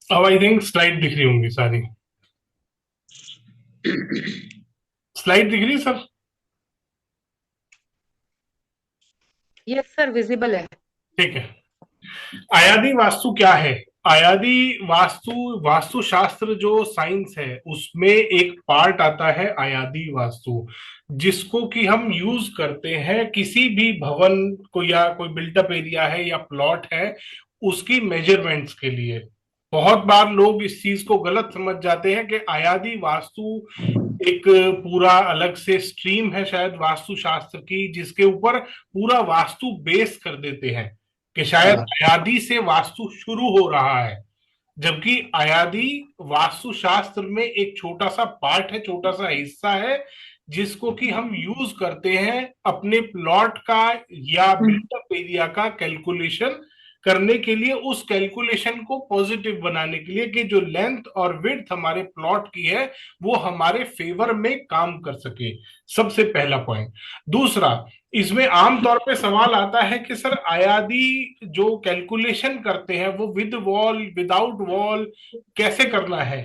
अब I think slide दिख रही होंगी सारी। स्लाइड दिख रही है सर? यस सर, विजिबल है। ठीक है। आयादी वास्तु क्या है? आयादी वास्तु, वास्तुशास्त्र जो साइंस है उसमें एक पार्ट आता है आयादी वास्तु, जिसको कि हम यूज करते हैं किसी भी भवन को, या कोई बिल्टअप एरिया है या प्लॉट है, उसकी मेजरमेंट्स के लिए। बहुत बार लोग इस चीज को गलत समझ जाते हैं कि आयादी वास्तु एक पूरा अलग से स्ट्रीम है शायद वास्तुशास्त्र की, जिसके ऊपर पूरा वास्तु बेस कर देते हैं कि शायद अयादी से वास्तु शुरू हो रहा है। जबकि अयादी वास्तुशास्त्र में एक छोटा सा पार्ट है, छोटा सा हिस्सा है, जिसको कि हम यूज करते हैं अपने प्लॉट का या बिल्टअप एरिया का कैलकुलेशन करने के लिए, उस कैलकुलेशन को पॉजिटिव बनाने के लिए कि जो लेंथ और विड्थ हमारे प्लॉट की है वो हमारे फेवर में काम कर सके। सबसे पहला पॉइंट। दूसरा, इसमें आमतौर पे सवाल आता है कि सर आयादी जो कैलकुलेशन करते हैं वो विद वॉल विदाउट वॉल कैसे करना है?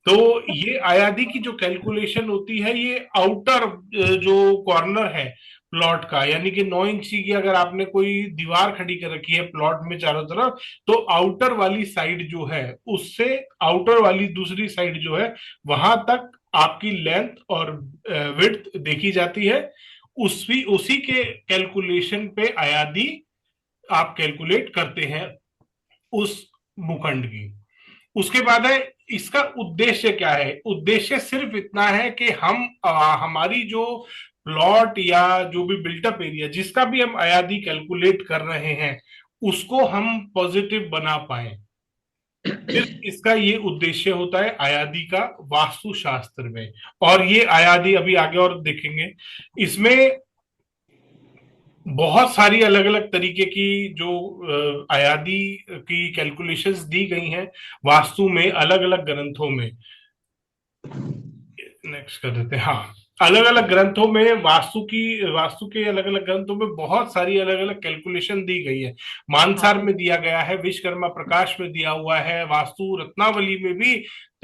तो ये आयादी की जो कैलकुलेशन होती है ये आउटर जो कॉर्नर है प्लॉट का, यानी कि 9 इंची की अगर आपने कोई दीवार खड़ी कर रखी है प्लॉट में चारों तरफ, तो आउटर वाली साइड जो है उससे आउटर वाली दूसरी साइड जो है वहां तक आपकी लेंथ और विड्थ देखी जाती है। उसी उसी के कैलकुलेशन पे आयादी आप कैलकुलेट करते हैं उस भूखंड की। उसके बाद है, इसका उद्देश्य क्या है? उद्देश्य सिर्फ इतना है कि हम हमारी जो प्लॉट या जो भी बिल्टअप एरिया जिसका भी हम आयादी कैलकुलेट कर रहे हैं उसको हम पॉजिटिव बना पाए। सिर्फ इसका ये उद्देश्य होता है आयादी का वास्तुशास्त्र में। और ये आयादी अभी आगे और देखेंगे, इसमें बहुत सारी अलग अलग तरीके की जो आयादी की कैलकुलेशंस दी गई हैं वास्तु में अलग अलग ग्रंथों में। नेक्स्ट कर देते हैं। हाँ, अलग अलग ग्रंथों में वास्तु के अलग अलग ग्रंथों में बहुत सारी अलग अलग कैलकुलेशन दी गई है। हाँ। मानसार में दिया गया है, विश्वकर्मा प्रकाश में दिया हुआ है, वास्तु रत्नावली में भी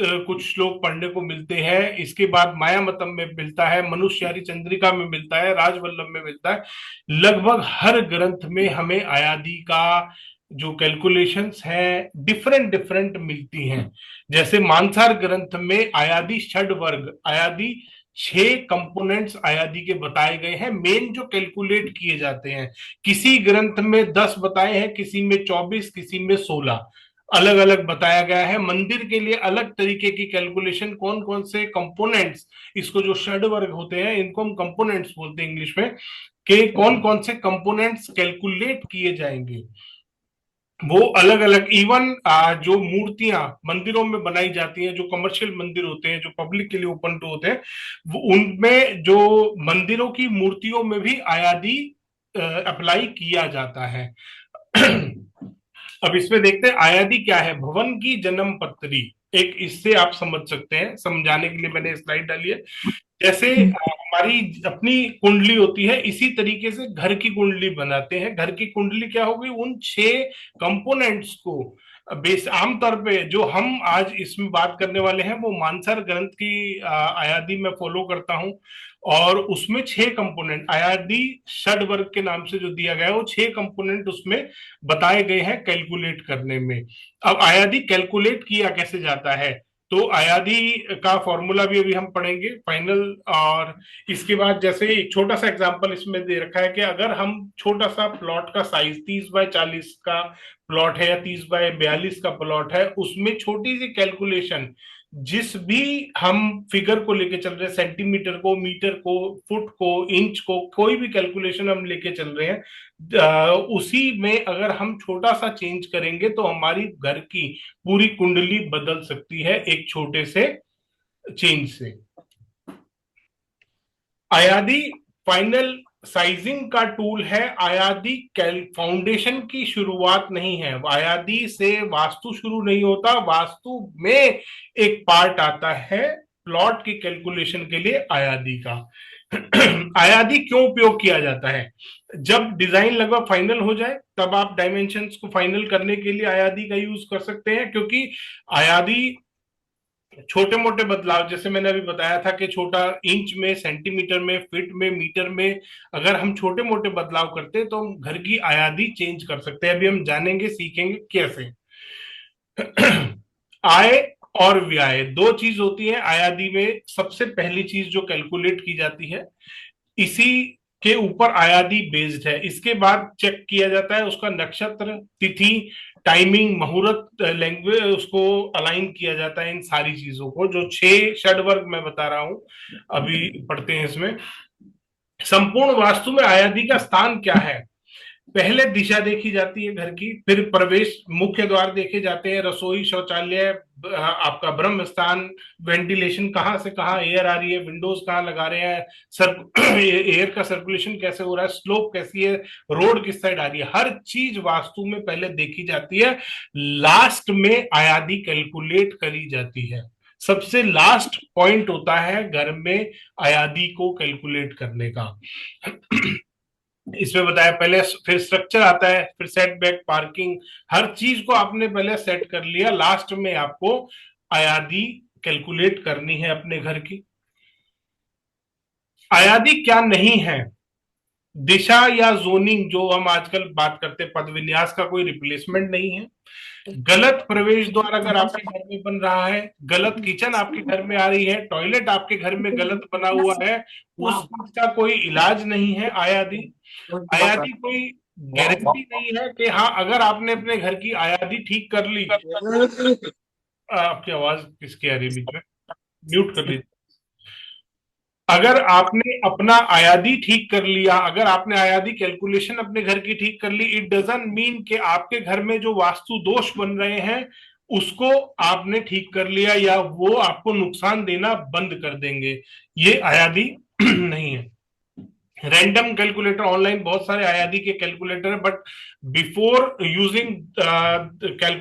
कुछ श्लोक पढ़ने को मिलते हैं। इसके बाद मायामतम में मिलता है, मनुष्यारी चंद्रिका में मिलता है, राजवल्लभ में मिलता है। लगभग हर ग्रंथ में हमें आयादी का जो कैलकुलेशंस हैं डिफरेंट डिफरेंट मिलती हैं। जैसे मानसार ग्रंथ में आयादी षड वर्ग, आयादी 6 कंपोनेंट्स आयादी के बताए गए हैं, मेन जो कैलकुलेट किए जाते हैं। किसी ग्रंथ में 10 बताए हैं, किसी में 24, किसी में 16, अलग अलग बताया गया है। मंदिर के लिए अलग तरीके की कैलकुलेशन, कौन कौन से कंपोनेंट्स, इसको जो षड वर्ग होते हैं इनको हम कंपोनेंट्स बोलते हैं इंग्लिश में, कि कौन कौन से कंपोनेंट्स कैलकुलेट किए जाएंगे, वो अलग अलग। इवन जो मूर्तियां मंदिरों में बनाई जाती हैं, जो कमर्शियल मंदिर होते हैं, जो पब्लिक के लिए ओपन टू होते हैं, उनमें जो मंदिरों की मूर्तियों में भी आयादी अप्लाई किया जाता है। अब इसमें देखते हैं आयादी क्या है। भवन की जन्म पत्री, एक इससे आप समझ सकते हैं, समझाने के लिए मैंने स्लाइड डाली है। जैसे हमारी अपनी कुंडली होती है, इसी तरीके से घर की कुंडली बनाते हैं। घर की कुंडली क्या होगी? उन 6 कंपोनेंट्स को बेस, आमतौर पे जो हम आज इसमें बात करने वाले हैं वो मानसर ग्रंथ की आयादी में फॉलो करता हूं। और उसमें 6 कंपोनेंट आयादी षड वर्ग के नाम से जो दिया गया है, वो 6 कंपोनेंट उसमें बताए गए हैं कैलकुलेट करने में। अब आयादी कैलकुलेट किया कैसे जाता है, तो आयादी का फॉर्मूला भी अभी हम पढ़ेंगे फाइनल। और इसके बाद जैसे एक छोटा सा एग्जांपल इसमें दे रखा है कि अगर हम छोटा सा प्लॉट का साइज 30 बाय 40 का प्लॉट है या 30 बाय 42 का प्लॉट है, उसमें छोटी सी कैलकुलेशन जिस भी हम फिगर को लेके चल रहे हैं, सेंटीमीटर को, मीटर को, फुट को, इंच को, कोई भी कैलकुलेशन हम लेके चल रहे हैं, उसी में अगर हम छोटा सा चेंज करेंगे तो हमारी घर की पूरी कुंडली बदल सकती है एक छोटे से चेंज से। आयादी फाइनल साइजिंग का टूल है। आयादी फाउंडेशन की शुरुआत नहीं है, आयादी से वास्तु शुरू नहीं होता। वास्तु में एक पार्ट आता है प्लॉट की कैलकुलेशन के लिए आयादी का। आयादी क्यों उपयोग किया जाता है? जब डिजाइन लगभग फाइनल हो जाए तब आप डायमेंशंस को फाइनल करने के लिए आयादी का यूज कर सकते हैं, क्योंकि आयादी छोटे मोटे बदलाव, जैसे मैंने अभी बताया था कि छोटा इंच में, सेंटीमीटर में, फीट में, मीटर में, अगर हम छोटे मोटे बदलाव करते हैं तो हम घर की आयादी चेंज कर सकते हैं। अभी हम जानेंगे, सीखेंगे कैसे। आय और व्यय दो चीज होती है आयादी में। सबसे पहली चीज जो कैलकुलेट की जाती है, इसी के ऊपर आयादी बेस्ड है। इसके बाद चेक किया जाता है उसका नक्षत्र, तिथि, टाइमिंग, मुहूर्त, लैंग्वेज, उसको अलाइन किया जाता है। इन सारी चीजों को, जो 6 षड वर्ग मैं बता रहा हूं, अभी पढ़ते हैं इसमें। संपूर्ण वास्तु में आयादी का स्थान क्या है? पहले दिशा देखी जाती है घर की, फिर प्रवेश मुख्य द्वार देखे जाते हैं, रसोई, शौचालय, आपका ब्रह्म स्थान, वेंटिलेशन कहाँ से कहाँ एयर आ रही है, विंडोज कहाँ लगा रहे हैं, सर एयर का सर्कुलेशन कैसे हो रहा है, स्लोप कैसी है, रोड किस साइड आ रही है, हर चीज वास्तु में पहले देखी जाती है। लास्ट में आयादी कैलकुलेट करी जाती है। सबसे लास्ट पॉइंट होता है घर में आयादी को कैलकुलेट करने का। इसमें बताया पहले, फिर स्ट्रक्चर आता है, फिर सेटबैक, पार्किंग, हर चीज को आपने पहले सेट कर लिया, लास्ट में आपको आयादी कैलकुलेट करनी है अपने घर की। आयादी क्या नहीं है? दिशा या जोनिंग, जो हम आजकल बात करते हैं, पद विन्यास का कोई रिप्लेसमेंट नहीं है। गलत प्रवेश द्वार अगर आपके घर में बन रहा है, गलत किचन आपके घर में आ रही है, टॉयलेट आपके घर में गलत बना हुआ है, उस चीज का कोई इलाज नहीं है आयादी। आयादी कोई गारंटी नहीं है कि हाँ, अगर आपने अपने घर की आयादी ठीक कर ली। आपकी आवाज किसकी आ रही है बीच में? म्यूट कर लीजिए। अगर आपने अपना आयादी ठीक कर लिया, अगर आपने आयादी कैलकुलेशन अपने घर की ठीक कर ली, इट डजंट मीन कि आपके घर में जो वास्तु दोष बन रहे हैं उसको आपने ठीक कर लिया या वो आपको नुकसान देना बंद कर देंगे। ये आयादी नहीं है। रैंडम कैलकुलेटर, ऑनलाइन बहुत सारे आयादी के कैलकुलेटर है, बट बिफोर यूजिंग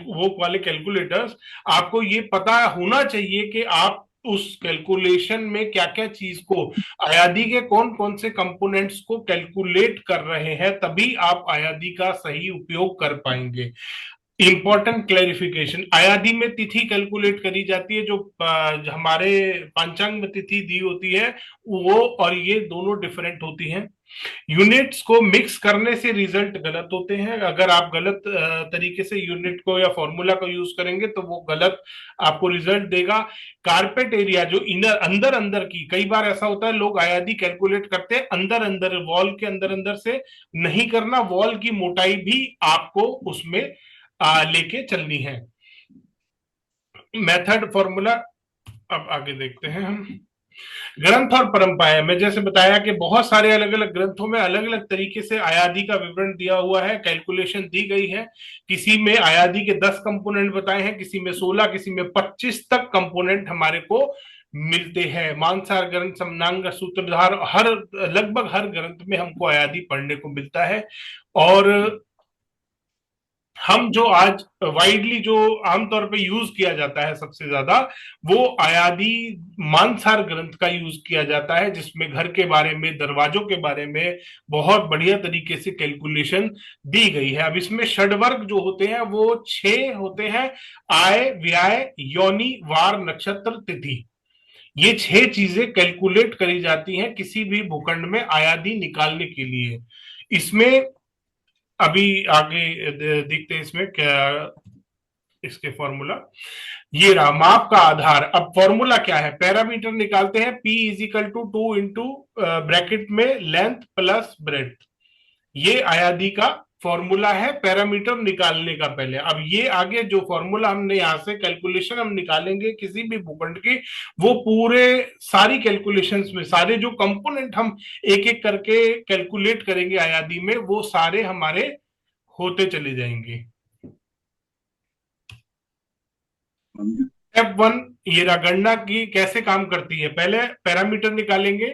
वो वाले कैलकुलेटर्स, आपको ये पता होना चाहिए कि आप उस कैलकुलेशन में क्या क्या चीज को, आयादी के कौन कौन से कंपोनेंट्स को कैलकुलेट कर रहे हैं, तभी आप आयादी का सही उपयोग कर पाएंगे। इंपॉर्टेंट क्लैरिफिकेशन, आयादी में तिथि कैलकुलेट करी जाती है, जो हमारे पंचांग में तिथि दी होती है वो और ये दोनों डिफरेंट होती हैं। यूनिट्स को मिक्स करने से रिजल्ट गलत होते हैं। अगर आप गलत तरीके से यूनिट को या फॉर्मूला को यूज करेंगे तो वो गलत आपको रिजल्ट देगा। कारपेट एरिया, जो इनर अंदर अंदर की, कई बार ऐसा होता है लोग आयादी कैलकुलेट करते हैं अंदर अंदर, वॉल के अंदर अंदर से नहीं करना, वॉल की मोटाई भी आपको उसमें लेके चलनी है। मेथड, फॉर्मूला, अब आगे देखते हैं हम। ग्रंथ और परंपराएं, मैं जैसे बताया कि बहुत सारे अलग अलग ग्रंथों में अलग अलग तरीके से आयादी का विवरण दिया हुआ है, कैलकुलेशन दी गई है। किसी में आयादी के 10 कंपोनेंट बताए हैं, किसी में 16, किसी में 25 तक कंपोनेंट हमारे को मिलते हैं। मानसार ग्रंथ, समनांग, सूत्रधार, हर लगभग हर ग्रंथ में हमको आयादी पढ़ने को मिलता है। और हम जो आज वाइडली जो आमतौर पे यूज किया जाता है सबसे ज्यादा, वो आयादी मानसार ग्रंथ का यूज किया जाता है, जिसमें घर के बारे में, दरवाजों के बारे में बहुत बढ़िया तरीके से कैलकुलेशन दी गई है। अब इसमें षडवर्ग जो होते हैं वो 6 होते हैं। आय, व्यय, योनि, वार, नक्षत्र, तिथि, ये 6 चीजें कैलकुलेट करी जाती हैं किसी भी भूखंड में आयादी निकालने के लिए। इसमें अभी आगे देखते हैं इसमें क्या, इसके फॉर्मूला ये रहा। माप का आधार, अब फॉर्मूला क्या है? पैरामीटर निकालते हैं, P is equal to 2 into bracket में लेंथ प्लस ब्रेड्थ, ये आयादी का फॉर्मूला है पैरामीटर निकालने का। पहले अब ये आगे जो फॉर्मूला हमने यहां से कैलकुलेशन हम निकालेंगे किसी भी भूखंड की, वो पूरे सारी कैलकुलेशंस में सारे जो कंपोनेंट हम एक एक करके कैलकुलेट करेंगे आयादी में, वो सारे हमारे होते चले जाएंगे। स्टेप 1, ये गणना की कैसे काम करती है। पहले पैरामीटर निकालेंगे,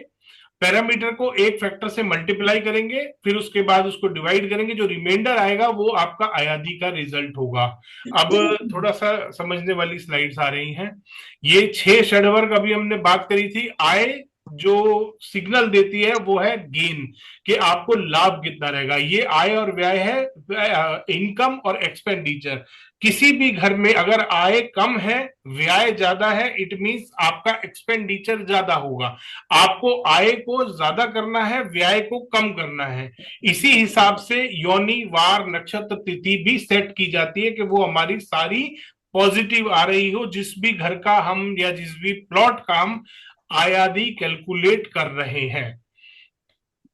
पैरामीटर को एक फैक्टर से मल्टीप्लाई करेंगे, फिर उसके बाद उसको डिवाइड करेंगे, जो रिमाइंडर आएगा वो आपका आयादी का रिजल्ट होगा। अब थोड़ा सा समझने वाली स्लाइड्स आ रही हैं। ये 6 षडवर्ग अभी हमने बात करी थी, आय, जो सिग्नल देती है वो है गेन, कि आपको लाभ कितना रहेगा। ये आय और व्यय है, इनकम और एक्सपेंडिचर। किसी भी घर में अगर आय कम है, व्यय ज्यादा है, इट मींस आपका एक्सपेंडिचर ज्यादा होगा। आपको आय को ज्यादा करना है, व्यय को कम करना है। इसी हिसाब से योनि, वार, नक्षत्र, तिथि भी सेट की जाती है कि वो हमारी सारी पॉजिटिव आ रही हो, जिस भी घर का हम या जिस भी प्लॉट का हम आयादी कैलकुलेट कर रहे हैं।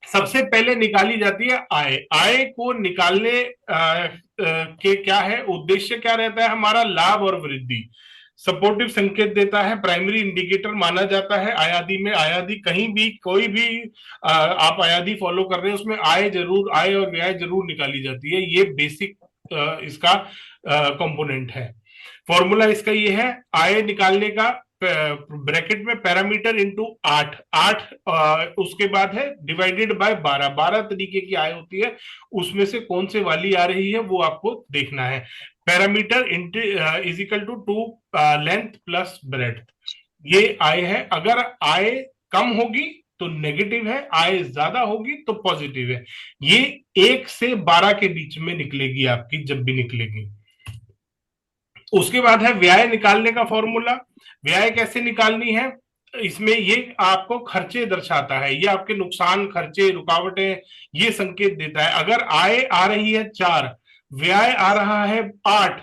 सबसे पहले निकाली जाती है आय। आय को निकालने के क्या है उद्देश्य, क्या रहता है हमारा, लाभ और वृद्धि। सपोर्टिव संकेत देता है, प्राइमरी इंडिकेटर माना जाता है आयादी में। आयादी कहीं भी कोई भी आप आयादी फॉलो कर रहे हैं उसमें आय जरूर, आय और व्यय जरूर निकाली जाती है। ये बेसिक इसका कंपोनेंट है। फॉर्मूला इसका ये है, आय निकालने का, ब्रैकेट में पैरामीटर इंटू 8, 8 उसके बाद है डिवाइडेड बाय 12। 12 तरीके की आय होती है, उसमें से कौन से वाली आ रही है वो आपको देखना है। Parameter is equal to 2 length plus breadth. ये आय है। अगर आय कम होगी तो नेगेटिव है, आय ज्यादा होगी तो पॉजिटिव है। ये 1 से 12 के बीच में निकलेगी आपकी, जब भी निकलेगी। उसके बाद है व्यय निकालने का फॉर्मूला। व्यय कैसे निकालनी है, इसमें ये आपको खर्चे दर्शाता है, ये आपके नुकसान, खर्चे, रुकावटें, ये संकेत देता है। अगर आय आ रही है 4, व्यय आ रहा है 8,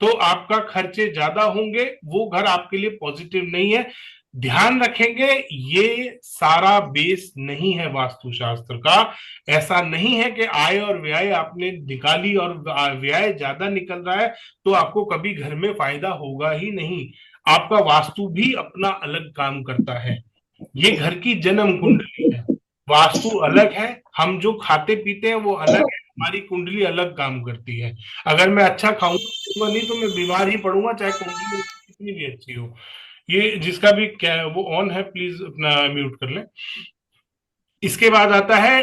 तो आपका खर्चे ज्यादा होंगे, वो घर आपके लिए पॉजिटिव नहीं है। ध्यान रखेंगे, ये सारा बेस नहीं है वास्तुशास्त्र का। ऐसा नहीं है कि आय और व्यय आपने निकाली और व्यय ज्यादा निकल रहा है तो आपको कभी घर में फायदा होगा ही नहीं। आपका वास्तु भी अपना अलग काम करता है। ये घर की जन्म कुंडली है। वास्तु अलग है, हम जो खाते पीते हैं वो अलग है, हमारी कुंडली अलग काम करती है। अगर मैं अच्छा खाऊंगा नहीं तो मैं बीमार ही पड़ूंगा, चाहे कुंडली कितनी भी अच्छी हो। ये जिसका भी क्या वो ऑन है, प्लीज अपना म्यूट कर लें। इसके बाद आता है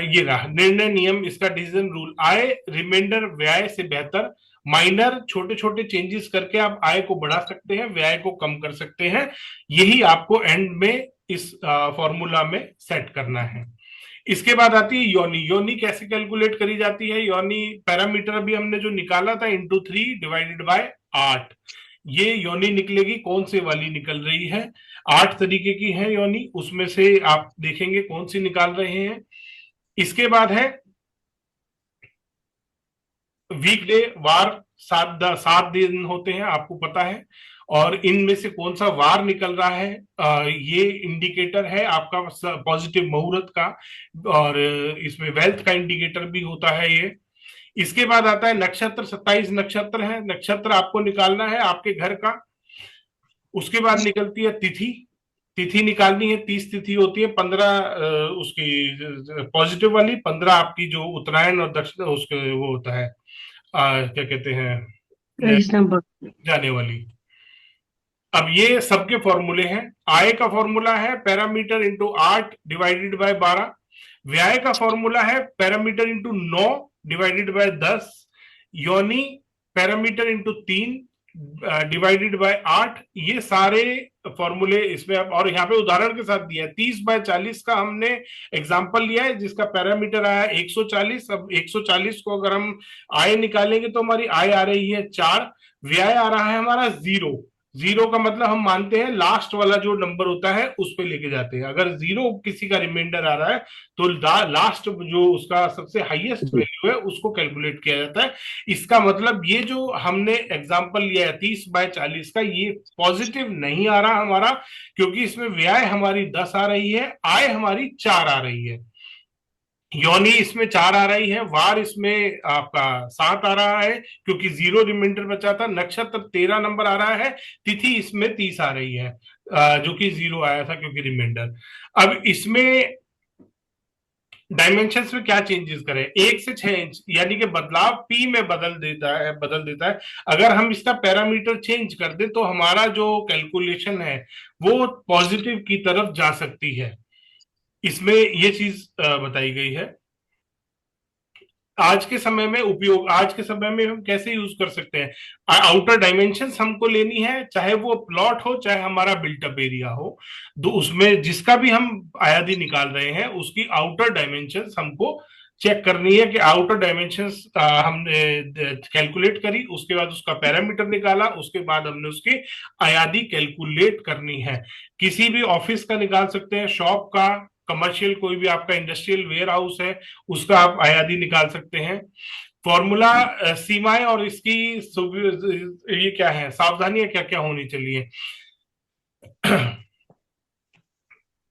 ये रहा निर्णय नियम, इसका डिसीजन रूल। आय रिमाइंडर व्यय से बेहतर। माइनर छोटे छोटे चेंजेस करके आप आय को बढ़ा सकते हैं, व्यय को कम कर सकते हैं। यही आपको एंड में इस फॉर्मूला में सेट करना है। इसके बाद आती है योनि। योनि कैसे कैलकुलेट करी जाती है, योनि पैरामीटर अभी हमने जो निकाला था इंटू 3 डिवाइडेड बाय 8। ये योनि निकलेगी, कौन से वाली निकल रही है। 8 तरीके की है योनि, उसमें से आप देखेंगे कौन सी निकाल रहे हैं। इसके बाद है वीकडे, वार। 7 दिन होते हैं, आपको पता है। और इनमें से कौन सा वार निकल रहा है, ये इंडिकेटर है आपका पॉजिटिव मुहूर्त का। और इसमें वेल्थ का इंडिकेटर भी होता है ये। इसके बाद आता है नक्षत्र। 27 नक्षत्र है, नक्षत्र आपको निकालना है आपके घर का। उसके बाद निकलती है तिथि। तिथि निकालनी है, 30 तिथि होती है। 15 उसकी पॉजिटिव वाली, 15 आपकी जो उत्तरायण और दक्षिण उसके वो होता है, क्या कहते हैं, पेज नंबर। जाने वाली। अब ये सबके फॉर्मूले हैं। आय का फॉर्मूला है पैरामीटर इंटू 8 डिवाइडेड बाय 12। व्यय का फॉर्मूला है पैरामीटर इंटू 9 डिवाइडेड बाय 10। योनि पैरामीटर इंटू 3 डिवाइडेड बाय 8। ये सारे फॉर्मूले इसमें और यहाँ पे उदाहरण के साथ दिया है। 30/40 का हमने एग्जांपल लिया है, जिसका पैरामीटर आया 140। अब 140 को अगर हम आय निकालेंगे तो हमारी आय आ रही है 4, व्यय आ रहा है हमारा 0। 0 का मतलब हम मानते हैं लास्ट वाला जो नंबर होता है उस पे लेके जाते हैं। अगर 0 किसी का रिमाइंडर आ रहा है तो लास्ट जो उसका सबसे हाईएस्ट वैल्यू है उसको कैलकुलेट किया जाता है। इसका मतलब ये जो हमने एग्जांपल लिया है 30/40 का, ये पॉजिटिव नहीं आ रहा हमारा, क्योंकि इसमें व्यय हमारी 10 आ रही है, आय हमारी 4 आ रही है। योनि इसमें 4 आ रही है, वार इसमें आपका 7 आ रहा है क्योंकि 0 रिमाइंडर बचा था। नक्षत्र 13 नंबर आ रहा है। तिथि इसमें 30 आ रही है, जो कि 0 आया था क्योंकि रिमाइंडर। अब इसमें डायमेंशन में क्या चेंजेस करें, 1 से 6 इंच, यानी कि बदलाव पी में बदल देता है। अगर हम इसका पैरामीटर चेंज कर दें तो हमारा जो कैलकुलेशन है वो पॉजिटिव की तरफ जा सकती है। इसमें ये चीज बताई गई है। आज के समय में उपयोग, आज के समय में हम कैसे यूज कर सकते हैं। आउटर डायमेंशंस हमको लेनी है, चाहे वो प्लॉट हो चाहे हमारा बिल्टअप एरिया हो, तो उसमें जिसका भी हम आयादी निकाल रहे हैं उसकी आउटर डायमेंशंस हमको चेक करनी है कि आउटर डायमेंशंस हमने कैलकुलेट करी, उसके बाद उसका पैरामीटर निकाला, उसके बाद हमने उसकी आयादी कैलकुलेट करनी है। किसी भी ऑफिस का निकाल सकते हैं, शॉप का, कमर्शियल कोई भी आपका इंडस्ट्रियल वेयर हाउस है उसका आप आयादी निकाल सकते हैं। फॉर्मूला, सीमाएं और इसकी ये क्या है, सावधानियां क्या क्या होनी चाहिए।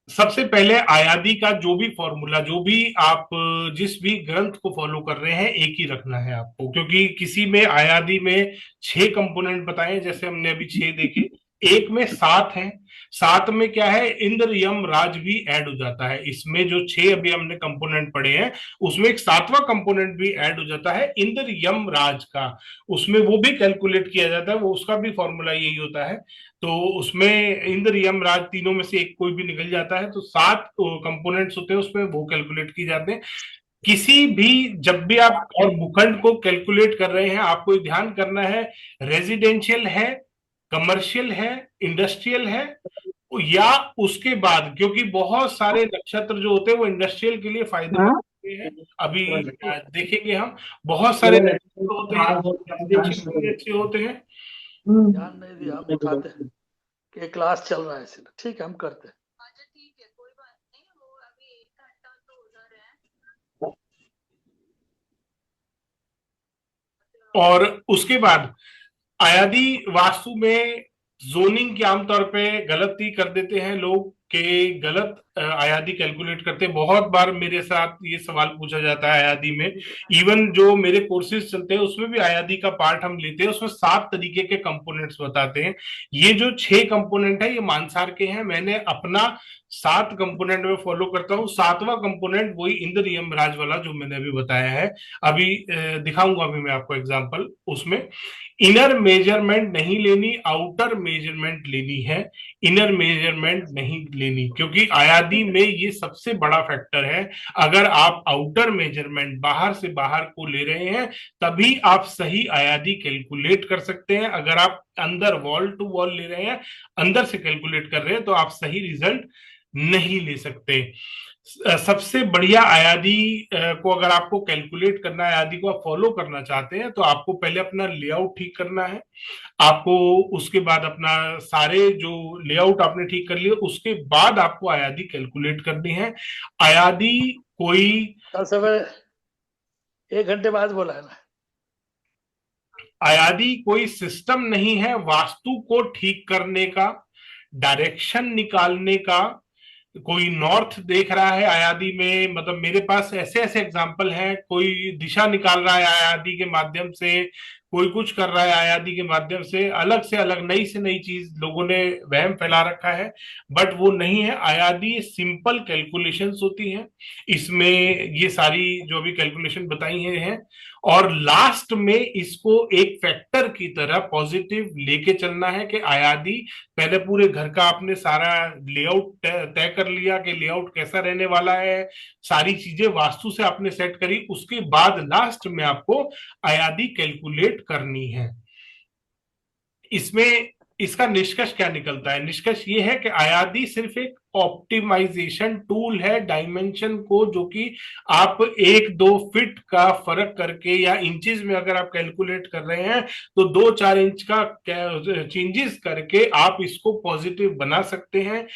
सबसे पहले आयादी का जो भी फॉर्मूला, जो भी आप जिस भी ग्रंथ को फॉलो कर रहे हैं, एक ही रखना है आपको, क्योंकि किसी में आयादी में 6 कंपोनेंट बताए जैसे हमने अभी 6 देखे, एक में 7 है। 7 में क्या है, इंद्र यम राज भी ऐड हो जाता है। इसमें जो 6 अभी हमने कंपोनेंट पढ़े हैं उसमें एक 7वां कंपोनेंट भी ऐड हो जाता है इंद्र यम राज का, उसमें वो भी कैलकुलेट किया जाता है, वो उसका भी फॉर्मूला यही होता है। तो उसमें इंद्र यम राज तीनों में से एक कोई भी निकल जाता है, तो 7 कंपोनेंट्स होते हैं उसमें, वो कैलकुलेट की जाते हैं। किसी भी, जब भी आप और भूखंड को कैलकुलेट कर रहे हैं आपको ध्यान करना है, रेजिडेंशियल है, कमर्शियल है, इंडस्ट्रियल है, या उसके बाद, क्योंकि बहुत सारे नक्षत्र जो होते हैं वो इंडस्ट्रियल के लिए फायदेमंद होते हैं। अभी देखेंगे हम, बहुत सारे नक्षत्र होते हैं रेजिडेंशियल के लिए अच्छे होते हैं। ध्यान नहीं दिया, हम बताते हैं कि क्लास चल रहा है इसलिए। ठीक है, हम करते हैं। अच्छा ठीक है, कोई बात नहीं, वो अभी 1 घंटा तो उधर है। और उसके बाद आयादी वास्तु में जोनिंग की आमतौर पे गलती कर देते हैं लोग, कि गलत आयादी कैलकुलेट करते हैं। बहुत बार मेरे साथ ये सवाल पूछा जाता है आयादी में, इवन जो मेरे कोर्सेज चलते हैं उसमें भी आयादी का पार्ट हम लेते हैं, उसमें 7 तरीके के कंपोनेंट्स बताते हैं। ये जो 6 कंपोनेंट है ये मानसार के हैं, मैंने अपना 7 कंपोनेंट में फॉलो करता हूँ। 7वां कंपोनेंट वही इंद्र यम राज वाला जो मैंने अभी बताया है। अभी दिखाऊंगा अभी मैं आपको एग्जांपल। उसमें इनर मेजरमेंट नहीं लेनी, आउटर मेजरमेंट लेनी है, इनर मेजरमेंट नहीं लेनी, क्योंकि आयादी में ये सबसे बड़ा फैक्टर है। अगर आप आउटर मेजरमेंट बाहर से बाहर को ले रहे हैं तभी आप सही आयादी कैलकुलेट कर सकते हैं। अगर आप अंदर वॉल टू वॉल ले रहे हैं, अंदर से कैलकुलेट कर रहे हैं, तो आप सही रिजल्ट नहीं ले सकते। सबसे बढ़िया आयादी को अगर आपको कैलकुलेट करना है, आयादी को आप फॉलो करना चाहते हैं, तो आपको पहले अपना लेआउट ठीक करना है। आपको उसके बाद अपना सारे जो लेआउट आपने ठीक कर लिए उसके बाद आपको आयादी कैलकुलेट करनी है। आयादी कोई कल सवेरे 1 घंटे बाद बोला है ना। आयादी कोई सिस्टम नहीं है वास्तु को ठीक करने का, डायरेक्शन निकालने का। कोई नॉर्थ देख रहा है आयादी में, मतलब मेरे पास ऐसे ऐसे एग्जाम्पल हैं, कोई दिशा निकाल रहा है आयादी के माध्यम से, कोई कुछ कर रहा है आयादी के माध्यम से अलग नई से नई चीज लोगों ने वहम फैला रखा है, बट वो नहीं है। आयादी सिंपल कैलकुलेशंस होती हैं, इसमें ये सारी जो भी कैलकुलेशन बताई हैं, और लास्ट में इसको एक फैक्टर की तरह पॉजिटिव लेके चलना है कि आयादी, पहले पूरे घर का आपने सारा लेआउट तय कर लिया कि लेआउट कैसा रहने वाला है, सारी चीजें वास्तु से आपने सेट करी, उसके बाद लास्ट में आपको आयादी कैलकुलेट करनी है। इसमें इसका निष्कर्ष क्या निकलता है? निष्कर्ष ये है कि आयादी सिर्फ एक ऑप्टिमाइजेशन टूल है डायमेंशन को, जो कि आप 1-2 फीट का फर्क करके या इंचेस में अगर आप कैलकुलेट कर रहे हैं तो 2-4 इंच का चेंजेस करके आप इसको पॉजिटिव बना सकते हैं।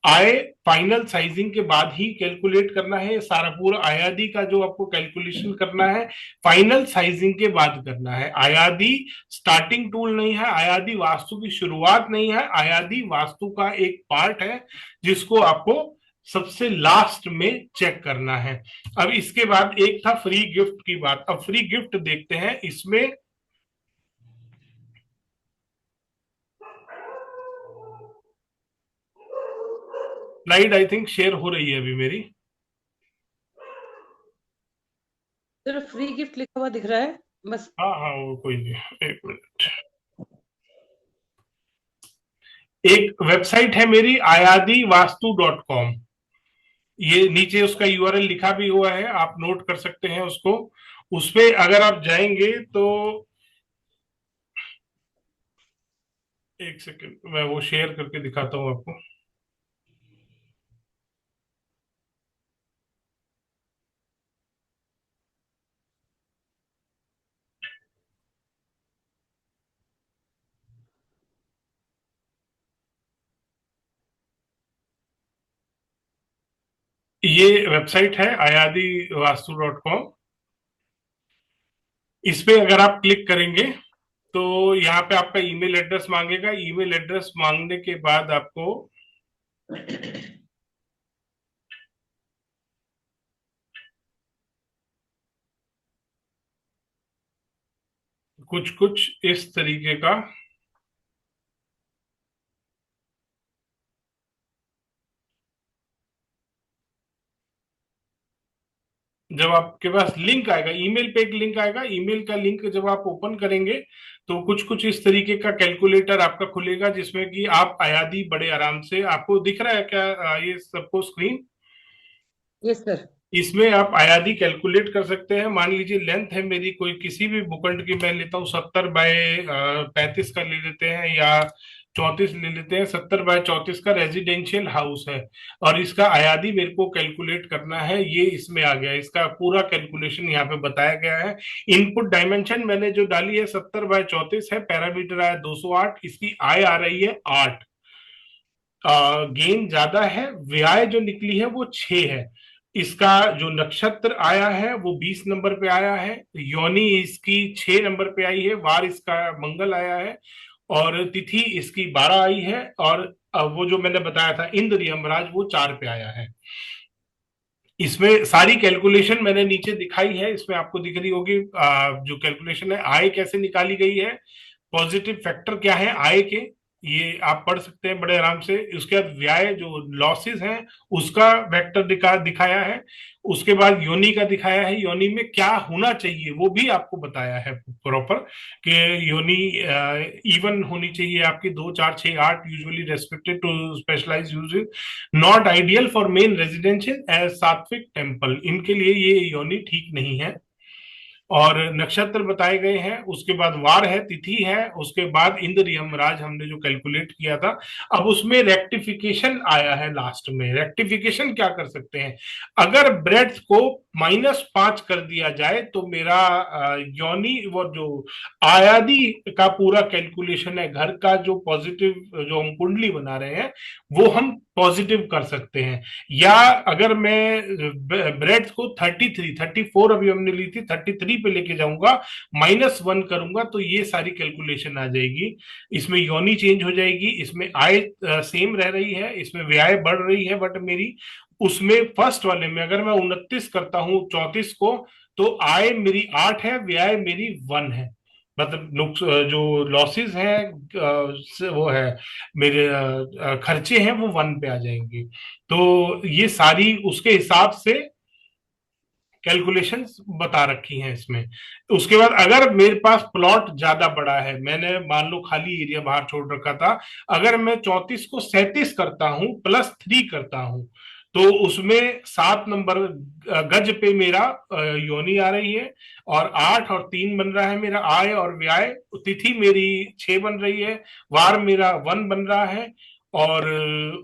आय फाइनल साइजिंग के बाद ही कैलकुलेट करना है, सारा पूरा आयादी का जो आपको कैलकुलेशन करना है फाइनल साइजिंग के बाद करना है। आयादी स्टार्टिंग टूल नहीं है, आयादी वास्तु की शुरुआत नहीं है, आयादी वास्तु का एक पार्ट है जिसको आपको सबसे लास्ट में चेक करना है। अब इसके बाद एक था फ्री गिफ्ट की बात, अब फ्री गिफ्ट देखते हैं। इसमें स्लाइड आई थिंक शेयर हो रही है अभी मेरी। सिर्फ फ्री गिफ्ट लिखा हुआ दिख रहा है बस। हाँ हाँ, वो कोई नहीं, 1 मिनट। एक वेबसाइट है मेरी ayadivastu.com, ये नीचे उसका यूआरएल लिखा भी हुआ है, आप नोट कर सकते हैं उसको। उस पे अगर आप जाएंगे तो एक सेकंड मैं वो शेयर करके दिखाता हूं आपको। ये वेबसाइट है ayadivastu.com। इस पे अगर आप क्लिक करेंगे तो यहाँ पे आपका ईमेल एड्रेस मांगेगा। ईमेल एड्रेस मांगने के बाद आपको कुछ कुछ इस तरीके का जब आपके पास लिंक आएगा, ईमेल पे एक लिंक आएगा, ईमेल का लिंक जब आप ओपन करेंगे तो कुछ कुछ इस तरीके का कैलकुलेटर आपका खुलेगा, जिसमें कि आप अयादी बड़े आराम से, आपको दिख रहा है क्या ये सबको स्क्रीन? Yes sir. इसमें आप अयादी कैलकुलेट कर सकते हैं। मान लीजिए लेंथ है मेरी कोई किसी भी भूखंड की, मैं लेता हूँ 70 बाय 35 का ले लेते हैं, या 34 ले लेते हैं। 70 बाय 34 का रेजिडेंशियल हाउस है और इसका अयादी मेरे को कैलकुलेट करना है। ये इसमें आ गया, इसका पूरा कैलकुलेशन यहाँ पे बताया गया है। इनपुट डायमेंशन मैंने जो डाली है 70 बाय 34 है। पैरामीटर आया 208, इसकी आय आ रही है 8। गेन ज्यादा है, व्यय जो निकली है वो 6 है। इसका जो नक्षत्र आया है वो 20 नंबर पे आया है। योनि इसकी 6 नंबर पे आई है। वार इसका मंगल आया है और तिथि इसकी 12 आई है। और वो जो मैंने बताया था इंद्र यमराज वो 4 पे आया है। इसमें सारी कैलकुलेशन मैंने नीचे दिखाई है, इसमें आपको दिख रही होगी। जो कैलकुलेशन है आय कैसे निकाली गई है, पॉजिटिव फैक्टर क्या है आय के, ये आप पढ़ सकते हैं बड़े आराम से। उसके बाद व्यय जो लॉसेस हैं उसका वेक्टर दिखाया है। उसके बाद योनि का दिखाया है, योनि में क्या होना चाहिए वो भी आपको बताया है प्रॉपर, कि योनि इवन होनी चाहिए आपकी 2 4 6 8, usually restricted to specialized uses, not ideal for main residential as sattvic temple. इनके लिए ये योनि ठीक नहीं है। और नक्षत्र बताए गए हैं, उसके बाद वार है, तिथि है, उसके बाद इंद्र यमराज हमने जो कैलकुलेट किया था। अब उसमें रेक्टिफिकेशन आया है लास्ट में। रेक्टिफिकेशन क्या कर सकते हैं, अगर ब्रेड्थ को -5 कर दिया जाए तो मेरा योनि वो जो आयादी का पूरा कैलकुलेशन है, घर का जो पॉजिटिव जो हम कुंडली बना रहे हैं वो हम पॉजिटिव कर सकते हैं। या अगर मैं ब्रेड्थ को 34 अभी हमने ली थी, 33 पे लेके जाऊंगा, -1 करूंगा तो ये सारी कैलकुलेशन आ जाएगी। इसमें योनि चेंज हो जाएगी, इसमें आय सेम रह रही है, इसमें व्यय बढ़ रही है, बट मेरी उसमें फर्स्ट वाले में अगर मैं 29 करता हूं 34 को, तो आय मेरी 8 है, व्यय मेरी 1 है। मतलब जो लॉसेस हैं वो है मेरे खर्चे हैं वो 1 पे आ जाएंगे। तो ये सारी उसके हिसाब से कैलकुलेशंस बता रखी हैं इसमें। उसके बाद अगर मेरे पास प्लॉट ज्यादा बड़ा है, मैंने मान लो खाली एरिया बाहर छोड़ रखा था, अगर मैं 34 को 37 करता हूं +3 करता हूं, तो उसमें 7 नंबर गज पे मेरा योनि आ रही है, और 8 और 3 बन रहा है मेरा आय और व्यय। तिथि मेरी 6 बन रही है, वार मेरा 1 बन रहा है, और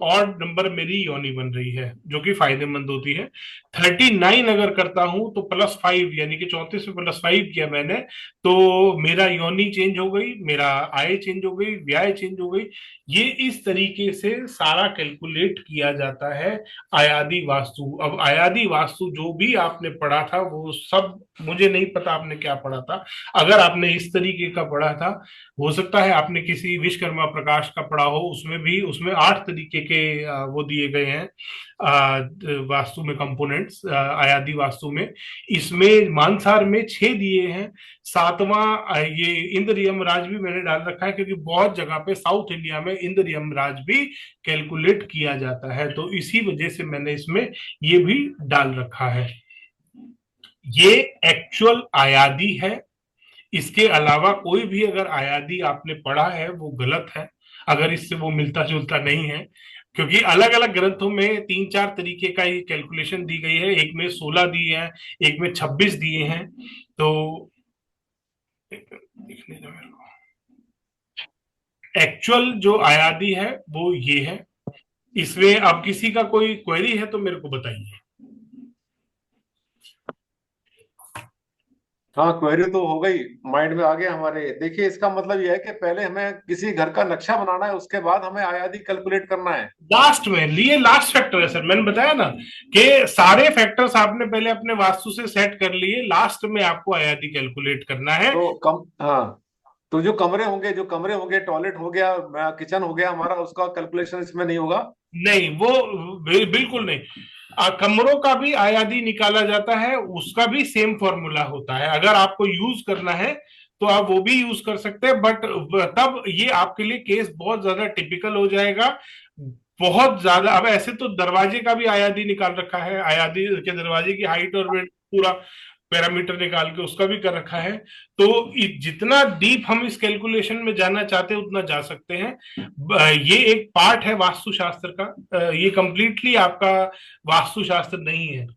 ऑड नंबर मेरी योनि बन रही है, जो कि फायदेमंद होती है। 39 अगर करता हूं तो +5, यानी कि 34 में +5 किया मैंने, तो मेरा योनि चेंज हो गई, मेरा आय चेंज हो गई, व्यय चेंज हो गई। ये इस तरीके से सारा कैलकुलेट किया जाता है आयादी वास्तु। अब आयादी वास्तु जो भी आपने पढ़ा था वो सब, मुझे नहीं पता आपने क्या पढ़ा था। अगर आपने इस तरीके का पढ़ा था, हो सकता है आपने किसी विश्वकर्मा प्रकाश का पढ़ा हो, उसमें भी उसमें 8 तरीके के वो दिए गए हैं वास्तु में कंपोनेंट्स, आयादी वास्तु में। इसमें मानसार में 6 दिए हैं, 7वां ये इंद्र यमराज भी मैंने डाल रखा है, क्योंकि बहुत जगह पे साउथ इंडिया में इंद्र यमराज भी कैलकुलेट किया जाता है, तो इसी वजह से मैंने इसमें ये भी डाल रखा है। ये एक्चुअल आयादी है। इसके अलावा कोई भी अगर आयादी आपने पढ़ा है वो गलत है, अगर इससे वो मिलता जुलता नहीं है। क्योंकि अलग अलग ग्रंथों में 3-4 तरीके का ये कैलकुलेशन दी गई है, एक में 16 दिए हैं, एक में 26 दिए हैं। तो दिखने दो मेरे को, एक्चुअल जो आयादी है वो ये है। इसमें अब किसी का कोई क्वेरी है तो मेरे को बताइए। हाँ, क्वेरी तो हो गई, माइंड में आ गया हमारे। देखिए, इसका मतलब यह है कि पहले हमें किसी घर का नक्शा बनाना है, उसके बाद हमें आयादी कैलकुलेट करना है। लास्ट में लिए लास्ट फैक्टर है सर, मैंने बताया ना कि सारे फैक्टर्स आपने पहले अपने वास्तु से सेट कर लिए, लास्ट में आपको आयादी कैलकुलेट करना है। तो हाँ, तो जो कमरे होंगे, टॉयलेट हो गया, किचन हो गया हमारा, उसका कैलकुलेशन इसमें नहीं होगा? नहीं, वो बिल्कुल नहीं। कमरों का भी आयादी निकाला जाता है, उसका भी सेम फॉर्मूला होता है। अगर आपको यूज करना है तो आप वो भी यूज कर सकते हैं, बट तब ये आपके लिए केस बहुत ज्यादा टिपिकल हो जाएगा, बहुत ज्यादा। अब ऐसे तो दरवाजे का भी आयादी निकाल रखा है, आयादी के दरवाजे की हाइट और वेट पूरा पैरामीटर निकाल के उसका भी कर रखा है। तो जितना डीप हम इस कैलकुलेशन में जाना चाहते हैं उतना जा सकते हैं। ये एक पार्ट है वास्तुशास्त्र का, ये कंप्लीटली आपका वास्तुशास्त्र नहीं है।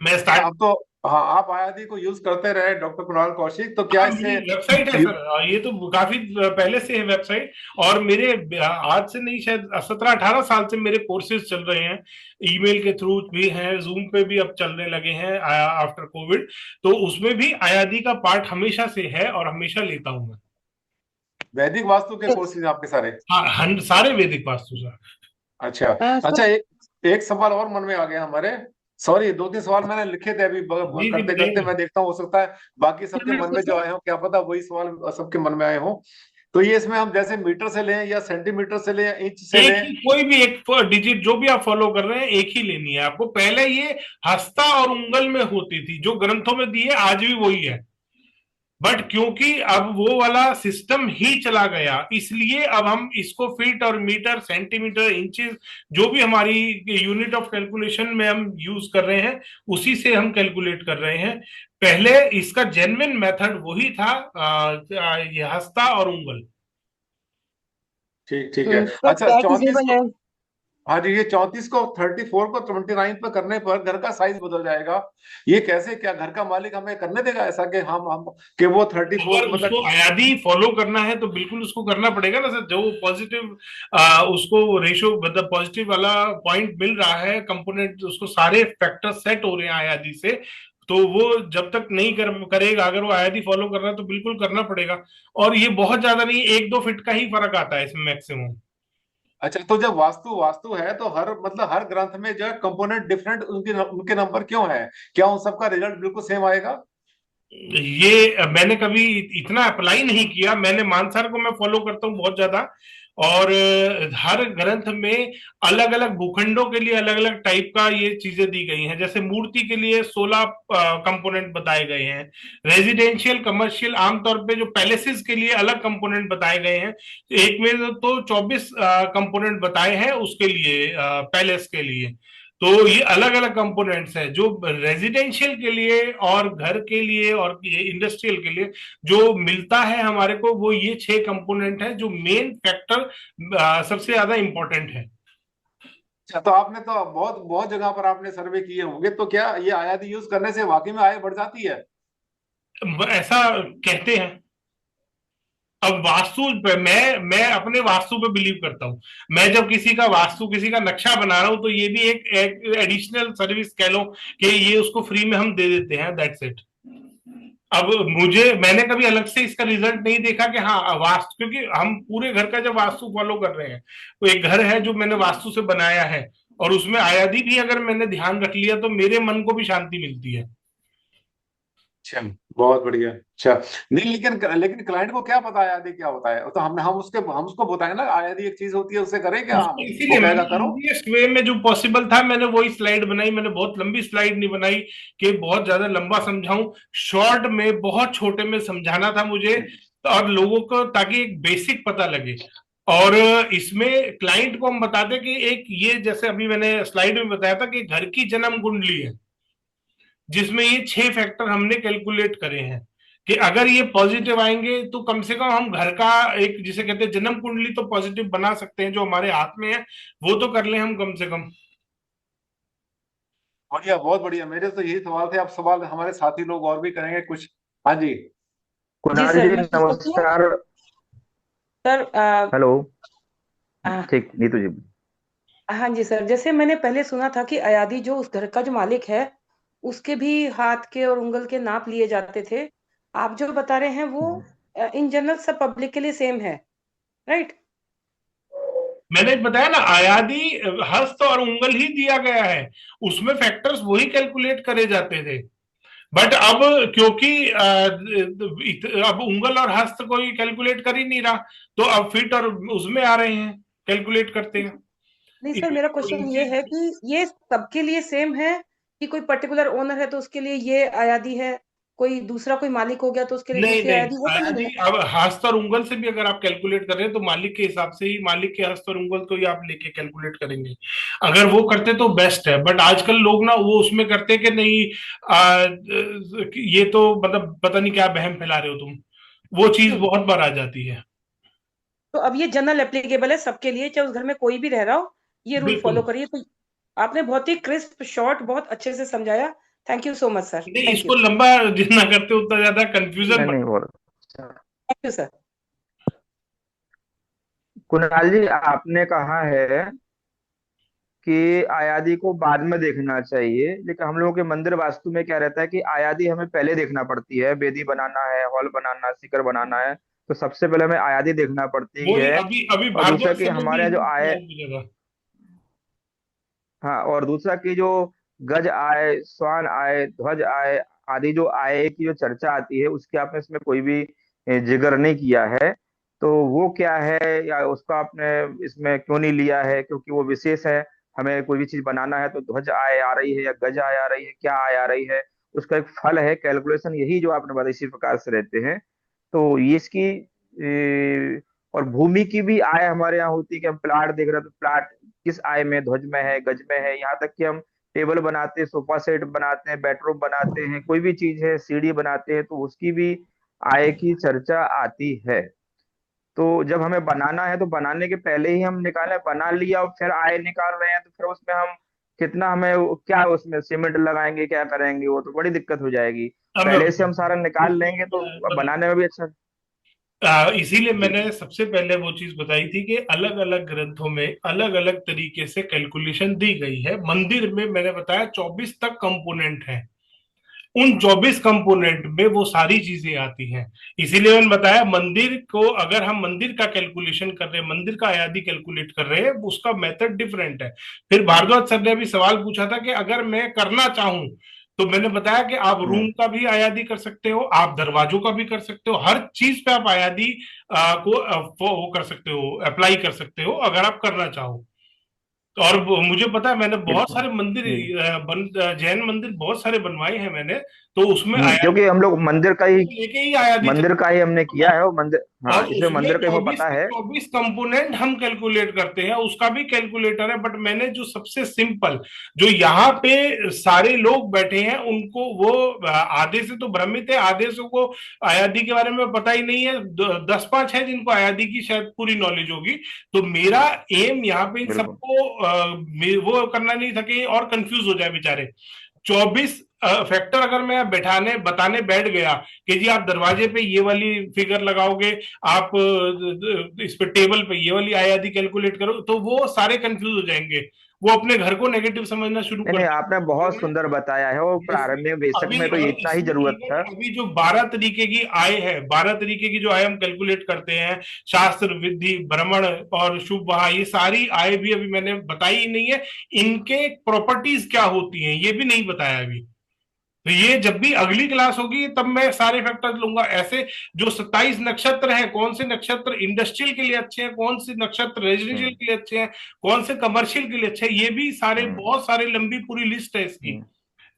मैं स्टार्ट आप तो, हाँ, आप आयादी को यूज करते रहे डॉक्टर कुणाल कौशिक, तो क्या इससे वेबसाइट है सर, ये तो काफी पहले से है वेबसाइट। और मेरे आज से नहीं, शायद 17-18 साल से मेरे कोर्सेज चल रहे हैं, ईमेल के थ्रू भी हैं, जूम पे भी अब चलने लगे हैं आफ्टर कोविड। तो उसमें भी आयादी का पार्ट हमेशा से है और हमेशा लेता हूं मैं। वैदिक वास्तु के कोर्सेज आपके सारे? हाँ, सारे वैदिक वास्तु सर। अच्छा। अच्छा, सर एक सवाल और मन में आ गया हमारे। सॉरी, 2-3 सवाल मैंने लिखे थे अभी, जी जी, करते करते बताइए। मैं देखता हूँ, हो सकता है बाकी सबके मन में जो आए हो, क्या पता वही सवाल सबके मन में आए हो। तो ये इसमें हम जैसे मीटर से लें या सेंटीमीटर से लें या इंच से एक लें? ही, कोई भी एक डिजिट जो भी आप फॉलो कर रहे हैं एक ही लेनी है आपको। पहले ये हस्ता और उंगल में होती थी, जो ग्रंथों में दी है आज भी वही है, बट क्योंकि अब वो वाला सिस्टम ही चला गया, इसलिए अब हम इसको फीट और मीटर, सेंटीमीटर, इंचेस, जो भी हमारी यूनिट ऑफ कैलकुलेशन में हम यूज कर रहे हैं उसी से हम कैलकुलेट कर रहे हैं। पहले इसका जेन्युइन मेथड वही था, ये हस्ता और उंगल। ठीक, ठीक है। सर अच्छा, क्या 34 कीजिएगा को, ये? हाँ जी, ये 34 को 34 को 29 पर करने पर घर का साइज बदल जाएगा। ये कैसे? क्या घर का मालिक हमें करने देगा ऐसा कि हम कि वो 34 अगर मतलब? उसको अयादी फॉलो करना है तो बिल्कुल उसको करना पड़ेगा ना सर। जो पॉजिटिव उसको रेशियो, मतलब पॉजिटिव वाला पॉइंट मिल रहा है, कंपोनेंट, उसको सारे फैक्टर सेट हो रहे हैं अयादी से, तो वो जब तक नहीं करेगा, अगर वो अयादी फॉलो कर रहा है तो बिल्कुल करना पड़ेगा। और ये बहुत ज्यादा नहीं, 1-2 फीट का ही फर्क आता है इसमें मैक्सिमम। अच्छा, तो जब वास्तु वास्तु है तो हर मतलब हर ग्रंथ में जो है कंपोनेंट डिफरेंट, उनके उनके नंबर क्यों है? क्या उन सबका रिजल्ट बिल्कुल सेम आएगा? ये मैंने कभी इतना अप्लाई नहीं किया, मैंने मानसर को मैं फॉलो करता हूँ बहुत ज्यादा। और हर ग्रंथ में अलग अलग भूखंडों के लिए अलग अलग टाइप का ये चीजें दी गई हैं। जैसे मूर्ति के लिए 16 कंपोनेंट बताए गए हैं, रेजिडेंशियल कमर्शियल आमतौर पे जो पैलेसेस के लिए अलग कंपोनेंट बताए गए हैं। एक में तो 24 कंपोनेंट बताए हैं उसके लिए, पैलेस के लिए। तो ये अलग अलग कंपोनेंट्स हैं जो रेजिडेंशियल के लिए और घर के लिए और इंडस्ट्रियल के लिए जो मिलता है हमारे को, वो ये 6 कंपोनेंट है जो मेन फैक्टर सबसे ज्यादा इंपॉर्टेंट है। अच्छा, तो आपने तो बहुत बहुत जगह पर आपने सर्वे किए होंगे, तो क्या ये आयादी यूज करने से वाकई में आय बढ़ जाती है? ऐसा कहते हैं। अब वास्तु पे मैं अपने वास्तु पे बिलीव करता हूँ। मैं जब किसी का वास्तु, किसी का नक्शा बना रहा हूं तो ये भी एक एडिशनल सर्विस कह लो कि ये उसको फ्री में हम दे देते हैं, दैट्स इट। अब मैंने कभी अलग से इसका रिजल्ट नहीं देखा कि हाँ वास्तु, क्योंकि हम पूरे घर का जब वास्तु फॉलो कर रहे हैं, तो एक घर है जो मैंने वास्तु से बनाया है और उसमें आयादी भी अगर मैंने ध्यान रख लिया तो मेरे मन को भी शांति मिलती है। अच्छा, बहुत बढ़िया। अच्छा, नहीं, लेकिन लेकिन क्लाइंट को क्या पता आयादी क्या होता है? तो हम उसको बताएं ना, आयादी एक चीज होती है, उससे करें क्या हम? उसको वो इसीलिए कहेगा मैंने करो। ईजीएस्ट वे में जो पॉसिबल था मैंने वही स्लाइड बनाई। मैंने बहुत लंबी स्लाइड नहीं बनाई कि बहुत ज्यादा लंबा समझाऊं, शॉर्ट में बहुत छोटे में समझाना था मुझे, और लोगों को ताकि एक बेसिक पता लगे। और इसमें क्लाइंट को हम बताते कि एक ये, जैसे अभी मैंने स्लाइड में बताया था कि घर की जन्म कुंडली है जिसमें ये 6 फैक्टर हमने कैलकुलेट करे हैं कि अगर ये पॉजिटिव आएंगे तो कम से कम हम घर का एक, जिसे कहते हैं जन्म कुंडली, तो पॉजिटिव बना सकते हैं, जो हमारे हाथ में है वो तो कर लें हम कम से कम। बढ़िया, बहुत बढ़िया। मेरे तो यही सवाल थे, अब सवाल हमारे साथी लोग और भी करेंगे कुछ। हाँ जी। जी कुणाल सर, जी मैं पूछ सकती हूँ नमस्कार। सर? हेलो। आ, ठीक, नीतू जी। हाँ जी सर, जैसे मैंने पहले सुना था कि अयादी जो उस घर का जो मालिक है, उसके भी हाथ के और उंगल के नाप लिए जाते थे। आप जो बता रहे हैं वो इन जनरल सब पब्लिक के लिए सेम है, राइट? मैंने बताया ना, आयादी हस्त और उंगल ही दिया गया है, उसमें फैक्टर्स वही कैलकुलेट करे जाते थे। बट अब क्योंकि अब उंगल और हस्त कोई कैलकुलेट कर ही नहीं रहा, तो अब फिट और उसमें आ रहे हैं, कैलकुलेट करते हैं। नहीं सर, मेरा क्वेश्चन ये है कि ये सबके लिए सेम है कि कोई पर्टिकुलर ओनर है तो उसके लिए ये अयादी है, कोई दूसरा कोई मालिक हो गया तो उसके लिए नहीं दूसरी नहीं, अयादी, वो तो नहीं आयादी है? अब हस्त और उंगल से भी अगर आप कैलकुलेट कर रहे हैं तो मालिक के हिसाब से ही, मालिक के हस्त और उंगल को ही आप लेके कैलकुलेट करेंगे। अगर वो करते तो बेस्ट है, बट आजकल लोग ना वो उसमें करते कि नहीं, ये तो मतलब पता नहीं क्या बहम फैला रहे हो तुम, वो चीज हम्म, बहुत बार आ जाती है। तो अब ये जनरल एप्लीकेबल है सबके लिए, चाहे उस घर में कोई भी रह रहा हो, ये रूल बिल्कुल। फॉलो करिए। तो आपने बहुत ही क्रिस्प, शॉर्ट, बहुत अच्छे से समझाया। Thank you so much sir, नहीं, थैंक यू। इसको लंबा जितना करते उतना ज्यादा कंफ्यूजन नहीं नहीं, बढ़ता बहुत अच्छा। Thank you sir. Kunal ji, आपने कहा है कि आयादी को बाद में देखना चाहिए, लेकिन हम लोगों के मंदिर वास्तु में क्या रहता है कि आयादी हमें पहले देखना पड़ती है। वेदी बनाना है, हॉल बनाना, शिखर बनाना है, तो सबसे पहले हमें आयादी देखना पड़ती वही है। अभी अभी और दूसरा भारद्वाज कि सर ने भी हमारे यहाँ जो यही आय, सवाल पूछा था। हाँ, और दूसरा कि जो गज आय, श्वान आय, ध्वज आय आदि जो आय की जो चर्चा आती है, उसके आपने इसमें कोई भी जिक्र नहीं किया है। तो वो क्या है, या उसका आपने इसमें क्यों नहीं लिया है? क्योंकि वो विशेष है। हमें कोई भी चीज बनाना है तो ध्वज आय आ रही है या गज आय आ रही है, क्या आय आ रही है, उसका एक फल है, कैलकुलेशन, यही जो आपने बताया इसी प्रकार से रहते हैं। तो ये इसकी और भूमि की भी आय हमारे यहाँ होती है कि हम प्लाट देख रहे हैं तो प्लाट किस आय में, ध्वज में है, गज में है। यहाँ तक कि हम टेबल बनाते हैं, सोफा सेट बनाते हैं, बेडरूम बनाते हैं, कोई भी चीज है, सीढ़ी बनाते हैं, तो उसकी भी आय की चर्चा आती है। तो जब हमें बनाना है तो बनाने के पहले ही हम निकालें, बना लिया और फिर आय निकाल रहे हैं, तो फिर उसमें हम कितना, हमें क्या उसमें सीमेंट लगाएंगे, क्या करेंगे, वो तो बड़ी दिक्कत हो जाएगी। अब मैं पहले से हम सारा निकाल लेंगे तो बनाने में भी अच्छा। इसीलिए जी। मैंने सबसे पहले वो चीज बताई थी कि अलग अलग ग्रंथों में अलग अलग तरीके से कैलकुलेशन दी गई है। मंदिर में मैंने बताया 24 तक कंपोनेंट है, उन 24 कंपोनेंट में वो सारी चीजें आती हैं। इसीलिए मैंने बताया, मंदिर को अगर हम मंदिर का कैलकुलेशन कर रहे हैं, मंदिर का आयादी कैलकुलेट कर रहे हैं, उसका मेथड डिफरेंट है। फिर भारद्वाज सर ने अभी सवाल पूछा था कि अगर मैं करना चाहूं, तो मैंने बताया कि आप रूम हम्म। का भी आयादी कर सकते हो, आप दरवाजों का भी कर सकते हो, हर चीज पे आप आयादी वो कर सकते हो, अप्लाई कर सकते हो अगर आप करना चाहो। और मुझे पता है, मैंने बहुत बिल्कुल। सारे मंदिर, जी। जैन मंदिर बहुत सारे बनवाए हैं मैंने, तो उसमें क्योंकि हम लोग लेके ही आयादी मंदिर का ही हमने किया है, वो मंदिर, हाँ, और इसलिए उसमें मंदिर का ही हमें 24 पता के है। 24 कंपोनेंट हम कैलकुलेट करते हैं, उसका भी कैलकुलेटर है। बट मैंने जो सबसे सिंपल, जो यहाँ पे सारे लोग बैठे हैं उनको, वो आधे से तो भ्रमित है, आधे से को आयादी के बारे में पता ही नहीं है, 10-5 है जिनको आयादी की शायद पूरी नॉलेज होगी। तो मेरा एम यहाँ पे इन बिल्कुल। सबको वो करना नहीं था कि और कंफ्यूज हो जाए बेचारे। 24 फैक्टर अगर मैं बैठाने बताने बैठ गया कि जी आप दरवाजे पे ये वाली फिगर लगाओगे, आप इस पे टेबल पे ये वाली आयादी कैलकुलेट करो, तो वो सारे कंफ्यूज हो जाएंगे, वो अपने घर को नेगेटिव समझना शुरू नहीं कर नहीं, आपने बहुत देंगे। सुंदर बताया है, वो प्रारंभिक बेशक अभी में तो और इतना ही इसमें जरूरत इवन था। अभी जो 12 तरीके की आय है, 12 तरीके की जो आय हम कैलकुलेट करते हैं, शास्त्र, विधि, भ्रमण और शुभ वहा, ये सारी आय भी अभी मैंने बताई ही नहीं है। इनके प्रॉपर्टीज क्या होती हैं ये भी नहीं बताया अभी। तो ये जब भी अगली क्लास होगी तब मैं सारे फैक्टर्स लूंगा। ऐसे जो 27 नक्षत्र हैं, कौन से नक्षत्र इंडस्ट्रियल के लिए अच्छे हैं, कौन से नक्षत्र रेजिडेंशियल हम्म। के लिए अच्छे हैं, कौन से कमर्शियल के लिए अच्छे हैं, ये भी सारे, हम्म। बहुत सारे, लंबी पूरी लिस्ट है इसकी। हम्म।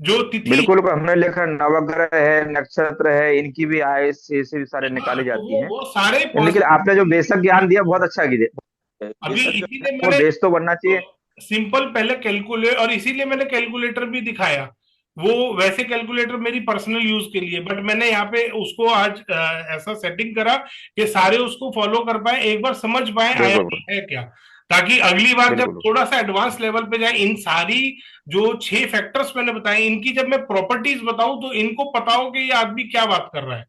जो तिथि, बिल्कुल, हमने लिखा नवग्रह है, नक्षत्र है, इनकी भी आय से भी सारे हाँ, निकाली तो जाती हैं। वो सारे लेकिन पॉसिबल। आपने जो बेसिक ज्ञान दिया बहुत अच्छा किया। अभी बेसिक जो है इसीलिए वो मैंने बेस तो बनना चाहिए। सिंपल पहले कैलकुलेट, और इसीलिए मैंने कैलकुलेटर भी दिखाया वो वैसे कैलकुलेटर मेरी पर्सनल यूज के लिए, बट मैंने यहाँ पे उसको आज ऐसा सेटिंग करा कि सारे उसको फॉलो कर पाए, एक बार समझ पाए बिल्कुल आईआईटी है क्या, ताकि अगली बार जब बिल्कुल। थोड़ा सा एडवांस लेवल पे जाए, इन सारी जो 6 फैक्टर्स मैंने बताए इनकी जब मैं प्रॉपर्टीज बताऊं तो इनको पता हो कि ये आदमी क्या बात कर रहा है।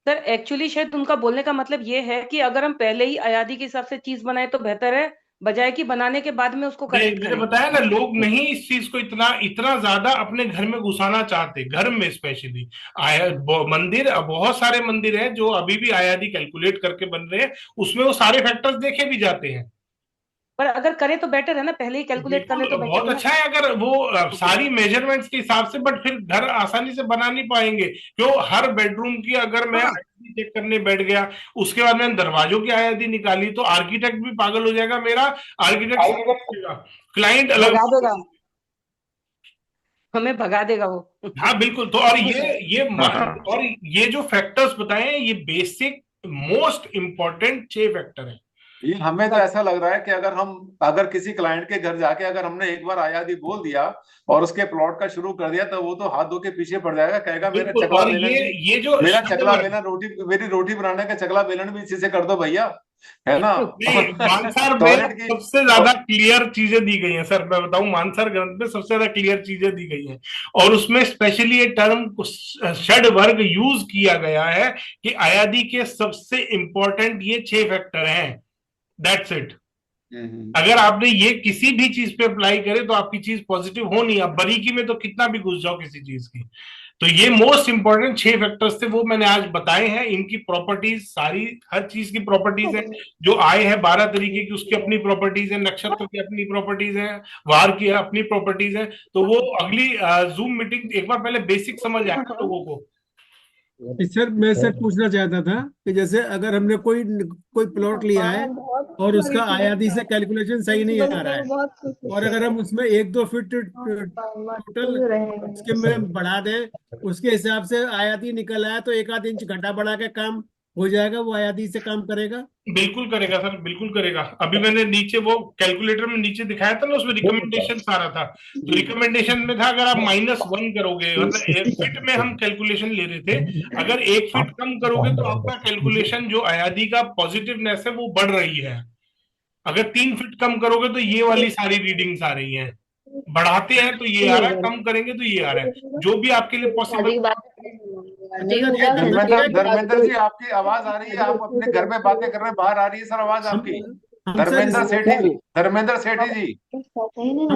सर एक्चुअली शायद उनका बोलने का मतलब ये है कि अगर हम पहले ही अयादी के हिसाब से चीज बनाए तो बेहतर है, बजाय कि बनाने के बाद में उसको नहीं, करेक्ट मैंने करें। बताया ना, लोग नहीं इस चीज को इतना इतना ज्यादा अपने घर में घुसाना चाहते, घर में स्पेशली। आया मंदिर, बहुत सारे मंदिर हैं जो अभी भी आयादी कैलकुलेट करके बन रहे हैं, उसमें वो सारे फैक्टर्स देखे भी जाते हैं। पर अगर करें तो बेटर है ना, पहले ही कैलकुलेट कर ले बिल्कुल, तो बेटर बहुत है ना। अच्छा है अगर वो सारी मेजरमेंट्स के हिसाब से, बट फिर घर आसानी से बना नहीं पाएंगे। क्यों, हर बेडरूम की अगर मैं हाँ, आयादी चेक करने बैठ गया, उसके बाद मैंने दरवाजों की आयादी निकाली, तो आर्किटेक्ट भी पागल हो जाएगा मेरा, आर्किटेक्ट क्लाइंट अलग। भगा देगा, हमें भगा देगा वो। हाँ बिल्कुल। तो और ये हाँ और ये जो फैक्टर्स बताए हैं, ये बेसिक मोस्ट इंपॉर्टेंट 6 फैक्टर हैं। ये हमें तो ऐसा लग रहा है कि अगर किसी क्लाइंट के घर जाके अगर हमने एक बार आयादी बोल दिया और उसके प्लॉट का शुरू कर दिया, तो वो तो हाथ धो के पीछे पड़ जाएगा, कहेगा बिल्कुल। और ये जो मेरा शब्द चकला वर्ग, बेलन मेरी रोटी बनाने का चकला बेलन भी इसी से कर दो भैया, है ना। नहीं, मानसार में टॉयलेट की सबसे ज्यादा क्लियर चीजें दी गई हैं सर, मैं बताऊं, मानसार ग्रंथ में सबसे ज्यादा क्लियर चीजें दी गई हैं। और उसमें स्पेशली ये टर्म षड वर्ग यूज किया गया है कि अयादी के सबसे इंपॉर्टेंट ये 6 फैक्टर हैं। That's it. अगर आपने ये किसी भी चीज पे अप्लाई करे तो आपकी चीज पॉजिटिव हो नहीं, आप बारीकी में तो कितना भी घुस जाओ किसी चीज की। तो ये मोस्ट इंपॉर्टेंट 6 फैक्टर्स थे, वो मैंने आज बताए हैं। इनकी प्रॉपर्टीज सारी, हर चीज की प्रॉपर्टीज है। जो आय है 12 तरीके की, उसकी अपनी प्रॉपर्टीज है, नक्षत्र की अपनी प्रॉपर्टीज है, वार की अपनी प्रॉपर्टीज है। तो वो अगली जूम मीटिंग एक बार पहले बेसिक समझ आए ना लोगों को। सर मैं सर पूछना चाहता था कि जैसे अगर हमने कोई कोई प्लॉट लिया है और उसका आयादी से कैलकुलेशन सही नहीं आ रहा है, और अगर हम उसमें 1-2 फीट टोटल उसके में बढ़ा दें, उसके हिसाब से आयादी निकल आया, तो 1-8 इंच घटा बढ़ा के काम हो जाएगा, वो आयादी से काम करेगा। बिल्कुल करेगा सर, बिल्कुल करेगा। अभी मैंने नीचे वो कैलकुलेटर में नीचे दिखाया था ना, उसमें रिकमेंडेशन सारा था। तो रिकमेंडेशन में था अगर आप -1 करोगे, मतलब 1 फीट में हम कैलकुलेशन ले रहे थे, अगर 1 फीट कम करोगे तो आपका कैलकुलेशन जो अयादी का पॉजिटिवनेस है वो बढ़ रही है। अगर 3 फीट कम करोगे तो ये वाली सारी रीडिंग्स आ रही हैं। बढ़ाते हैं तो ये आ रहा है, कम करेंगे तो ये आ रहा है, जो भी आपके लिए पॉसिबल। धर्मेंद्र जी, आपकी आवाज आ रही है, आप अपने घर में बातें कर रहे हैं, बाहर आ रही है सर आवाज हम आपकी। हम सर धर्मेंद्र सेठी जी, धर्मेंद्र सेठी जी, हम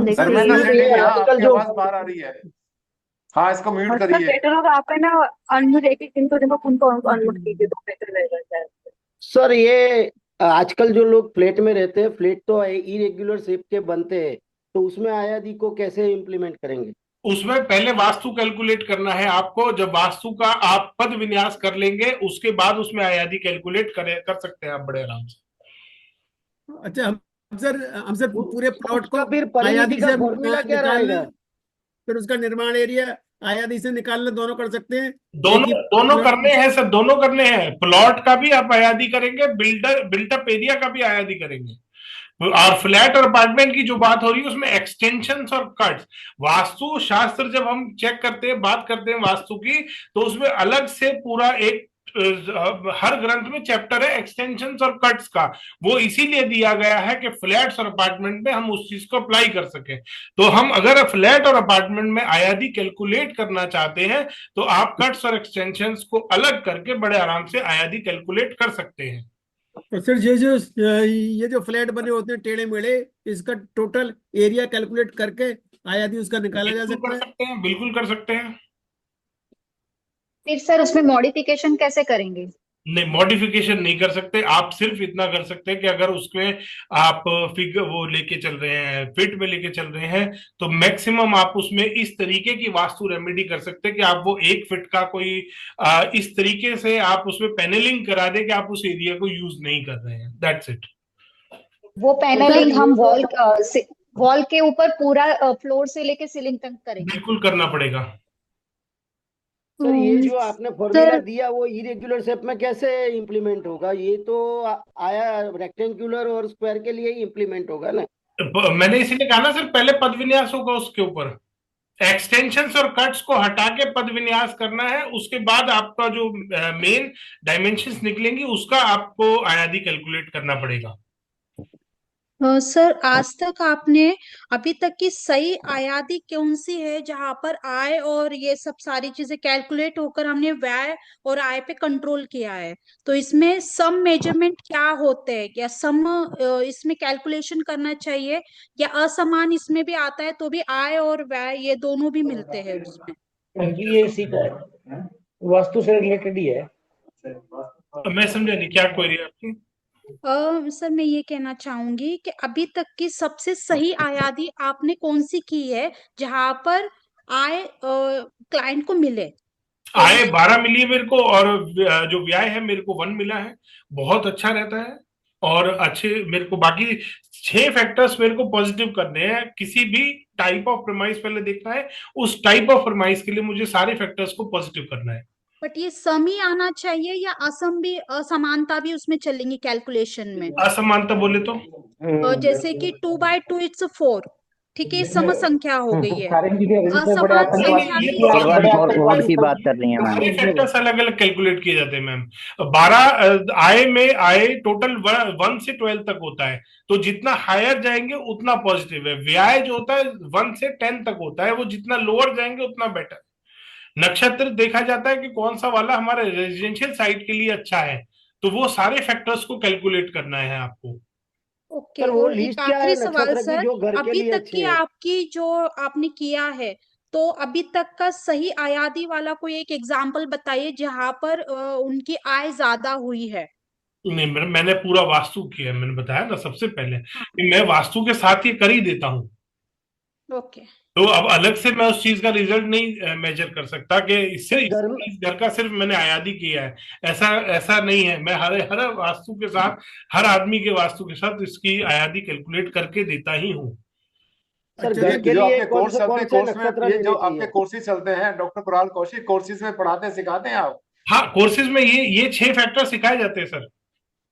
सर धर्मेंद्र इसमें सेठी जी, हाँ आपकी आवाज बाहर आ रही है। हाँ, इसको म्यूट करिए। सर ये आजकल जो लोग फ्लैट में रहते हैं, फ्लैट तो इरेग्युलर शेप के बनते हैं, तो उसमें आयादी को कैसे इम्प्लीमेंट करेंगे? उसमें पहले वास्तु कैलकुलेट करना है आपको। जब वास्तु का आप पद विन्यास कर लेंगे, उसके बाद उसमें आयादी कैलकुलेट कर सकते हैं आप बड़े आराम से। अच्छा, हम सर पूरे प्लॉट को उसका फिर आयादी परिमिति का से फॉर्मूला क्या निकाल रहेगा? लें, फिर उसका निर्माण एरिया आयादी से निकालना, दोनों कर सकते हैं। एक दोनों ही दोनों प्लॉट करने हैं सर, दोनों करने हैं। प्लॉट का भी आप आयादी करेंगे, बिल्टअप एरिया का भी आयादी करेंगे। और फ्लैट और अपार्टमेंट की जो बात हो रही है उसमें एक्सटेंशंस और कट्स, वास्तु शास्त्र जब हम चेक करते हैं, बात करते हैं वास्तु की, तो उसमें अलग से पूरा एक हर ग्रंथ में चैप्टर है एक्सटेंशंस और कट्स का। वो इसीलिए दिया गया है कि फ्लैट्स और अपार्टमेंट में हम उस चीज को अप्लाई कर सके। तो हम अगर फ्लैट और अपार्टमेंट में आयादी कैलकुलेट करना चाहते हैं तो आप कट्स और एक्सटेंशंस को अलग करके बड़े आराम से आयादी कैलकुलेट कर सकते हैं। तो सर ये जो फ्लैट बने होते हैं टेढ़े मेढ़े, इसका टोटल एरिया कैलकुलेट करके आयादी उसका निकाला जा बिल्कुल सकता कर है। सकते हैं, बिल्कुल कर सकते हैं। फिर सर उसमें मॉडिफिकेशन कैसे करेंगे? नहीं, मॉडिफिकेशन नहीं कर सकते आप। सिर्फ इतना कर सकते हैं कि अगर उसमें आप फिगर वो लेके चल रहे हैं, फिट में लेके चल रहे हैं, तो मैक्सिमम आप उसमें इस तरीके की वास्तु रेमेडी कर सकते हैं कि आप वो 1 फीट का कोई इस तरीके से आप उसमें पैनलिंग करा दे कि आप उस एरिया को यूज नहीं कर रहे हैं। That's it. वो पैनलिंग हम वॉल के ऊपर पूरा फ्लोर से लेके सीलिंग तक करेंगे? बिल्कुल करना पड़ेगा। सर ये जो आपने फॉर्मूला दिया वो इरेग्युलर शेप में कैसे इम्प्लीमेंट होगा? ये तो आया रेक्टेंगुलर और स्क्वायर के लिए ही इम्प्लीमेंट होगा ना। मैंने इसीलिए कहा ना सर, पहले पद विन्यास होगा उसके ऊपर। एक्सटेंशंस और कट्स को हटा के पद विन्यास करना है, उसके बाद आपका जो मेन डायमेंशंस निकलेंगी उसका आपको आयादी कैलकुलेट करना पड़ेगा। सर, आज तक आपने अभी तक की सही आयादी कौन सी है जहां पर आय और ये सब सारी चीजें कैलकुलेट होकर हमने व्यय और आय पे कंट्रोल किया है? तो इसमें सम मेजरमेंट क्या होते हैं? क्या सम इसमें कैलकुलेशन करना चाहिए, या असमान इसमें भी आता है तो भी आय और व्यय ये दोनों भी मिलते हैं उसमें? ये सीखा है, वास्तु से रिलेटेड ही है। मैं समझा नहीं, क्या क्वेरी है आपकी? सर, मैं ये कहना चाहूंगी कि अभी तक की सबसे सही आयादी आपने कौन सी की है जहां पर आय क्लाइंट को मिले? आय 12 मिली है मेरे को, और जो व्यय है मेरे को 1 मिला है, बहुत अच्छा रहता है। और अच्छे मेरे को बाकी 6 फैक्टर्स मेरे को पॉजिटिव करने हैं। किसी भी टाइप ऑफ प्रमाइस पहले देखना है, उस टाइप ऑफ प्रमाइस के लिए मुझे सारे फैक्टर्स को पॉजिटिव करना है। बट ये सम ही आना चाहिए या असम भी, असमानता भी उसमें चलेंगी कैलकुलेशन में? असमानता बोले तो जैसे कि 2/2 इट्स 4, ठीक है, सम संख्या हो गई है। असमान संख्या ये भी ओवर की बात कर रही है मैम। सारे फैक्टर्स अलग अलग कैलकुलेट किए जाते हैं मैम। 12 आय में आय टोटल 1 से 12 तक होता है, तो जितना हायर जाएंगे उतना पॉजिटिव है। व्यय जो होता है 1 से 10 तक होता है, वो जितना लोअर जाएंगे उतना बेटर। नक्षत्र देखा जाता है कि कौन सा वाला हमारे रेजिडेंशियल साइट के लिए अच्छा है, तो वो सारे फैक्टर्स को कैलकुलेट करना है आपको। ओके। सर, वो और एक लिस्ट क्या है आखिरी सवाल नक्षत्र की सर, जो घर के अभी लिए तक अच्छे की है? आपकी जो आपने किया है, तो अभी तक का सही आयादी वाला कोई एक एग्जाम्पल बताइए जहां पर उनकी आय ज्यादा हुई है। नहीं, मैंने पूरा वास्तु किया है, मैंने बताया ना सबसे पहले हाँ, कि मैं वास्तु के साथ ये कर ही देता हूँ। ओके। तो अब अलग से मैं उस चीज का रिजल्ट नहीं मेजर कर सकता कि इससे घर में इस घर का सिर्फ मैंने आयादी किया है। ऐसा ऐसा नहीं है। मैं हर हर वास्तु के साथ, हर आदमी के वास्तु के साथ इसकी आयादी कैलकुलेट करके देता ही हूँ। सर, अच्छा, घर के जो लिए आपके कौन कोर्स से चलते हैं, कोर्स में नक्षत्र ये जो लेने आपके चाहिए? कोर्सेज चलते हैं डॉक्टर कुणाल कौशिक, कोर्सेज में पढ़ाते हैं, सिखाते हैं आप? हाँ, कोर्सेज में ये 6 फैक्टर सिखाए जाते हैं सर।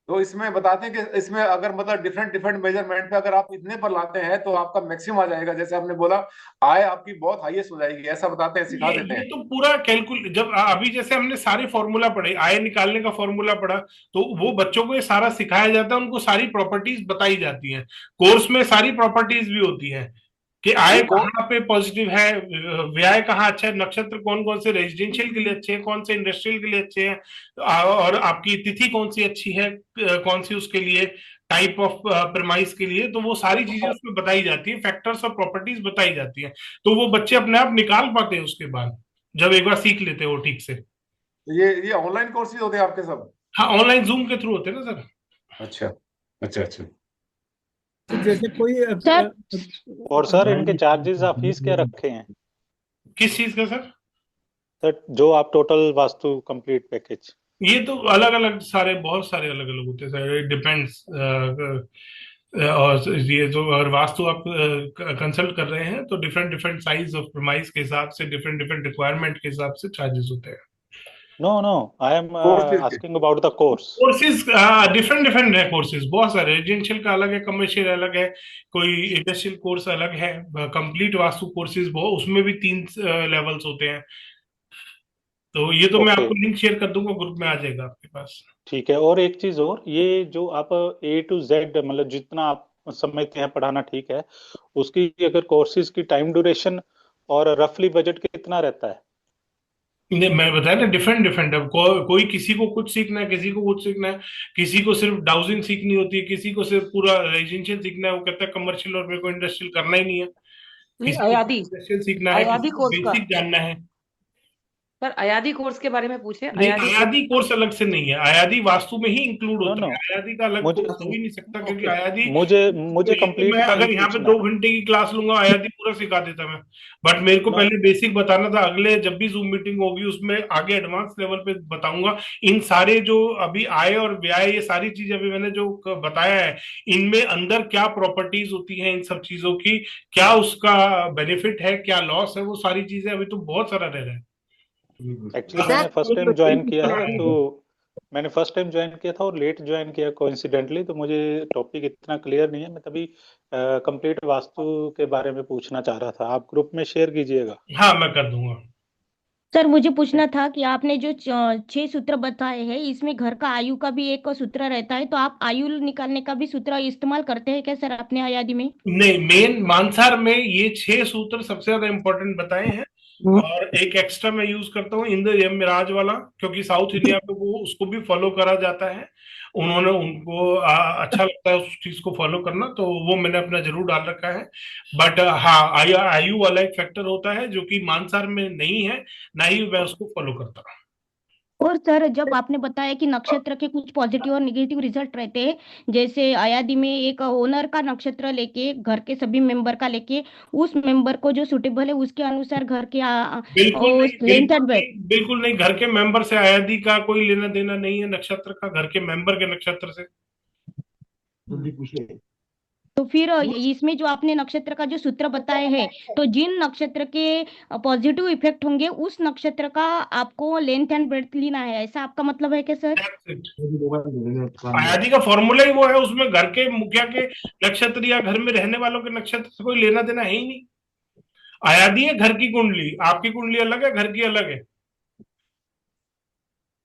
तो इसमें बताते हैं कि इसमें अगर मतलब डिफरेंट डिफरेंट मेजरमेंट पे अगर आप इतने पर लाते हैं तो आपका मैक्सिमम आ जाएगा, जैसे आपने बोला आय आपकी बहुत हाईएस्ट हो जाएगी, ऐसा बताते हैं, सिखा देते ये हैं। तो पूरा कैलकुल, जब अभी जैसे हमने सारे फॉर्मूला पढ़े, आय निकालने का फॉर्मूला पढ़ा, तो वो बच्चों को ये सारा सिखाया जाता है, उनको सारी प्रॉपर्टीज बताई जाती हैं। कोर्स में सारी प्रॉपर्टीज भी होती हैं कि आय कहाँ पे पॉजिटिव है, व्यय कहाँ अच्छा है, नक्षत्र कौन कौन से रेजिडेंशियल के लिए अच्छे हैं, कौन से इंडस्ट्रियल के लिए अच्छे हैं, और आपकी तिथि कौन सी अच्छी है, कौन सी उसके लिए टाइप ऑफ प्रमाइस के लिए, तो वो सारी चीजें उसमें बताई जाती है, फैक्टर्स और प्रॉपर्टीज बताई जाती है। तो वो बच्चे अपने आप निकाल पाते हैं उसके बाद, जब एक बार सीख लेते हैं वो ठीक से। ये ऑनलाइन कोर्सेज होते हैं आपके सब? हाँ, ऑनलाइन जूम के थ्रू होते हैं ना सर। अच्छा अच्छा अच्छा। तो जैसे कोई सर, और सर इनके चार्जेस आप फीस क्या रखे हैं? किस चीज का सर? सर जो आप टोटल वास्तु कंप्लीट पैकेज, ये तो अलग अलग सारे, बहुत सारे अलग अलग होते हैं सर, इट डिपेंड्स। और ये जो अगर वास्तु आप कंसल्ट कर रहे हैं तो different different size of premise के हिसाब से, डिफरेंट डिफरेंट रिक्वायरमेंट के हिसाब से चार्जेस होते हैं। No I am asking about the course. Courses different different है, कोर्सेज बहुत सारे, रेजिडेंशियल का अलग है, कमर्शियल अलग है, कोई इंडस्ट्रियल कोर्स अलग है, कंप्लीट वास्तु कोर्सेज बहुत, उसमें भी 3 लेवल्स होते हैं। तो ये तो मैं ओके, आपको लिंक शेयर कर दूंगा, ग्रुप में आ जाएगा आपके पास। ठीक है। और एक चीज और, ये जो आप A to Z मतलब जितना आप समझते हैं पढ़ाना, ठीक है, उसकी अगर कोर्सेज की टाइम ड्यूरेशन और रफली बजट कितना रहता है? नहीं, मैं बताया ना, डिफरेंट डिफरेंट है। कोई किसी को कुछ सीखना है, किसी को कुछ सीखना है, किसी को सिर्फ डाउजिंग सीखनी होती है, किसी को सिर्फ पूरा रेजिडेंशियल सीखना है, वो कहता है कमर्शियल और मेरे को इंडस्ट्रियल करना ही नहीं है, किसी को अयादी इंडस्ट्रियल सीखना है, अयादी किसी को कोर्स का बेसिक जानना है। सर, अयादी कोर्स के बारे में पूछे। नहीं, अयादी आयादी कोर्स अलग से नहीं है, आयादी वास्तु में ही इंक्लूड नो होता नो है, आयादी का अलग मुझे कोर्स हो ही नहीं सकता, क्योंकि आयादी मुझे तो कंप्लीट मैं का अगर नहीं यहाँ पे पूछना 2 है। घंटे की क्लास लूंगा, आयादी पूरा सिखा देता मैं, बट मेरे को नो पहले बेसिक बताना था। अगले जब भी जूम मीटिंग होगी उसमें आगे एडवांस लेवल पे बताऊंगा। इन सारे जो अभी आय और व्यय, ये सारी चीजें अभी मैंने जो बताया है, इनमें अंदर क्या प्रॉपर्टीज होती हैं इन सब चीजों की, क्या उसका बेनिफिट है, क्या लॉस है, वो सारी चीजें अभी तो बहुत सारा रह रहा है। एक्चुअली मैंने फर्स्ट टाइम ज्वाइन किया है, तो मैंने फर्स्ट टाइम ज्वाइन किया था और लेट ज्वाइन किया कोइंसिडेंटली, तो मुझे टॉपिक इतना क्लियर नहीं है। मैं तभी कंप्लीट वास्तु के बारे में पूछना चाह रहा था। आप ग्रुप में शेयर कीजिएगा। हाँ, मैं कर दूंगा। सर मुझे पूछना था कि आपने जो 6 सूत्र बताए हैं, इसमें घर का आयु का भी एक सूत्र रहता है, तो आप आयु निकालने का भी सूत्र इस्तेमाल करते हैं क्या सर अपने अयादी में? नहीं, मेन मानसार में ये 6 सूत्र सबसे ज्यादा इंपॉर्टेंट बताए हैं, और एक एक्स्ट्रा मैं यूज करता हूँ इंद्र यम राज वाला, क्योंकि साउथ इंडिया में वो उसको भी फॉलो करा जाता है। उन्होंने उनको अच्छा लगता है उस चीज को फॉलो करना, तो वो मैंने अपना जरूर डाल रखा है। बट हाँ, आयु वाला एक फैक्टर होता है जो कि मानसार में नहीं है, ना ही मैं उसको फॉलो करता। और सर जब आपने बताया कि नक्षत्र के कुछ पॉजिटिव और नेगेटिव रिजल्ट रहते हैं, जैसे अयादी में एक ओनर का नक्षत्र लेके, घर के सभी मेंबर का लेके, उस मेंबर को जो सुटेबल है उसके अनुसार घर के बिल्कुल नहीं, लेंथ एंड बिल्कुल नहीं। घर के मेंबर से अयादी का कोई लेना देना नहीं है, नक्षत्र का घर के मेंबर के नक्षत्र से। तो फिर इसमें जो आपने नक्षत्र का जो सूत्र बताए हैं, तो जिन नक्षत्र के पॉजिटिव इफेक्ट होंगे उस नक्षत्र का आपको लेंथ एंड ब्रेड्थ लेना है, ऐसा आपका मतलब है क्या सर? अयादी का फॉर्मूला ही वो है, उसमें घर के मुखिया के नक्षत्र या घर में रहने वालों के नक्षत्र से कोई लेना देना है ही नहीं। अयादी है घर की कुंडली, आपकी कुंडली अलग है, घर की अलग है।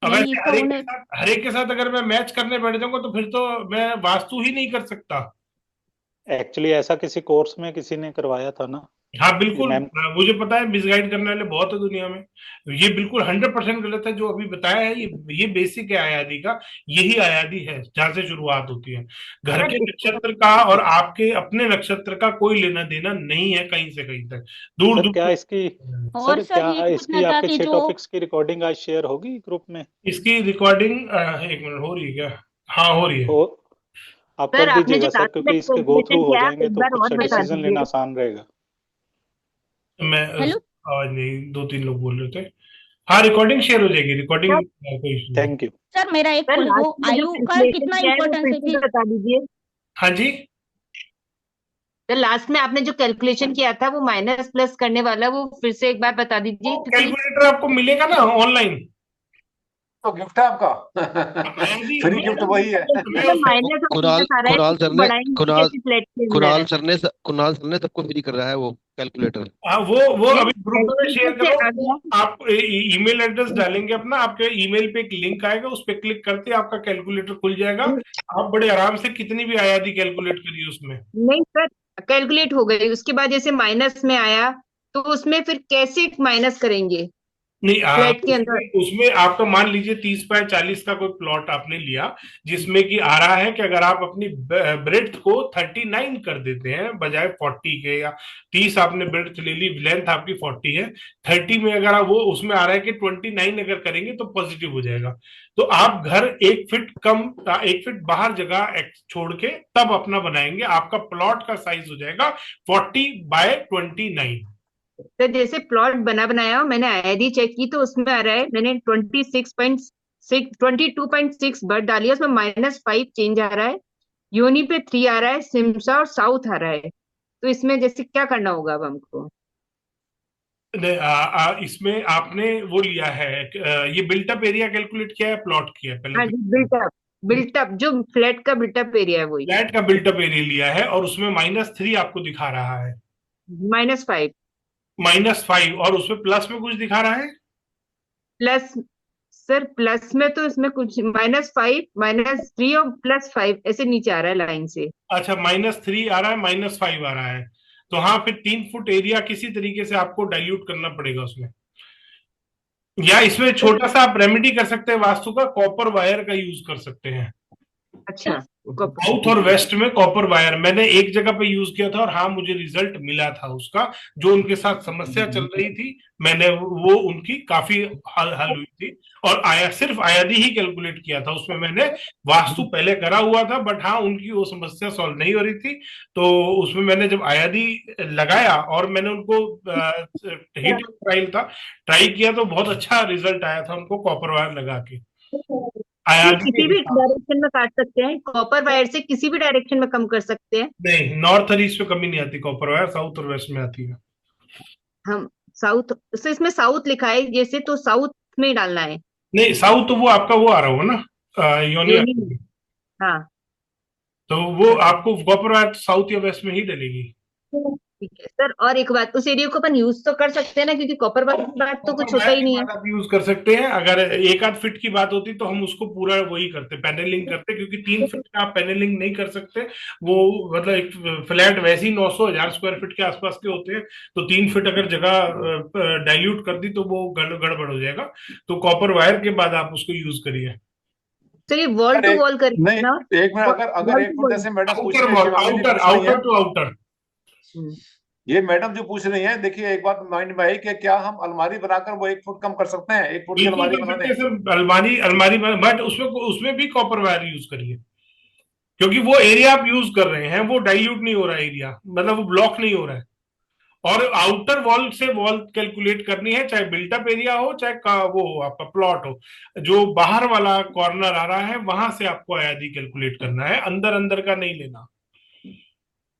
अब हर एक के साथ अगर मैं मैच करने बैठ जाऊंगा तो फिर तो मैं वास्तु ही नहीं कर सकता। एक्चुअली ऐसा किसी कोर्स में किसी ने करवाया था ना। हाँ बिल्कुल, मुझे पता है, मिसगाइड करने वाले बहुत है दुनिया में। ये बिल्कुल 100% गलत है जो अभी बताया है। ये बेसिक है अयादी का, यही अयादी है जहां से शुरुआत होती है। घर के नक्षत्र का और आपके अपने नक्षत्र का कोई लेना देना नहीं है कहीं से कहीं तक, दूर दूर। क्या इसकी और सर क्या इसकी आपके 6 टॉपिक्स की रिकॉर्डिंग आज शेयर होगी ग्रुप में? इसकी रिकॉर्डिंग 1 मिनट हो रही है क्या? हाँ हो रही है। आप कर दीजिएगा सर, क्योंकि इसके गो थ्रू हो जाएंगे तो कुछ डिसीजन लेना आसान रहेगा। मैं आज नहीं, 2-3 लोग बोल रहे थे। हाँ, रिकॉर्डिंग शेयर हो जाएगी, रिकॉर्डिंग। Thank you sir. मेरा एक वो आयु का कितना इम्पोर्टेंस है बता दीजिए। हाँ जी, तो लास्ट में आपने जो कैलकुलेशन किया था वो माइनस प्लस करने वाला, वो फिर से एक बार बता दीजिए। कैलकुलेटर आपको मिलेगा ना ऑनलाइन, तो गिफ्ट है आपका। फ्री गिफ्ट वही है। कुणाल सर ने सबको फ्री कर रहा है वो कैलकुलेटर। वो अभी ग्रुप में शेयर करो। आप ईमेल एड्रेस डालेंगे अपना, आपके ईमेल पे एक लिंक आएगा, उस पर क्लिक करते आपका कैलकुलेटर खुल जाएगा। आप बड़े आराम से कितनी भी अयादी कैलकुलेट करिए उसमें। नहीं सर, कैलकुलेट हो गई, उसके बाद जैसे माइनस में आया तो उसमें फिर कैसे माइनस करेंगे? नहीं, उसमें आपका मान लीजिए 30/40 का कोई प्लॉट आपने लिया, जिसमें कि आ रहा है कि अगर आप अपनी ब्रेड्थ को 39 कर देते हैं बजाय 40 के, या 30 आपने ब्रेड्थ ले ली, लेंथ आपकी 40 है, 30 में अगर आप वो उसमें आ रहा है कि 29 अगर करेंगे तो पॉजिटिव हो जाएगा। तो आप घर 1 फीट कम, 1 फीट बाहर जगह छोड़ के तब अपना बनाएंगे, आपका प्लॉट का साइज हो जाएगा 40/29। तो जैसे प्लॉट बनाया हो, मैंने आईडी चेक की तो उसमें आ रहा है, मैंने 22.6 बर्ड डाली है, उसमें -5 चेंज आ रहा है, योनी पे 3 आ रहा है, सिमसा और साउथ आ रहा है। तो इसमें जैसे क्या करना होगा अब हमको? इसमें आपने वो लिया है, ये बिल्टअप एरिया कैलकुलेट किया है, प्लॉट किया है पहले? हाँ जी, बिल्टअप जो फ्लैट का बिल्टअप एरिया है वही। फ्लैट का बिल्टअप एरिया लिया है और उसमें -3 आपको दिखा रहा है। -5 -5 और उसमें प्लस में कुछ दिखा रहा है? प्लस सर, प्लस में तो इसमें कुछ -5 -3 और +5 ऐसे नीचे आ रहा है लाइन से। अच्छा, -3 आ रहा है, -5 आ रहा है, तो हाँ फिर 3 फुट एरिया किसी तरीके से आपको डाइल्यूट करना पड़ेगा उसमें। या इसमें छोटा सा आप रेमेडी कर सकते हैं वास्तु का, कॉपर वायर का यूज कर सकते हैं। अच्छा, साउथ और वेस्ट में कॉपर वायर मैंने एक जगह पे यूज किया था और हाँ मुझे रिजल्ट मिला था उसका। जो उनके साथ समस्या चल रही थी, मैंने वो उनकी काफी हल हुई थी, और सिर्फ आयादी ही कैलकुलेट किया था उसमें। मैंने वास्तु पहले करा हुआ था, बट हाँ उनकी वो समस्या सॉल्व नहीं हो रही थी, तो उसमें मैंने जब आयादी लगाया और मैंने उनको हीट ट्राई किया तो बहुत अच्छा रिजल्ट आया था उनको कॉपर वायर लगा के। किसी भी डायरेक्शन में काट सकते हैं कॉपर वायर से, किसी भी डायरेक्शन में कम कर सकते हैं? नहीं, नॉर्थ और ईस्ट में कमी नहीं आती कॉपर वायर, साउथ और वेस्ट में आती है। हम साउथ, तो इसमें साउथ लिखा है जैसे, तो साउथ में डालना है? नहीं, साउथ तो वो आपका वो आ रहा होगा ना, योनि योनि में। हाँ तो वो आपको कॉपर वायर साउथ या वेस्ट में ही डलेगी। ठीक है सर। और एक बात, उस एरिया को अपन यूज तो कर सकते हैं ना, क्योंकि कॉपर वायर की बात तो कॉपर कुछ होता वायर ही की नहीं है। बात आप यूज कर सकते हैं, अगर एक आध फीट की बात होती तो हम उसको पूरा वही करते, पैनलिंग करते, क्योंकि 3 फीट का आप पैनलिंग नहीं कर सकते। वो मतलब एक फ्लैट वैसे ही 900,000 स्क्वायर फीट के आसपास के होते हैं, तो 3 फीट अगर जगह डाइल्यूट कर दी तो वो गड़बड़ हो जाएगा। तो कॉपर वायर के बाद आप उसको यूज करिए। सर ये वॉल अरे टू वॉल करिए नहीं, ना, एक मिनट, अगर वॉल एक टू फुट वॉल। जैसे मैडम पूछ आउटर रही है, वॉल, शिवांगी जी आउटर पूछ रही है, आउटर टू आउटर। ये मैडम जो पूछ रही है, देखिए एक बात माइंड में आई कि क्या हम अलमारी बनाकर वो 1 फुट कम कर सकते हैं, 1 फुट की बिल्कुल अलमारी कर बना सकते दें? हैं सर, अलमारी अलमारी बट उसमें उसमें भी कॉपर वायर यूज करिए, क्योंकि वो एरिया आप यूज कर रहे हैं वो डाइल्यूट नहीं हो रहा है एरिया, मतलब वो ब्लॉक नहीं हो रहा है। और आउटर वॉल से वॉल कैलकुलेट करनी है, चाहे बिल्टअप एरिया हो चाहे वो हो आपका प्लॉट हो। जो बाहर वाला कॉर्नर आ रहा है वहां से आपको आयादी कैलकुलेट करना है, अंदर अंदर का नहीं लेना।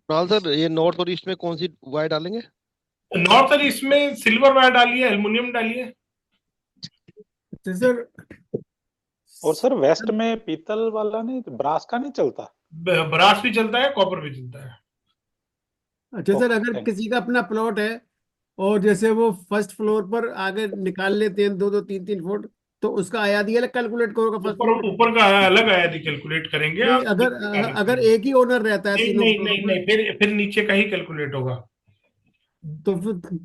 कुणाल सर, ये नॉर्थ और ईस्ट में कौन सी वायर डालेंगे? नॉर्थ और ईस्ट में सिल्वर वायर डालिए, एल्युमिनियम डालिए। तो सर और सर वेस्ट में पीतल वाला नहीं, ब्रास का नहीं चलता? ब्रास भी चलता है, कॉपर भी चलता है। अच्छा सर, ओके, अगर थैंक किसी का अपना प्लॉट है और जैसे वो फर्स्ट फ्लोर पर आगे निकाल लेते हैं 2-2 3-3 फुट, तो उसका आयादी अलग कैलकुलेट करोगे फर्स्ट ऊपर फ्लोर? ऊपर का अलग आयादी कैलकुलेट करेंगे नहीं, आप, अगर नीचे का अलग अगर करेंगे। एक ही ओनर रहता है नहीं तीनों नहीं फ्लोरों नहीं पर, नहीं, फिर नीचे का ही कैलकुलेट होगा।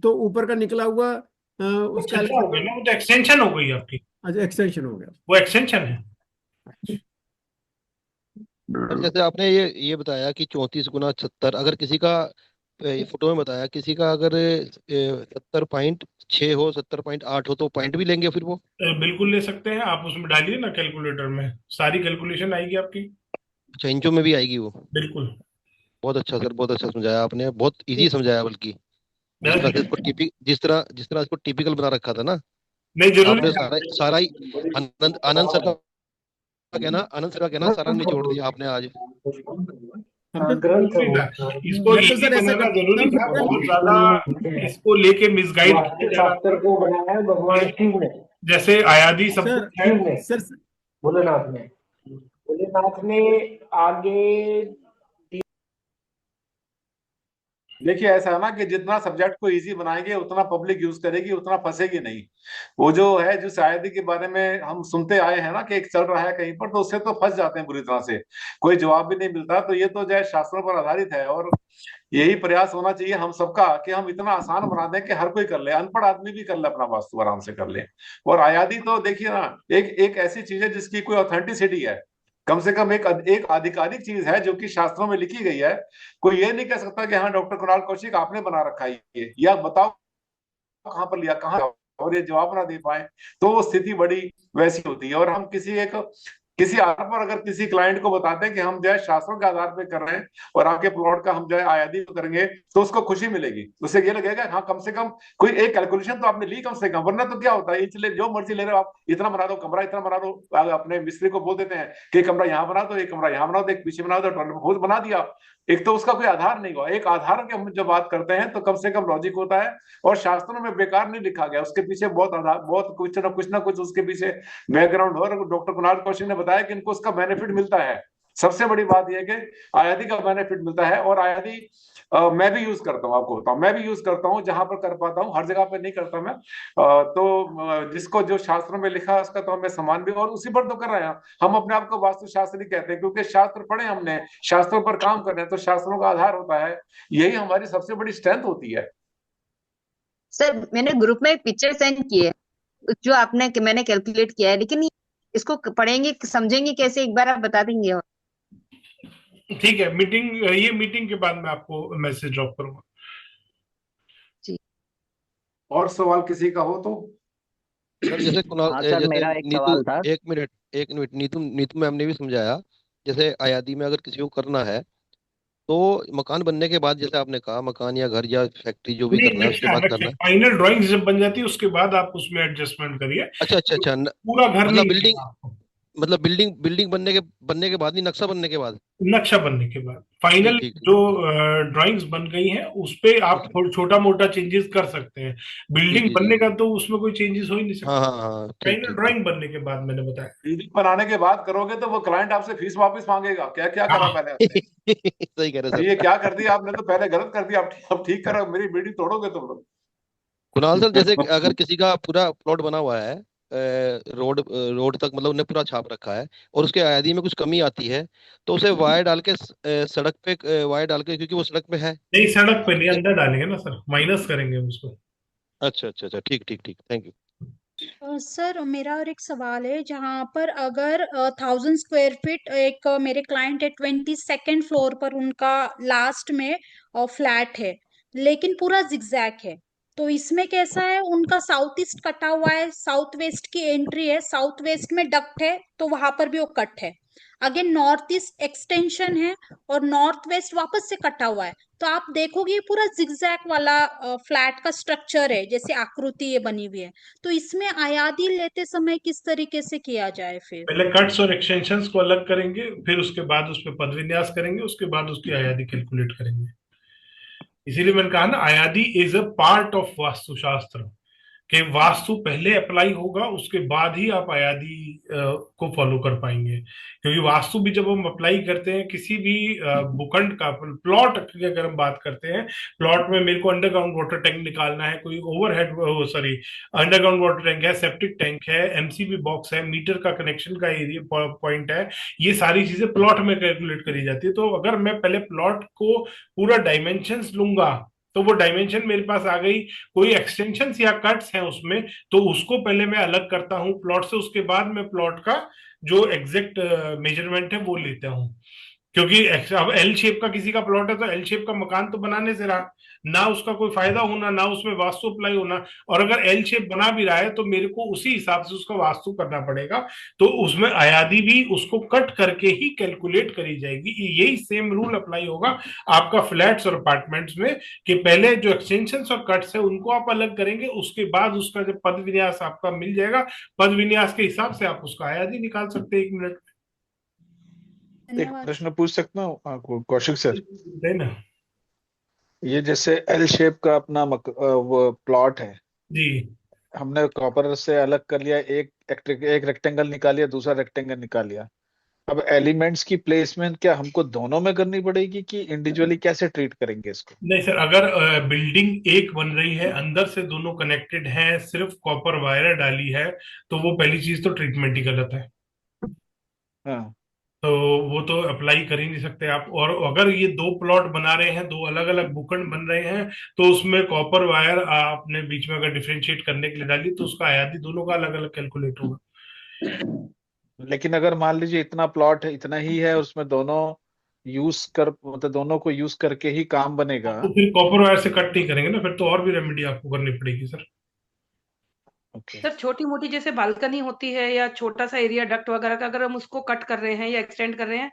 तो ऊपर का निकला हुआ उसका अलग अच्छा हो गया ना, वो तो एक्सटेंशन हो गई आपकी, अच्छा एक्सटेंशन हो गया। वो एक्सटेंशन है। सर जैसे आपने ये बताया कि 34 × 76, अगर किसी का ये फोटो में बताया, किसी का अगर 70.6 हो, 70.8 हो, तो पॉइंट भी लेंगे फिर वो? बिल्कुल ले सकते हैं, आप उसमें डालिए ना कैलकुलेटर में, सारी कैलकुलेशन आएगी आपकी। अच्छा, इंचों में भी आएगी वो? बिल्कुल। बहुत अच्छा सर, बहुत अच्छा समझाया आपने, बहुत इजी समझाया, बल्कि जिस तरह इसको टिपिकल बना रखा था ना नहीं जरूरी आपने, सारा ही आनंद सर का कहना सारा निचोड़ दिया आपने आज। जरूरी था, इसको मैं तो इजी सर ऐसा बनाना करता जरूरी था, हूँ बहुत ज्यादा इसको लेके मिसगाइड किया जा रहा था। को बनाया भगवान शिव ने। जैसे आयादी सब सर कुछ है। शिव ने, सर भोलेनाथ ने, भोलेनाथ ने आगे। देखिए ऐसा है ना कि जितना सब्जेक्ट को इजी बनाएंगे उतना पब्लिक यूज करेगी, उतना फंसेगी नहीं। वो जो है, जो शायदी के बारे में हम सुनते आए हैं ना कि एक चल रहा है कहीं पर, तो उससे तो फंस जाते हैं बुरी तरह से, कोई जवाब भी नहीं मिलता। तो ये तो जो है शास्त्रों पर आधारित है, और यही प्रयास होना चाहिए हम सबका कि हम इतना आसान बना दें कि हर कोई कर ले, अनपढ़ आदमी भी कर ले, अपना वास्तु आराम से कर ले। और आयादी तो देखिए ना, एक ऐसी चीज है जिसकी कोई ऑथेंटिसिटी है, कम से कम एक आधिकारिक चीज है जो कि शास्त्रों में लिखी गई है। कोई ये नहीं कह सकता कि हाँ डॉक्टर कुणाल कौशिक आपने बना रखा है ये, या बताओ कहाँ पर लिया, कहाँ, और ये जवाब ना दे पाए, तो वो स्थिति बड़ी वैसी होती है। और हम किसी आधार पर अगर किसी क्लाइंट को बताते हैं कि हम जो है शास्त्रों के आधार पर कर रहे हैं और आपके प्लॉट का हम जो है आयादी करेंगे, तो उसको खुशी मिलेगी, उसे ये लगेगा हाँ कम से कम कोई एक कैलकुलेशन तो आपने ली कम से कम। वरना तो क्या होता है, इसलिए जो मर्जी ले रहे हो आप, इतना बना दो कमरा, इतना बना दो, अपने मिस्त्री को बोल देते हैं कि कमरा यहाँ बना दो, एक कमरा यहाँ बना दो, एक पीछे बना दो, टॉयलेट बना दिया। एक तो उसका कोई आधार नहीं हुआ, एक आधार की हम जब बात करते हैं तो कम से कम लॉजिक होता है, और शास्त्रों में बेकार नहीं लिखा गया, उसके पीछे बहुत आधार, बहुत कुछ ना कुछ उसके पीछे बैकग्राउंड हो। और डॉक्टर कुणाल कौशिक ने बताया कि इनको उसका बेनिफिट मिलता है। सबसे बड़ी बात यह है कि आयादी का बेनिफिट मिलता है, और आयादी मैं भी यूज करता हूँ, आपको बताऊं, मैं भी यूज करता हूँ जहां पर कर पाता हूँ, हर जगह पे नहीं करता मैं। जिसको जो शास्त्रों में लिखा है उसका तो हमें सम्मान भी, और उसी पर तो कर रहे हैं हम। अपने आप को वास्तुशास्त्री कहते हैं क्योंकि शास्त्र पढ़े हमने, शास्त्रों पर काम कर रहे हैं, तो शास्त्रों का आधार होता है, यही हमारी सबसे बड़ी स्ट्रेंथ होती है। सर मैंने ग्रुप में एक पिक्चर सेंड की है जो मैंने कैलकुलेट किया है, लेकिन इसको पढ़ेंगे समझेंगे कैसे, एक बार आप बता देंगे? और ठीक है, ये मीटिंग के बाद मैं आपको मैसेज ड्रॉप करूंगा। और सवाल किसी का हो तो? सर जैसे कुणाल, हाँ सर, मेरा एक सवाल था। एक मिनट, नीतू मैम ने भी समझाया, जैसे आयादी में अगर किसी को करना है तो मकान बनने के बाद, जैसे आपने कहा, मकान या घर या फैक्ट्री जो भी करना है उसके बाद करना है। फाइनल ड्राइंग जब बन जाती है उसके बाद आप उसमें एडजस्टमेंट करिए। अच्छा, पूरा घर मतलब नहीं मतलब बिल्डिंग बनने के बाद नहीं, नक्शा बनने के बाद? नक्शा बनने के बाद फाइनल ठीक ठीक जो ड्राइंग्स बन गई हैं उस पे आप ठीक छोटा मोटा चेंजेस कर सकते हैं। जी बिल्डिंग जी जी। बनने का तो उसमें कोई चेंजेस हो ही नहीं हाँ सकता। हाँ हाँ, ठीक फाइनल ठीक ठीक। ड्राइंग बनने के बाद मैंने बताया। बिल्डिंग बनाने के बाद करोगे तो वो क्लाइंट आपसे फीस वापस मांगेगा, क्या क्या करा हाँ पहले आपने। सही कह रहे भाई सर। ये क्या कर दिया आपने, तो पहले गलत कर दिया, अब ठीक करो, मेरी बिल्डिंग तोड़ोगे तुम लोग। कुणाल सर, जैसे अगर किसी का पूरा प्लॉट बना हुआ है, रोड तक, मतलब उन्हें पूरा छाप रखा है, और उसके आयादी में कुछ कमी आती है, तो उसे वायर डाल के सड़क पे वायर डाल के, क्योंकि वो सड़क पे है। नहीं, सड़क पे नहीं, अंदर डालेंगे ना सर, माइनस करेंगे उसको। अच्छा अच्छा अच्छा, ठीक ठीक ठीक, थैंक यू। सर मेरा और एक सवाल है, जहाँ पर अगर 1000 स्क्वायर फीट एक मेरे क्लाइंट है 22nd फ्लोर पर, उनका लास्ट में फ्लैट है, लेकिन पूरा जिगजैग है। तो इसमें कैसा है, उनका साउथ ईस्ट कटा हुआ है, साउथ वेस्ट की एंट्री है, साउथ वेस्ट में डक्ट है, तो वहां पर भी वो कट है। अगेन नॉर्थ ईस्ट एक्सटेंशन है, और नॉर्थ वेस्ट वापस से कटा हुआ है। तो आप देखोगे ये पूरा जिगजैग वाला फ्लैट का स्ट्रक्चर है, जैसे आकृति ये बनी हुई है। तो इसमें आयादी लेते समय किस तरीके से किया जाए फिर? पहले कट्स और एक्सटेंशंस को अलग करेंगे, फिर उसके बाद उस पर पद विन्यास करेंगे, उसके बाद उसकी आयादी कैलकुलेट करेंगे। इसीलिए मैंने कहा ना, आयादी इज अ पार्ट ऑफ वास्तुशास्त्र, कि वास्तु पहले अप्लाई होगा, उसके बाद ही आप आयादी को फॉलो कर पाएंगे। क्योंकि वास्तु भी जब हम अप्लाई करते हैं किसी भी भूखंड का, प्लॉट की अगर हम बात करते हैं, प्लॉट में मेरे को अंडरग्राउंड वाटर टैंक निकालना है, कोई overhead, sorry, underground water tank है, सेप्टिक टैंक है, एमसीबी बॉक्स है, मीटर का कनेक्शन का एरिया पॉइंट है, ये सारी चीजें प्लॉट में कैलकुलेट करी जाती है। तो अगर मैं पहले प्लॉट को पूरा डायमेंशंस लूंगा, तो वो डायमेंशन मेरे पास आ गई, कोई एक्सटेंशंस या कट्स हैं उसमें, तो उसको पहले मैं अलग करता हूं प्लॉट से, उसके बाद मैं प्लॉट का जो एग्जैक्ट मेजरमेंट है वो लेता हूं। क्योंकि अब एल शेप का किसी का प्लॉट है, तो एल शेप का मकान तो बनाने से रहा ना, उसका कोई फायदा होना ना, उसमें वास्तु अप्लाई होना। और अगर एल शेप बना भी रहा है तो मेरे को उसी हिसाब से उसका वास्तु करना पड़ेगा, तो उसमें आयादी भी उसको कट करके ही कैलकुलेट करी जाएगी। यही सेम रूल अप्लाई होगा आपका फ्लैट्स और अपार्टमेंट्स में, कि पहले जो एक्सटेंशन और कट्स है उनको आप अलग करेंगे, उसके बाद उसका जब पद विन्यास आपका मिल जाएगा, पद विन्यास के हिसाब से आप उसका आयादी निकाल सकते हैं 1 मिनट। एक प्रश्न पूछ सकता हूँ कौशिक सर? देना। ये जैसे एल शेप का अपना वो प्लॉट है जी, हमने कॉपर से अलग कर लिया, एक रेक्टेंगल निकाल लिया, दूसरा रेक्टेंगल निकाल लिया। अब एलिमेंट्स की प्लेसमेंट क्या हमको दोनों में करनी पड़ेगी कि इंडिविजुअली कैसे ट्रीट करेंगे इसको? नहीं सर, अगर बिल्डिंग एक बन रही है, अंदर से दोनों कनेक्टेड हैं, सिर्फ कॉपर वायर डाली है, तो वो पहली चीज तो ट्रीटमेंट ही गलत है। हाँ, तो वो तो अप्लाई कर ही नहीं सकते आप। और अगर ये 2 प्लॉट बना रहे हैं, 2 अलग अलग भूखंड बन रहे हैं, तो उसमें कॉपर वायर आपने बीच में अगर डिफरेंशिएट करने के लिए डाली, तो उसका आयादी दोनों का अलग अलग कैलकुलेट होगा। लेकिन अगर मान लीजिए इतना प्लॉट है, इतना ही है, उसमें दोनों यूज कर, मतलब दोनों को यूज करके ही काम बनेगा, तो फिर कॉपर वायर से कट नहीं करेंगे ना, फिर तो और भी रेमेडी आपको करनी पड़ेगी सर। सर छोटी मोटी जैसे बालकनी होती है या छोटा सा एरिया डक्ट वगैरह का, अगर हम उसको कट कर रहे हैं या एक्सटेंड कर रहे हैं,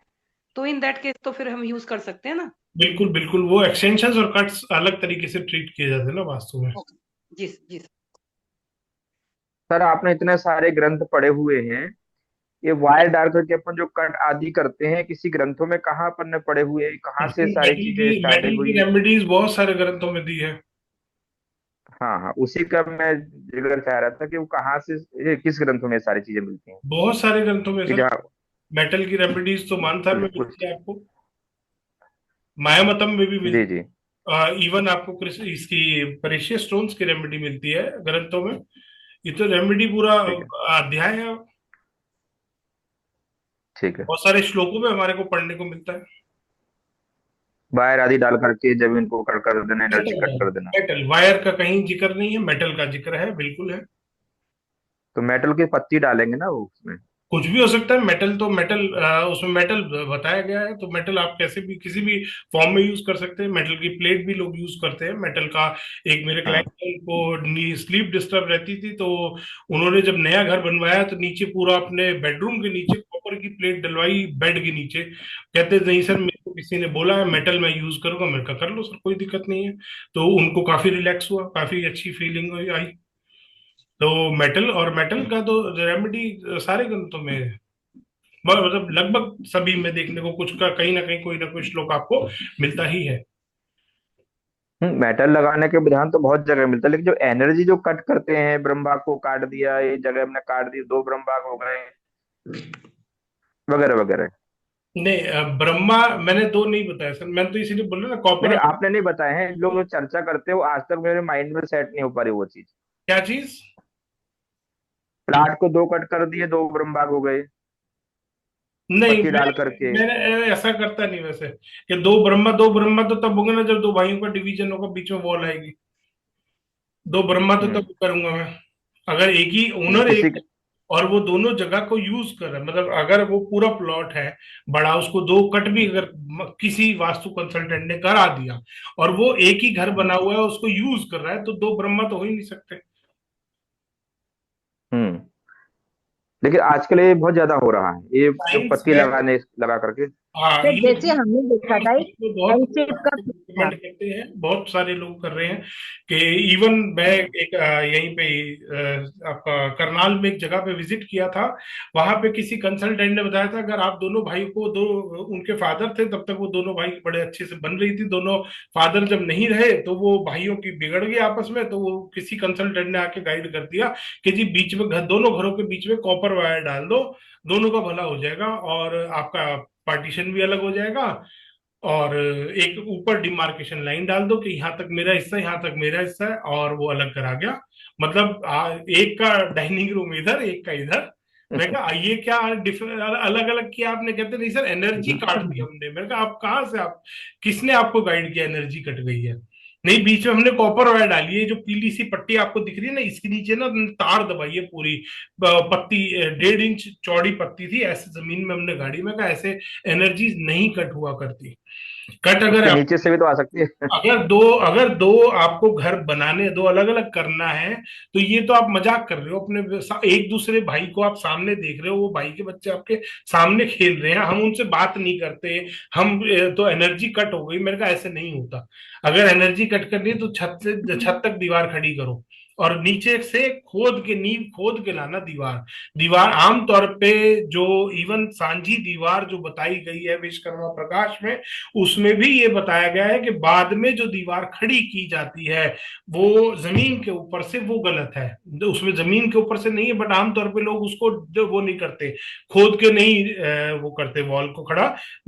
तो इन दैट केस तो फिर हम यूज कर सकते हैं ना? बिल्कुल बिल्कुल, वो एक्सटेंशंस और कट्स अलग तरीके से ट्रीट किए जाते हैं ना वास्तु में। जी जी। सर आपने इतने सारे ग्रंथ पढ़े हुए हैं, ये वायर डाल करके अपन जो कट आदि करते हैं, किसी ग्रंथों में कहाँ अपन ने पढ़े हुए हैं, कहाँ से सारी चीजें स्टार्टिंग मेटल की हुई है? रेमेडीज बहुत सारे ग्रंथों में दी है। हाँ हाँ, उसी का मैं जिक्र चाह रहा था कि वो कहाँ से, ये किस ग्रंथों में सारी चीजें मिलती हैं बहुत सारे ग्रंथों में कि सर, जहाँ? मेटल की रेमेडीज तो मानसार में कुछ मिलती है आपको, मायामतम में भी जी मिलती जी। है, इवन आपको इसकी प्रेशियस स्टोन्स की रेमेडी मिलती है ग्रंथों में। ये तो रेमेडी पूरा ठीक है अध्याय है, ठीक है। बहुत सारे श्लोकों में हमारे को पढ़ने को मिलता है। वायर आदि डाल करके जमीन को कट कर देना, एनर्जी कट कर देना। मेटल वायर का कहीं जिक्र नहीं है, मेटल का जिक्र है, बिल्कुल है। तो मेटल की पत्ती डालेंगे ना वो उसमें? कुछ भी हो सकता है, मेटल तो मेटल, उसमें मेटल बताया गया है, तो मेटल आप कैसे भी किसी भी फॉर्म में यूज कर सकते हैं। मेटल की प्लेट भी लोग यूज करते हैं मेटल का। एक मेरे हाँ क्लाइंट को स्लीप डिस्टर्ब रहती थी, तो उन्होंने जब नया घर बनवाया तो नीचे पूरा अपने बेडरूम के नीचे कॉपर की प्लेट डलवाई, बेड के नीचे। कहते नहीं सर, मेरे को किसी ने बोला है मेटल मैं यूज करूंगा। मैंने कहा कर लो सर, कोई दिक्कत नहीं है। तो उनको काफी रिलैक्स हुआ, काफी अच्छी फीलिंग आई। तो मेटल, और मेटल का तो रेमेडी सारे ग्रंथों में है। मतलब लगभग सभी में देखने को कुछ का कहीं ना कहीं कोई ना कोई श्लोक आपको मिलता ही है। मेटल लगाने के विधान तो बहुत जगह मिलता है, लेकिन जो एनर्जी जो कट करते हैं, ब्रह्मांड को काट दिया, ये जगह हमने काट दी, दो ब्रह्मांड हो गए, वगैरह वगैरह। नहीं ब्रह्मा मैंने दो नहीं बताया सर, मैंने तो इसीलिए बोल रहा ना कॉपर। नहीं, आपने नहीं बताए हैं, लोग जो चर्चा करते हैं वो आज तक मेरे माइंड में सेट नहीं हो पा रही वो चीज। क्या चीज? प्लाट को दो कट कर दिए, दो ब्रह्मांड हो गए नहीं पत्ती डाल करके। मैंने ऐसा करता नहीं वैसे, कि दो ब्रह्मा तो तब होंगे ना जब दो भाइयों का डिवीजन होगा, बीच में वॉल आएगी। दो ब्रह्मा तो तब करूंगा मैं, अगर एक ही ओनर किसी एक और वो दोनों जगह को यूज कर रहा है, मतलब अगर वो पूरा प्लॉट है बड़ा, उसको दो कट भी अगर किसी वास्तु कंसल्टेंट ने करा दिया और वो एक ही घर बना हुआ है उसको यूज कर रहा है, तो दो ब्रह्मा तो हो ही नहीं सकते। हम्म लेकिन आजकल ये बहुत ज्यादा हो रहा है, ये जो साइंस पत्ती है। लगाने लगा करके। हाँ सर ये जैसे हमने देखा था एक बहुत एल शेप का था। रिकमेंड करते हैं, बहुत सारे लोग कर रहे हैं कि इवन मैं एक यहीं पे आपका करनाल में एक जगह पे विजिट किया था, वहां पे किसी कंसल्टेंट ने बताया था अगर आप दोनों भाई को दो, उनके फादर थे तब तक वो दोनों भाई बड़े अच्छे से बन रही थी, दोनों फादर जब नहीं रहे तो वो भाइयों की बिगड़ गई आपस में, तो वो किसी कंसल्टेंट ने आके गाइड कर दिया कि जी बीच में दोनों घरों के बीच में कॉपर वायर डाल दो, दोनों का भला हो जाएगा और आपका पार्टीशन भी अलग हो जाएगा, और एक ऊपर डिमार्केशन लाइन डाल दो कि यहाँ तक मेरा हिस्सा, यहाँ तक मेरा हिस्सा है, और वो अलग करा गया। मतलब एक का डाइनिंग रूम इधर, एक का इधर। मैं कहा ये क्या अलग अलग किया आपने? कहते नहीं सर एनर्जी काट दी हमने। मैंने कहा आप कहाँ से, आप किसने आपको गाइड किया एनर्जी कट गई है? नहीं बीच में हमने कॉपर वायर डाली है, जो पीली सी पट्टी आपको दिख रही है ना, इसके नीचे ना तार दबाई है पूरी पत्ती, 1.5 इंच चौड़ी पत्ती थी, ऐसे जमीन में हमने गाड़ी में, कहा ऐसे एनर्जी नहीं कट हुआ करती। कट अगर उसके आप, नीचे से भी तो आ सकती है। अगर दो आपको घर बनाने, दो अलग अलग करना है, तो ये तो आप मजाक कर रहे हो अपने एक दूसरे भाई को आप सामने देख रहे हो, वो भाई के बच्चे आपके सामने खेल रहे हैं, हम उनसे बात नहीं करते, हम तो एनर्जी कट हो गई। मेरे का ऐसे नहीं होता, अगर एनर्जी कट करनी है तो छत तक दीवार खड़ी करो और नीचे से खोद के, नींव खोद के लाना दीवार। दीवार आमतौर पे जो इवन सांझी दीवार जो बताई गई है विश्वकर्मा प्रकाश में, उसमें भी ये बताया गया है कि बाद में जो दीवार खड़ी की जाती है वो जमीन के ऊपर से, वो गलत है। उसमें जमीन के ऊपर से नहीं है, बट आमतौर पे लोग उसको जो वो नहीं करते, खोद के नहीं वो करते वॉल को खड़ा,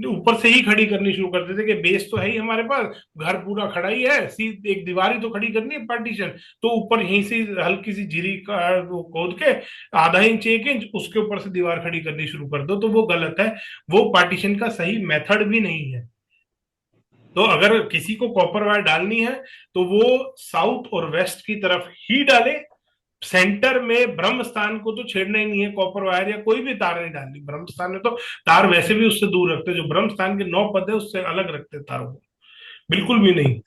ऊपर से ही खड़ी करनी शुरू कर देते कि बेस तो है ही हमारे पास, घर पूरा खड़ा ही है, सीध एक दीवार ही तो खड़ी करनी है पार्टीशन, तो ऊपर यहीं से हल्की सी झिरी का वो खोद के आधा इंच 1 इंच उसके ऊपर से दीवार खड़ी करनी शुरू कर दो, तो वो गलत है। वो पार्टीशन का सही मेथड भी नहीं है। तो अगर किसी को कॉपर वायर डालनी है तो वो साउथ और वेस्ट की तरफ ही डाले, सेंटर में ब्रह्म स्थान को तो छेड़ना ही नहीं है, कॉपर वायर या कोई भी तार नहीं डालनी। ब्रह्म स्थान में तो तार वैसे भी उससे दूर रखते, जो ब्रह्म स्थान के 9 पद है उससे अलग रखते तारों को, बिल्कुल भी नहीं।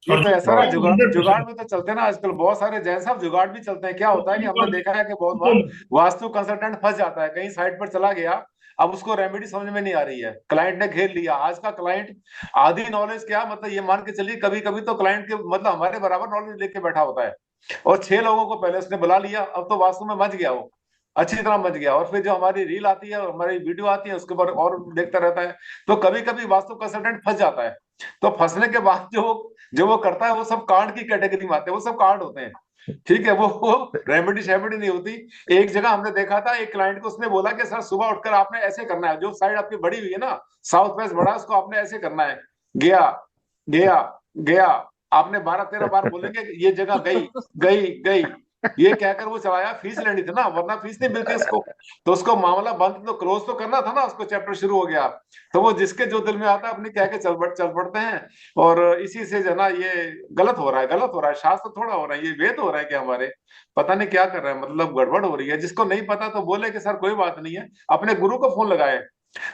ये और तो ऐसा ना जुगाड़ 100% भी तो चलते हैं ना आजकल, बहुत सारे जैन साहब जुगाड़ भी चलते हैं। क्या होता है कि हमने देखा है कि बहुत बार वास्तु कंसल्टेंट फंस जाता है, कहीं साइट पर चला गया, अब उसको रेमेडी समझ में नहीं आ रही है, क्लाइंट ने घेर लिया। आज का क्लाइंट आधी नॉलेज क्या, मतलब ये मान के चलिए कभी कभी तो क्लाइंट के मतलब हमारे बराबर नॉलेज लेके बैठा होता है, और 6 लोगों को पहले उसने बुला लिया, अब तो वास्तु में मच गया, वो अच्छी तरह मच गया। और फिर जो हमारी रील आती है और हमारी वीडियो आती है उसके ऊपर और देखता रहता है, तो कभी कभी वास्तु कंसल्टेंट फंस जाता है। तो फंसने के बाद जो वो करता है वो सब कार्ड की कैटेगरी में आते हैं, वो सब कार्ड होते हैं, ठीक है, वो रेमेडी शेमेडी नहीं होती। एक जगह हमने देखा था, एक क्लाइंट को उसने बोला कि सर सुबह उठकर आपने ऐसे करना है, जो साइड आपकी बड़ी हुई है ना, साउथ वेस्ट बड़ा, उसको आपने ऐसे करना है। गया गया गया, आपने 12-13 बार बोलेंगे ये जगह गई गई गई, ये कहकर वो चलाया। फीस लेनी थी ना, वरना फीस नहीं मिलती उसको, तो उसको मामला बंद तो क्लोज तो करना था ना, उसको चैप्टर शुरू हो गया। तो वो जिसके जो दिल में आता है अपने कह के चल पड़ते हैं, और इसी से जो ना ये गलत हो रहा है, गलत हो रहा है। शास्त्र थोड़ा हो रहा है, ये वेद हो रहा है कि हमारे पता नहीं क्या कर रहे हैं, मतलब गड़बड़ हो रही है। जिसको नहीं पता तो बोले कि सर कोई बात नहीं है, अपने गुरु को फोन लगाए।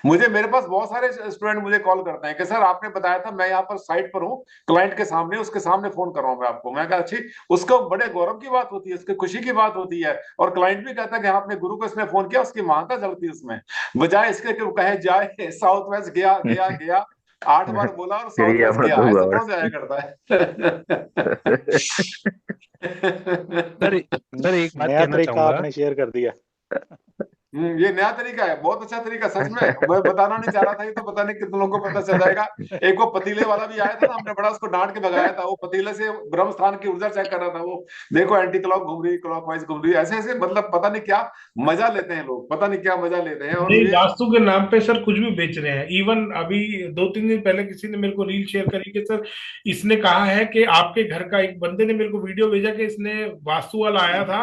मेरे पास बहुत सारे स्टूडेंट मुझे कॉल करते हैं कि सर आपने बताया था, मैं यहाँ पर साइट पर हूँ, क्लाइंट के सामने, उसके सामने फोन कर रहा हूँ मैं आपको। मैं कहा अच्छी, उसको बड़े गौरव की बात होती है, उसकी खुशी की बात होती है, और क्लाइंट भी कहता है कि हाँ अपने गुरु को इसने फोन किया, उसकी महानता जलती है उसमें, बजाय इसके कि वो कहे जाए साउथ वेस्ट गया गया गया, 8 बार बोला और साउथ वेस्ट गया, ऐसा थोड़ा जाया करता है। सर एक बात नया कहना तरीका चाहूंगा। आपने शेयर कर दिया। ये नया तरीका है, बहुत अच्छा तरीका, सच में मैं बताना नहीं चाह रहा था, ये तो पता नहीं कितने लोगों को पता चल जाएगा। एक वो पतीले वाला भी आया था ना, हमने बड़ा उसको डांट के भगाया था, वो पतीले से ब्रह्म स्थान की ऊर्जा चेक कर रहा था वो, देखो एंटी क्लॉक घूम रही, क्लॉक वाइज घूम रही, ऐसे ऐसे मतलब पता नहीं क्या मजा लेते हैं लोग, पता नहीं क्या मजा लेते हैं। और नहीं, ये वास्तु के नाम पे सर कुछ भी बेच रहे हैं। इवन अभी 2-3 दिन पहले किसी ने मेरे को रील शेयर करी कि सर इसने कहा है कि आपके घर का, एक बंदे ने मेरे को वीडियो भेजा कि इसने वास्तु वाला आया था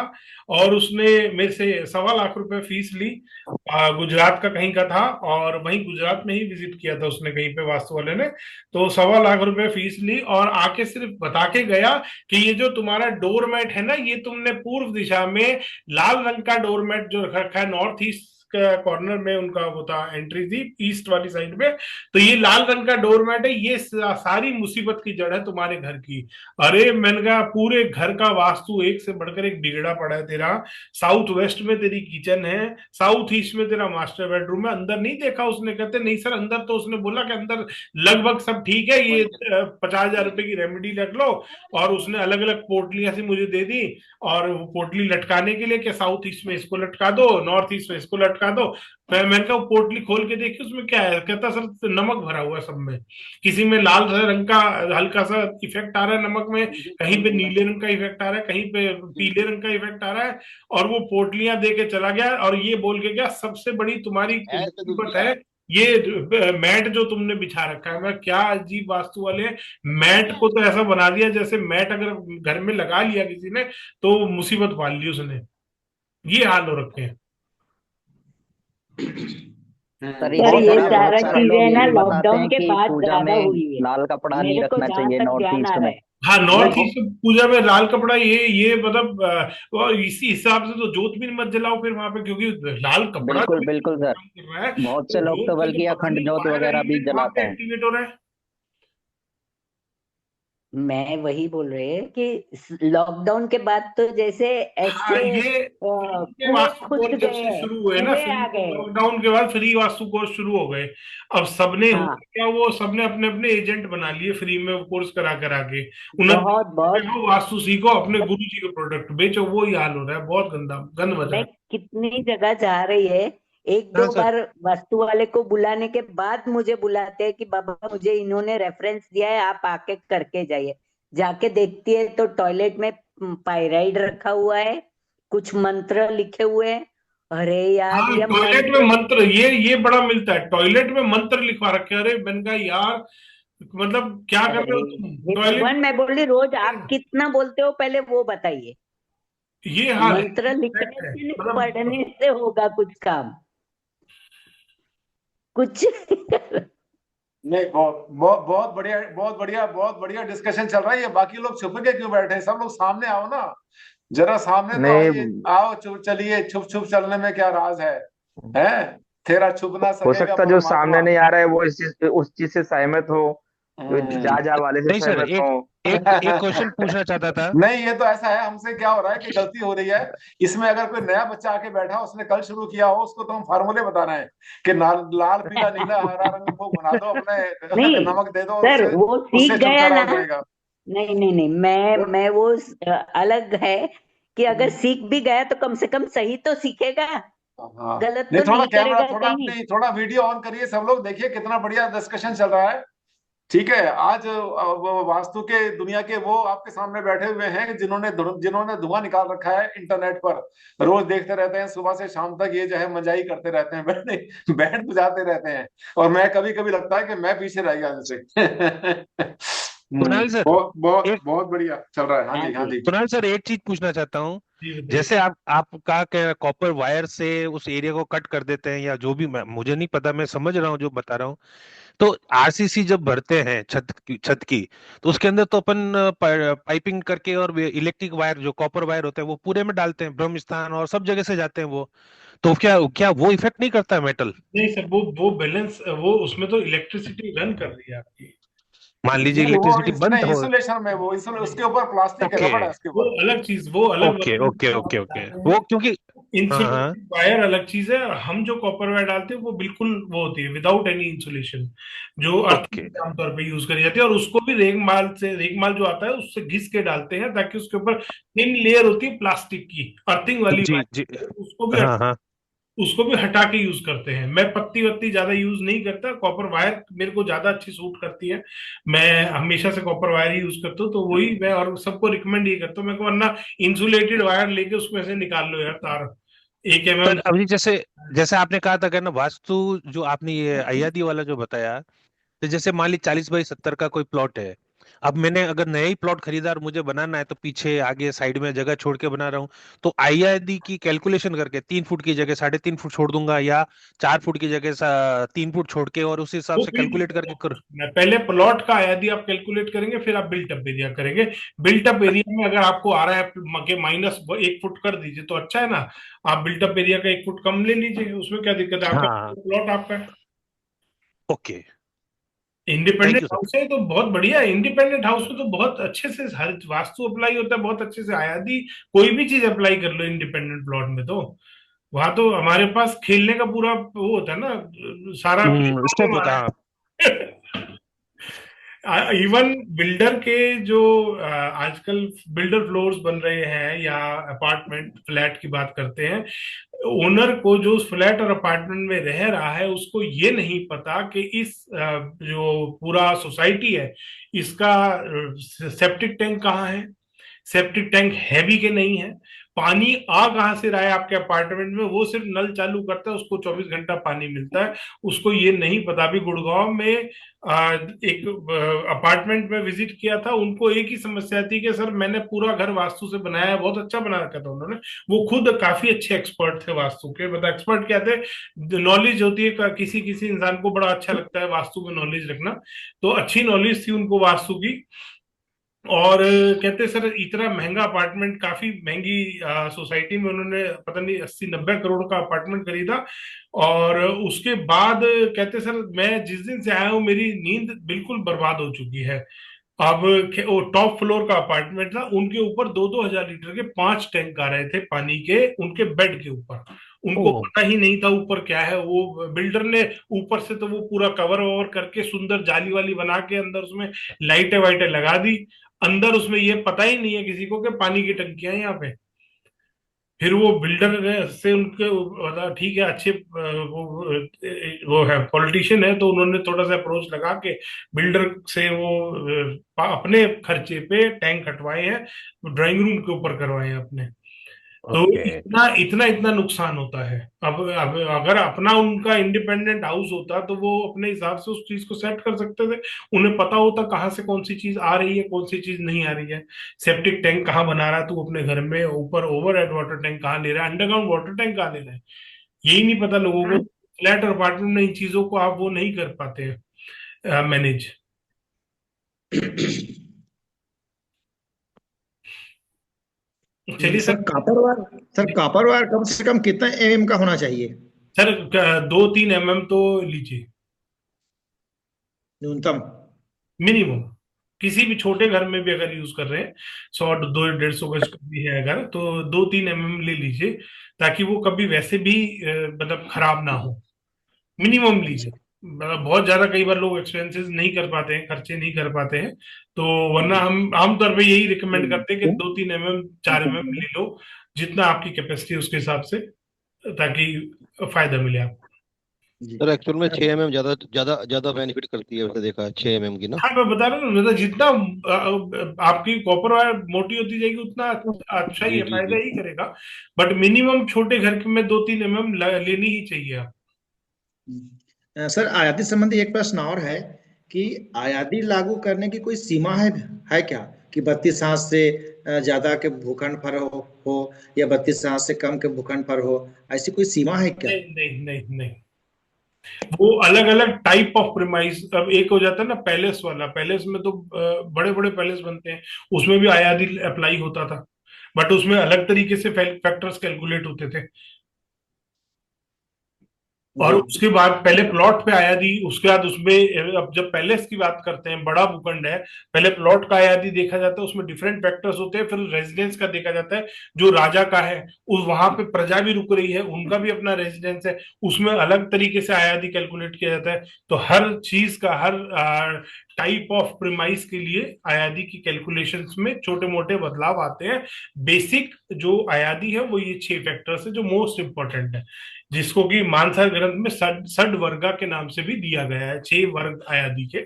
और उसने मेरे से 1.25 लाख रुपए फीस ली। गुजरात का कहीं का था, और वहीं गुजरात में ही विजिट किया था उसने कहीं पे वास्तु वाले ने। तो 1.25 लाख रुपए फीस ली और आके सिर्फ बता के गया कि ये जो तुम्हारा डोरमैट है ना, ये तुमने पूर्व दिशा में लाल रंग का डोरमैट जो रखा है, नॉर्थ ईस्ट कॉर्नर में उनका वो था, एंट्री थी ईस्ट वाली साइड में, तो ये लाल रंग का डोरमैट है, ये सारी मुसीबत की जड़ है तुम्हारे घर की। अरे मैंने कहा पूरे घर का वास्तु एक से बढ़कर एक बिगड़ा पड़ा है तेरा। साउथ वेस्ट में तेरी किचन है, साउथ ईस्ट में तेरा मास्टर बेडरूम है, अंदर नहीं देखा उसने? कहते नहीं सर, अंदर तो उसने बोला कि अंदर लगभग सब ठीक है, ये 50,000 रुपए की रेमेडी रख लो। और उसने अलग अलग पोटलियां सी मुझे दे दी, और वो पोटली लटकाने के लिए कि साउथ ईस्ट में इसको लटका दो, नॉर्थ ईस्ट में इसको लटका दो। मैंने कहा वो पोटली खोल के देखी उसमें क्या है? कहता सर नमक भरा हुआ है सब में, किसी में लाल रंग का हल्का सा इफेक्ट आ रहा है नमक में, कहीं पे नीले रंग का इफेक्ट आ रहा है, कहीं पे पीले रंग का इफेक्ट आ रहा है। और वो पोटलियां दे के चला गया और ये बोल के गया सबसे बड़ी तुम्हारी मुसीबत है ये मैट जो तुमने बिछा रखा है। मैं क्या अजीब वास्तु वाले हैं, मैट को तो ऐसा बना दिया जैसे मैट अगर घर में लगा लिया किसी ने तो मुसीबत पाल ली उसने। ये हाल हो रखे हैं। सर ये सारा चीजें ना लॉकडाउन के बाद पूजा ज्यादा में हुई है, लाल कपड़ा नहीं मेरे को रखना जहाँ चाहिए तक नॉर्थ ध्यान आ ईस्ट रहा में। है। हाँ, नॉर्थ ईस्ट पूजा में लाल कपड़ा, ये मतलब और इसी हिसाब से तो जोत भी मत जलाओ फिर वहां पे, क्योंकि लाल कपड़ा बिल्कुल बिल्कुल सर, कर रहा है बहुत से तो लोग जोत तो का बल्कि जो अखंड पत्नी ज्योत फायर वगैरह भी एलिमेंट वहां जलाते पे हैं। एक्टिवेट हो रहा है। मैं वही बोल रहे हैं कि लॉकडाउन के बाद तो जैसे हाँ, ऐसे ये कुएं वास्तु खुद कोर्स जब गए से हैं, शुरू हुए ना, कुएं फ्री आ गए। लॉकडाउन के बाद फ्री वास्तु कोर्स शुरू हो गए। अब सबने हुआ हाँ, क्या, वो सबने अपने अपने एजेंट बना लिए, फ्री में कोर्स करा करा के। बहुत बहुत जाओ वास्तु सीखो, अपने गुरु जी के प्रोडक्ट बेचो, वो ही हाल हो रहा है। बहुत गंदा गंद मचा मैं है। कितनी जगह जा रही है, एक हाँ दो सर। बार वास्तु वाले को बुलाने के बाद मुझे बुलाते हैं कि बाबा मुझे इन्होंने रेफरेंस दिया है, आप आके करके जाइए। जाके देखती है तो टॉयलेट में पायराइड रखा हुआ है, कुछ मंत्र लिखे हुए हैं। अरे यार हाँ, ये टॉयलेट में मंत्र मंत्र, ये बड़ा मिलता है, टॉयलेट में मंत्र लिखवा रखे हैं। अरे मैंने कहा यार, मतलब क्या कर रहे अरे हो तुम हे टॉयलेट भगवान, मैं बोल रही रोज आप में? कितना बोलते हो पहले वो बताइए। ये हाल है, मंत्र लिखने fact है। से नहीं, मतलब पढ़ने से होगा कुछ काम, कुछ नहीं, बहुत बहुत बहुत बढ़िया, बहुत बढ़िया, बहुत बढ़िया डिस्कशन चल रहा है। ये बाकी लोग छुप के क्यों बैठे हैं? सब लोग सामने आओ ना, जरा सामने तो आइए, नहीं, आओ, चुप चलिए, छुप छुप चलने में क्या राज है? हैं? तेरा छुप ना हो सकेगा सकता है जो सामने परमात्मा। नहीं आ रहा है वो उस चीज से सहमत हो, जो जा जा वाले से नहीं सर, सहमत हो। एक क्वेश्चन पूछना चाहता था। नहीं, ये तो ऐसा है, हमसे क्या हो रहा है कि गलती हो रही है इसमें। अगर कोई नया बच्चा आके बैठा, उसने कल शुरू किया हो, उसको तो हम फार्मूले बता रहे हैं कि लाल पीला नीला हरा रंग को बना दो, अपने नहीं नमक दे दो, सर, उससे वो सीख गया छुटकारा ना। हो जाएगा। नहीं नहीं नहीं, मैं वो अलग है कि अगर सीख भी गया तो कम से कम सही तो सीखेगा, हाँ, गलत नहीं, तो थोड़ा नहीं कैमरा, करेगा थोड़ा कहीं। अपने, थोड़ा वीडियो ऑन करिए सब लोग, देखिए कितना बढ़िया डिस्कशन चल रहा है। ठीक है, आज वो वास्तु के दुनिया के वो आपके सामने बैठे हुए हैं जिन्होंने धुआं निकाल रखा है इंटरनेट पर, रोज देखते रहते हैं सुबह से शाम तक, ये जो है मजाई करते रहते हैं, बैंड बजाते रहते हैं। और मैं कभी कभी लगता है कि मैं पीछे रह गया जैसे। कुणाल सर, बहुत बहुत एक बहुत बढ़िया चल रहा है। हाँ जी, हाँ जी। कुणाल सर, एक चीज पूछना चाहता हूँ। जी बताइए। जैसे आप कहा कॉपर वायर से उस एरिया को कट कर देते हैं, या जो भी, मुझे नहीं पता, मैं समझ रहा हूँ जो बता रहा हूँ। तो आरसीसी जब भरते हैं छत की, तो उसके अंदर तो अपन पाइपिंग करके और इलेक्ट्रिक वायर जो कॉपर वायर होते हैं वो पूरे में डालते हैं, ब्रह्म स्थान और सब जगह से जाते हैं वो। तो क्या क्या वो इफेक्ट नहीं करता है मेटल? नहीं सर, वो बैलेंस, वो उसमें तो इलेक्ट्रिसिटी रन कर रही है आपकी। मान लीजिए नहीं, वो इलेक्ट्रिसिटी बंद हो। इंसुलेशन में, वो उसके ऊपर प्लास्टिक है, ओके रबड़ है उसके वो ऊपर। अलग चीज, वो अलग ओके वर्जन ओके आप ओके ओके, बताते वो हैं। क्योंकि हाँ हाँ इंसुलेटेड वायर अलग चीज है, और हम जो कॉपर वायर डालते हैं वो बिल्कुल वो होती है विदाउट एनी इंसुलेशन, जो ओके अर्थिंग आमतौर पे यूज करी जाती है। और उसको भी रेगमाल जो आता है उससे घिस के डालते हैं, ताकि उसके ऊपर थिन लेयर होती है प्लास्टिक की, अर्थिंग वाली जी जी, वायर, उसको भी हाँ हाँ उसको भी हटा के यूज करते हैं। मैं पत्ती वत्ती ज्यादा यूज नहीं करता, कॉपर वायर मेरे को ज्यादा अच्छी सूट करती है। मैं हमेशा से कॉपर वायर ही यूज करता हूँ, तो वही मैं और सबको रिकमेंड ही करता हूँ मैं को, वरना इंसुलेटेड वायर लेके उसमें से निकाल लो यार तार, 1 mm। सर अभी जैसे जैसे आपने कहा था कि ना वास्तु, जो आपने ये अय्यादी वाला जो बताया, तो जैसे मान ली 40 बाई 70 का कोई प्लॉट है। अब मैंने अगर नया ही प्लॉट खरीदा और मुझे बनाना है, तो पीछे आगे साइड में जगह छोड़ के बना रहा हूँ, तो अय्यादी की कैलकुलेशन करके 3 फुट की जगह 3.5 फुट छोड़ दूंगा, या 4 फुट की जगह 3 फुट छोड़ के, और उस हिसाब वो से भी कैलकुलेट करके कर। पहले प्लॉट का यदि आप कैलकुलेट करेंगे, फिर आप बिल्ट अप एरिया करेंगे। बिल्ट अप एरिया में अगर आपको आ रहा है के -1 फुट कर दीजिए तो अच्छा है ना। आप बिल्ट अप एरिया का 1 फुट कम ले लीजिए, उसमें क्या दिक्कत है, आपका हाँ। प्लॉट आपका है। Okay. Independent thank you sir. House है तो बहुत बढ़िया है। इंडिपेंडेंट हाउस में तो बहुत अच्छे से हर वास्तु अप्लाई होता है, बहुत अच्छे से आयादी कोई भी चीज अप्लाई कर लो इंडिपेंडेंट प्लॉट में। तो वहां तो हमारे पास खेलने का पूरा वो होता है ना, सारा स्टेप प्लेटफॉर्म होता है, हाँ। हमारा। इवन बिल्डर के जो आजकल बिल्डर फ्लोर्स बन रहे हैं या अपार्टमेंट फ्लैट की बात करते हैं, ओनर को जो उस फ्लैट और अपार्टमेंट में रह रहा है उसको ये नहीं पता कि इस जो पूरा सोसाइटी है इसका सेप्टिक टैंक कहाँ है, सेप्टिक टैंक है भी कि नहीं है, पानी आ कहाँ से रहा है आपके अपार्टमेंट में। वो सिर्फ नल चालू करता है, उसको 24 घंटा पानी मिलता है, उसको ये नहीं पता। अभी गुड़गांव में एक अपार्टमेंट में विजिट किया था, उनको एक ही समस्या थी कि सर मैंने पूरा घर वास्तु से बनाया है, बहुत अच्छा बना रखा था उन्होंने। वो खुद काफी अच्छे एक्सपर्ट थे वास्तु के, मतलब एक्सपर्ट क्या थे, नॉलेज होती है किसी किसी इंसान को बड़ा अच्छा लगता है वास्तु में नॉलेज रखना, तो अच्छी नॉलेज थी उनको वास्तु की। और कहते सर इतना महंगा अपार्टमेंट, काफी महंगी सोसाइटी में उन्होंने पता नहीं 80-90 करोड़ का अपार्टमेंट खरीदा। और उसके बाद कहते सर मैं जिस दिन से आया हूँ मेरी नींद बिल्कुल बर्बाद हो चुकी है। अब वो टॉप फ्लोर का अपार्टमेंट था, उनके ऊपर 2-2 हजार लीटर के 5 टैंक आ रहे थे पानी के, उनके बेड के ऊपर। उनको ओह। पता ही नहीं था ऊपर क्या है। वो बिल्डर ने ऊपर से तो वो पूरा कवर ओवर करके सुंदर जाली वाली बना के अंदर उसमें लाइटें वाइटें लगा दी, अंदर उसमें ये पता ही नहीं है किसी को कि पानी की टंकियां हैं यहाँ पे। फिर वो बिल्डर ने से उनके मतलब ठीक है अच्छे वो है पॉलिटिशियन है, तो उन्होंने थोड़ा सा अप्रोच लगा के बिल्डर से वो अपने खर्चे पे टैंक हटवाए हैं, ड्राइंग रूम के ऊपर करवाए हैं अपने। तो ओके। इतना इतना इतना नुकसान होता है। अब अगर अपना उनका इंडिपेंडेंट हाउस होता तो वो अपने हिसाब से उस चीज को सेट कर सकते थे, उन्हें पता होता कहाँ से कौन सी चीज आ रही है कौन सी चीज नहीं आ रही है। सेप्टिक टैंक कहाँ बना रहा है तू अपने घर में, ऊपर ओवरहेड वाटर टैंक कहाँ ले रहा है, अंडरग्राउंड वाटर टैंक कहाँ ले रहा है, यही नहीं पता लोगों को। फ्लैट और अपार्टमेंट में इन चीजों को आप वो नहीं कर पाते हैं मैनेज। चलिए सर सर। कॉपर वायर कम से कम कितना एमएम का होना चाहिए सर 2-3 mm तो लीजिए न्यूनतम? मिनिमम। किसी भी छोटे घर में भी अगर यूज कर रहे हैं, 100-200-150 गज का भी है अगर, तो 2-3 mm ले लीजिए, ताकि वो कभी वैसे भी मतलब खराब ना हो। मिनिमम लीजिए, मतलब बहुत ज्यादा कई बार लोग एक्सपेंसेस नहीं कर पाते हैं, खर्चे नहीं कर पाते हैं, तो वरना हम आमतौर पे यही रिकमेंड करते हैं कि 2-3 mm 4 mm ले लो, जितना आपकी कैपेसिटी उसके हिसाब से, ताकि फायदा मिले आपको। सर एक्चुअल में 6 mm ज्यादा ज्यादा ज्यादा बेनिफिट करती है, वैसे देखा है 6 mm की ना। हाँ मैं बता रहा हूँ मतलब जितना आपकी कॉपर वायर मोटी होती जाएगी उतना अच्छा ही जी है, जी फायदा जी। ही करेगा। बट मिनिमम छोटे घर में 2-3 mm लेनी ही चाहिए आप। सर आयाती संबंधी एक प्रश्न और है कि आयाती लागू करने की कोई सीमा है क्या, कि 32 हाथ से ज्यादा के भूखंड पर हो या 32 हाथ से कम के भूखंड पर हो, ऐसी कोई सीमा है क्या? नहीं नहीं नहीं नहीं, वो अलग अलग टाइप ऑफ प्रीमाइस। अब एक हो जाता है ना पैलेस वाला, पैलेस में तो बड़े बड़े पैलेस बनते हैं, उसमें भी आयादी अप्लाई होता था, बट उसमें अलग तरीके से फैक्टर्स कैलकुलेट होते थे। और उसके बाद पहले प्लॉट पे आयादी, उसके बाद उसमें अब जब पैलेस की बात करते हैं बड़ा भूखंड है, पहले प्लॉट का आयादी देखा जाता है, उसमें डिफरेंट फैक्टर्स होते हैं, फिर रेजिडेंस का देखा जाता है, जो राजा का है उस वहां पे प्रजा भी रुक रही है उनका भी अपना रेजिडेंस है, उसमें अलग तरीके से आयादी कैलकुलेट किया जाता है। तो हर चीज का हर टाइप ऑफ प्रीमाइस के लिए आयादी की कैलकुलेशंस में छोटे मोटे बदलाव आते हैं। बेसिक जो आयादी है वो ये 6 फैक्टर्स है जो मोस्ट इंपॉर्टेंट है। जिसको कि मानसा ग्रंथ में षड वर्गा के नाम से भी दिया गया है। 6 वर्ग आयादी के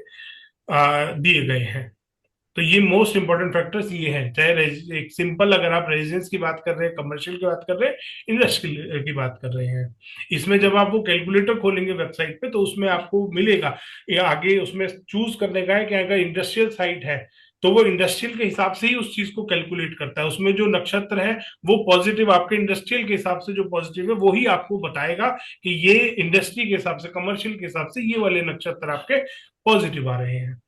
दिए गए हैं। तो ये मोस्ट इंपॉर्टेंट फैक्टर्स ये हैं, चाहे एक सिंपल अगर आप रेजिडेंस की बात कर रहे हैं, कमर्शियल की बात कर रहे हैं, इंडस्ट्रियल की बात कर रहे हैं। इसमें जब आप वो कैलकुलेटर खोलेंगे वेबसाइट पे तो उसमें आपको मिलेगा, ये आगे उसमें चूज करने का है कि अगर इंडस्ट्रियल साइट है तो वो इंडस्ट्रियल के हिसाब से ही उस चीज को कैलकुलेट करता है। उसमें जो नक्षत्र है वो पॉजिटिव आपके इंडस्ट्रियल के हिसाब से जो पॉजिटिव है वो ही आपको बताएगा कि ये इंडस्ट्री के हिसाब से, कमर्शियल के हिसाब से ये वाले नक्षत्र आपके पॉजिटिव आ रहे हैं।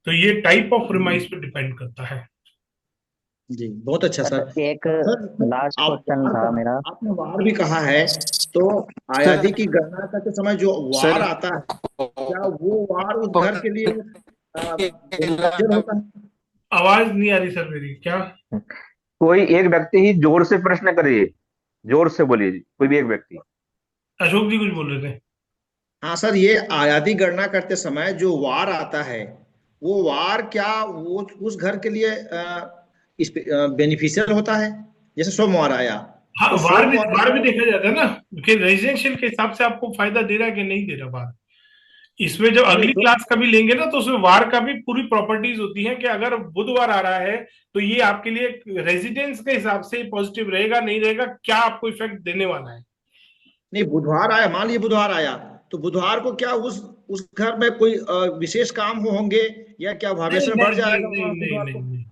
तो ये टाइप ऑफ प्रीमाइस पे डिपेंड करता है। जी बहुत अच्छा सर। एक सर लास्ट आप क्वेश्चन था मेरा। आपने वार भी कहा है, तो आयादी की गणना करते समय जो वार आता है, क्या वो वार उस घर के लिए beneficial होता है? आवाज नहीं आ रही सर मेरी, क्या? कोई एक व्यक्ति ही जोर से प्रश्न करिए, जोर से बोलिए, कोई भी एक व्यक्ति। अशोक जी कुछ बोल रहे थे। हाँ सर, ये आयादी गणना करते समय जो वार आता है, वो वार क्या वो उस घर के लिए बेनिफिशियल होता है? जैसे सोमवार आया हाँ, तो वार भी सोमवार देखा जाता है ना कि रेजिडेंशियल के हिसाब से आपको फायदा दे रहा है कि नहीं दे रहा वार। इसमें जब अगली क्लास कभी लेंगे ना तो उसमें वार का भी पूरी प्रॉपर्टीज होती है कि अगर बुधवार आ रहा है तो ये आपके लिए रेजिडेंस के हिसाब से पॉजिटिव रहेगा नहीं रहेगा, क्या आपको इफेक्ट देने वाला है। नहीं, बुधवार आया, मान लीजिए बुधवार आया तो बुधवार को क्या उस घर में कोई विशेष काम होंगे या क्या भावेशन बढ़ जाएगा?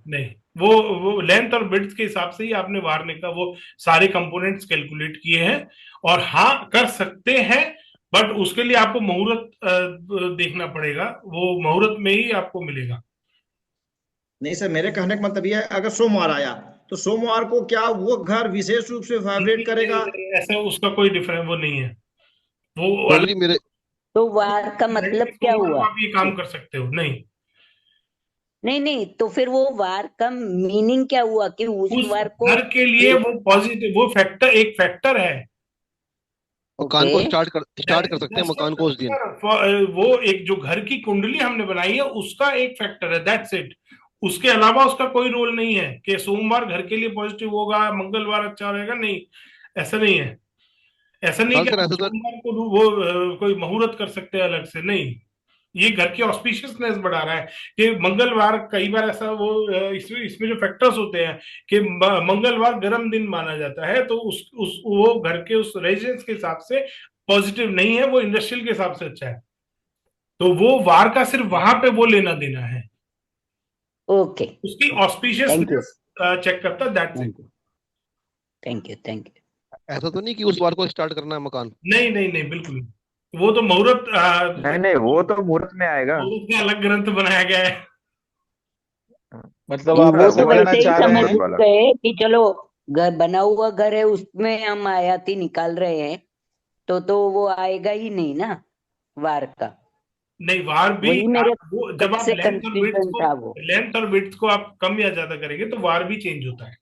नहीं, वो लेंथ और विड्थ के हिसाब से ही आपने वार का वो सारे कंपोनेंट्स कैलकुलेट किए हैं। और हाँ कर सकते हैं, बट उसके लिए आपको मुहूर्त देखना पड़ेगा, वो मुहूर्त में ही आपको मिलेगा। नहीं सर, मेरे कहने का मतलब ये है, अगर सोमवार आया तो सोमवार को क्या वो घर विशेष रूप से वाइब्रेट करेगा? ऐसा उसका कोई डिफरेंस वो नहीं है, वो मेरे तो वार का मतलब क्या हुआ? आप ये काम कर सकते हो नहीं। नहीं, तो फिर वो वार का मीनिंग क्या हुआ कि उस वार को घर के लिए वो पॉजिटिव, वो फैक्टर एक फैक्टर है। मकान को स्टार्ट कर सकते हैं मकान को उस दिन। वो एक जो घर की कुंडली हमने बनाई है उसका एक फैक्टर है, दैट्स इट। उसके अलावा उसका कोई रोल नहीं है कि सोमवार घर के लिए पॉजिटिव होगा, मंगलवार अच्छा रहेगा, नहीं, ऐसा नहीं है। ऐसा नहीं कि सोमवार को वो कोई मुहूर्त कर सकते हैं अलग से, नहीं। ये घर की ऑस्पिशियसनेस बढ़ा रहा है कि मंगलवार, कई बार ऐसा वो इसमें जो फैक्टर्स होते हैं कि मंगलवार गर्म दिन माना जाता है, तो उस वो घर के उस रेजिडेंस के हिसाब से पॉजिटिव नहीं है, वो इंडस्ट्रियल के हिसाब से अच्छा है। तो वो वार का सिर्फ वहां पे वो लेना देना है। ओके, उसकी ऑस्पिशियसनेस चेक करता है, दैट्स इट। Thank you. ऐसा तो नहीं कि उस वार को स्टार्ट करना है मकान? नहीं, बिल्कुल नहीं। वो तो मुहूर्त नहीं, वो तो मुहूर्त में आएगा, मुहूर्त का अलग ग्रंथ बनाया गया है। मतलब आप वो ऐसे तो कहना वैसे ही चाह रहे समझ हैं गए कि चलो घर बना हुआ घर है उसमें हम आयाती निकाल रहे हैं, तो वो आएगा ही नहीं ना वार का। नहीं, वार भी वही मेरे वो जब आप से लेंथ था वो। और विड्थ को आप कम या ज्यादा करेंगे तो वार भी चेंज होता है।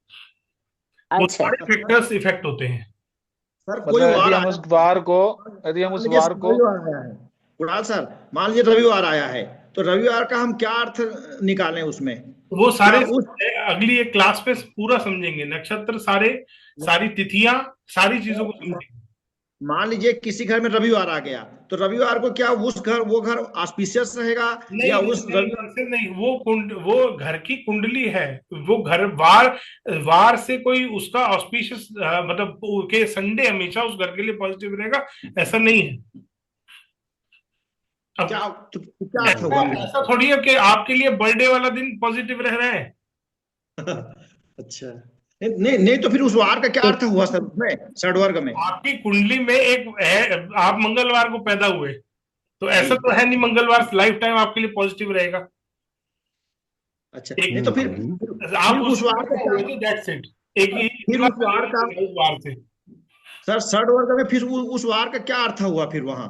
वो अच्छा, सारे फैक्टर्स इफेक्ट होते हैं। सर कोई मतलब वार यदि हम उस वार को रविवार आया है, कुणाल सर मान लीजिए रविवार आया है, तो रविवार का हम क्या अर्थ निकालें उसमें? वो सारे अगली एक क्लास पे पूरा समझेंगे, नक्षत्र सारी तिथियां, सारी चीजों को समझेंगे। मान लीजिए किसी घर में रविवार आ गया, तो रविवार को क्या वो घर ऑस्पिशियस रहेगा या उस रविवार नहीं, वो घर की कुंडली है, वो घर वार से कोई उसका ऑस्पिशियस मतलब के संडे हमेशा उस घर के लिए पॉजिटिव रहेगा, ऐसा नहीं है। अब क्या होगा? ऐसा थोड़ी है कि आपके लिए बर्थडे वाला दिन पॉजिटिव रह रहा है। अच्छा, नहीं तो फिर उस वार का क्या अर्थ हुआ सर उसमें, षडवर्ग में? आपकी कुंडली में एक है, आप मंगलवार को पैदा हुए, तो ऐसा तो है नहीं मंगलवार लाइफ टाइम आपके लिए पॉजिटिव रहेगा। अच्छा, नहीं तो फिर आप उस वार का दैट्स इट, फिर उस वार का वार से सर षडवर्ग में फिर उस वार का क्या अर्थ हुआ फिर वहां?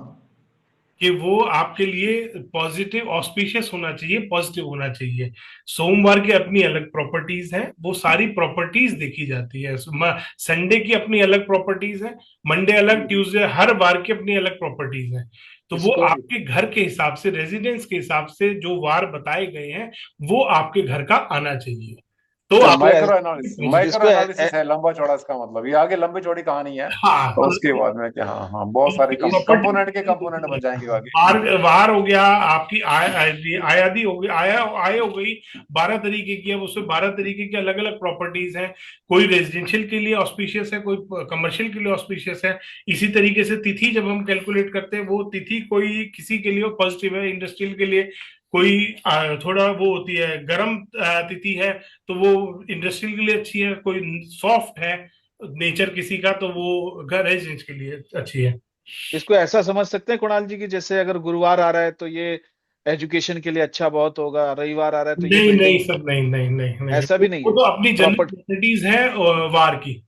कि वो आपके लिए पॉजिटिव ऑस्पिशियस होना चाहिए, पॉजिटिव होना चाहिए। सोमवार की अपनी अलग प्रॉपर्टीज हैं, वो सारी प्रॉपर्टीज देखी जाती है। संडे की अपनी अलग प्रॉपर्टीज है, मंडे अलग, ट्यूसडे, हर बार की अपनी अलग प्रॉपर्टीज है। तो वो आपके घर के हिसाब से, रेजिडेंस के हिसाब से जो वार बताए गए हैं वो आपके घर का आना चाहिए। तो आप माइक्रो एनालिसिस इसको है लंबा चौड़ा, इसका मतलब ये आगे लंबी चौड़ी कहानी है। हाँ और उसके बाद में क्या, हाँ हाँ बहुत सारे कंपोनेंट बन जाएंगे आगे। वार हो गया, आपकी आयादी हो गई, आय हो गई 12 तरीके की। अब उसमें 12 तरीके की अलग अलग प्रॉपर्टीज हैं। कोई रेजिडेंशियल के लिए ऑस्पिशियस है, कोई कमर्शियल के लिए ऑस्पिशियस है। इसी तरीके से तिथि जब हम कैलकुलेट करते हैं, वो तिथि कोई किसी के लिए पॉजिटिव है, इंडस्ट्रियल के लिए कोई थोड़ा वो होती है गर्म तिथि है तो वो इंडस्ट्रियल के लिए अच्छी है, कोई सॉफ्ट है नेचर किसी का तो वो रेजिडेंस के लिए अच्छी है। इसको ऐसा समझ सकते हैं कुणाल जी की जैसे अगर गुरुवार आ रहा है तो ये एजुकेशन के लिए अच्छा बहुत होगा, रविवार आ रहा है तो ये नहीं नहीं बिल्डिंग, सर, नहीं नहीं नहीं नहीं, ऐसा भी नहीं वो है। तो अपनी जनरल प्रॉपर्टी, प्रॉपर्टीज है वार की।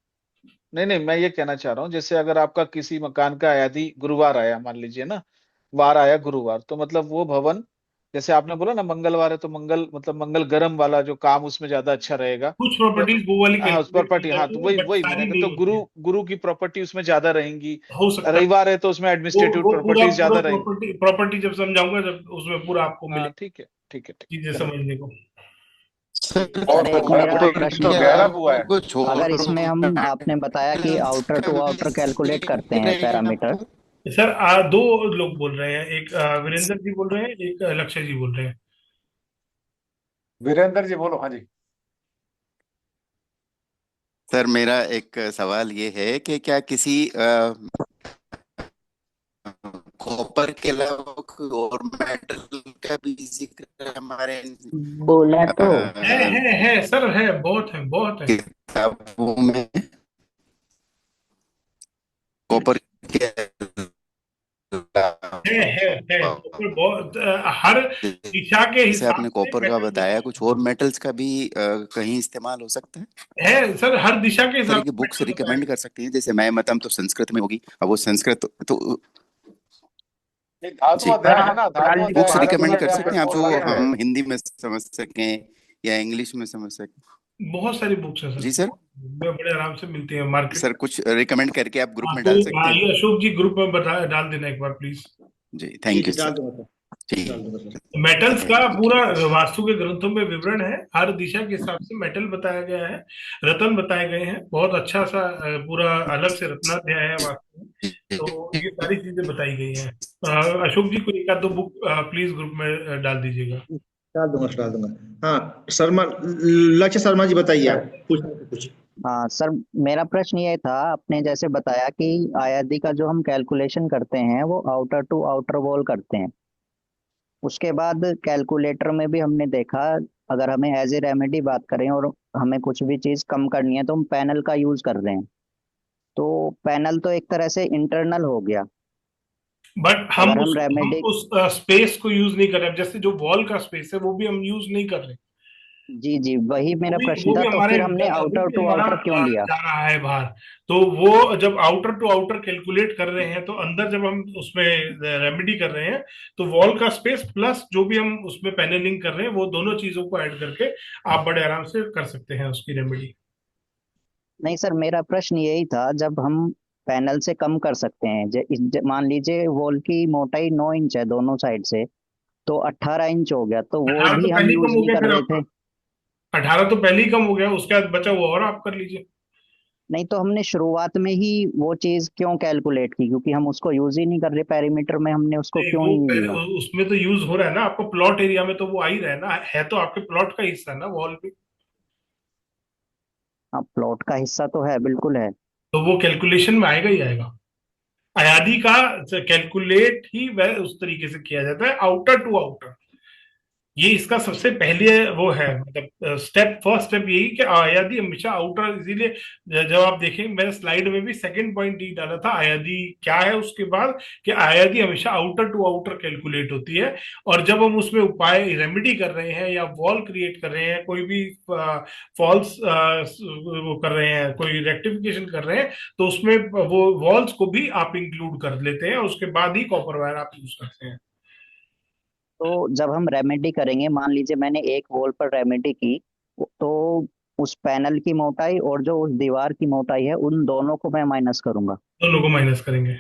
नहीं नहीं, मैं ये कहना चाह रहा हूँ जैसे अगर आपका किसी मकान का अयादी गुरुवार आया, मान लीजिए ना, वार आया गुरुवार, तो मतलब वो भवन, जैसे आपने बोला ना मंगलवार है तो मंगल, मतलब मंगल गर्म वाला जो काम उसमें ज्यादा अच्छा रहेगा, कुछ प्रॉपर्टीज वो वाली हाँ उस कैलकुलेट की प्रॉपर्टी, हाँ जाती तो है वही बट वही सारी मैंने, नहीं तो होती है। गुरु की प्रॉपर्टी उसमें ज्यादा रहेंगी, हो सकता है रविवार है तो उसमें एडमिनिस्ट्रेटिव वो पूरा प्रॉपर्टीज पूरा ज्यादा रहेंगी। प्रॉपर्टी जब समझाऊंगा जब उसमें पूरा आपको हाँ मिले ठीक है, ठीक है, ठीक चीजें चलो। समझने को। बहुत सर एक अच्छा है, मेरा तो प्रश्न ये गहरा है, हुआ है। अगर इसमें हम, आपने बताया कि आउटर टू आउटर कैलकुलेट करते हैं पैरामीटर, सर दो लोग बोल रहे हैं, एक वीरेंद्र जी बोल रहे हैं, एक लक्ष्य जी बोल रहे हैं। वीरेंद्र जी बोलो। हाँ जी। सर मेरा एक सवाल ये है कि क्या किसी कॉपर के अलावा कोई और मेटल का भी जिक्र हमारे बोला तो है सर, है बहुत है किताबों में कॉपर के है तो बहुत हर दिशा के जैसे हिसाब आपने से कॉपर का बताया, कुछ और मेटल्स का भी कहीं इस्तेमाल हो सकता है सर, हर दिशा के तरह हिसाब की से बुक्स metal बताया रिकमेंड कर सकते हैं? जैसे मैं मतम तो संस्कृत में होगी, अब वो संस्कृत तो एक धातु जी अध्याय है ना, धातु अध्याय बुक्स है, रिकमेंड रत्न कर अध्याय सकते है, हैं आप बहुत जो सारी है। हम हिंदी में समझ सकें या इंग्लिश में समझ सकें? बहुत सारी बुक्स हैं जी सर, सर, बड़े आराम से मिलती है मार्केट सर कुछ रिकमेंड करके आप ग्रुप में। में तो डाल सकते हैं? ये अशोक जी ग्रुप में बता डाल देना एक बार प्लीज। जी थैंक यू डाल सर। दूंगा सर, ठीक डाल दूंगा सर। मेटल्स का पूरा वास्तु के ग्रंथों में विवरण है, हर दिशा के हिसाब से मेटल बताया गया है, रत्न बताए गए हैं, बहुत अच्छा सा पूरा अलग से रत्नाध्याय है वास्तु में, तो ये सारी चीजें बताई गई हैं। अशोक जी को एक आध दो बुक प्लीज ग्रुप में डाल दीजिएगा। डाल दूंगा सर, डाल दूंगा। हाँ शर्मा, लक्ष्य शर्मा जी बताइए, आप कुछ। हाँ सर, मेरा प्रश्न ये था, आपने जैसे बताया कि आयादी का जो हम कैलकुलेशन करते हैं वो आउटर टू आउटर वॉल करते हैं, उसके बाद कैलकुलेटर में भी हमने देखा, अगर हमें एज ए रेमेडी बात करें और हमें कुछ भी चीज कम करनी है तो हम पैनल का यूज कर रहे हैं, तो पैनल तो एक तरह से इंटरनल हो गया। बट अगर हम रेमेडी, उस स्पेस को यूज नहीं कर रहे, जैसे जो वॉल का स्पेस है वो भी हम यूज नहीं कर रहे, जी जी वही मेरा प्रश्न वो था, भी तो हमारे फिर हमने वो आउटर भी टू हमारा आउटर क्यों लिया? जा रहा है बाहर। तो वो जब आउटर टू आउटर कैलकुलेट कर रहे हैं तो अंदर जब हम उसमें रेमेडी कर रहे हैं तो वॉल का स्पेस प्लस जो भी हम उसमें पैनलिंग कर रहे हैं वो दोनों चीजों को ऐड करके आप बड़े आराम से कर सकते हैं उसकी रेमेडी। नहीं सर, मेरा प्रश्न यही था, जब हम पैनल से कम कर सकते हैं, मान लीजिए वॉल की मोटाई 9 इंच है दोनों साइड से, तो 18 इंच हो गया, तो वो 18 तो भी हम पहले ही कम यूज हो नहीं गया कर फिर रहे आपका, थे। 18 तो पहले ही कम हो गया, उसके बाद बचा हुआ और आप कर लीजिए। नहीं तो हमने शुरुआत में ही वो चीज क्यों कैलकुलेट की, क्योंकि हम उसको यूज ही नहीं कर रहे पेरीमीटर में, हमने उसको नहीं, क्यों वो ही नहीं लिया? उसमें तो यूज हो रहा है ना, आपको प्लॉट एरिया में तो वो आ ही रहा है ना, है तो आपके प्लॉट का हिस्सा ना वॉल पे, हाँ प्लॉट का हिस्सा तो है, बिल्कुल है। तो वो कैलकुलेशन में आएगा ही आएगा। अयादी का कैलकुलेट ही वह उस तरीके से किया जाता है, आउटर टू आउटर। ये इसका सबसे पहले वो है, मतलब फर्स्ट स्टेप यही कि आयादी हमेशा आउटर, इसीलिए जब आप देखें मैंने स्लाइड में भी सेकंड पॉइंट ही डाला था आयादी क्या है, उसके बाद कि आयादी हमेशा आउटर टू आउटर कैलकुलेट होती है। और जब हम उसमें उपाय रेमेडी कर रहे हैं या वॉल क्रिएट कर रहे हैं, कोई भी फॉल्स वो कर रहे हैं, कोई रेक्टिफिकेशन कर रहे हैं, तो उसमें वो वॉल्स को भी आप इंक्लूड कर लेते हैं, उसके बाद ही कॉपर वायर आप यूज करते हैं। तो जब हम रेमेडी करेंगे, मान लीजिए मैंने एक वॉल पर रेमेडी की, तो उस पैनल की मोटाई और जो उस दीवार की मोटाई है उन दोनों को मैं माइनस करूंगा। दोनों को माइनस करेंगे।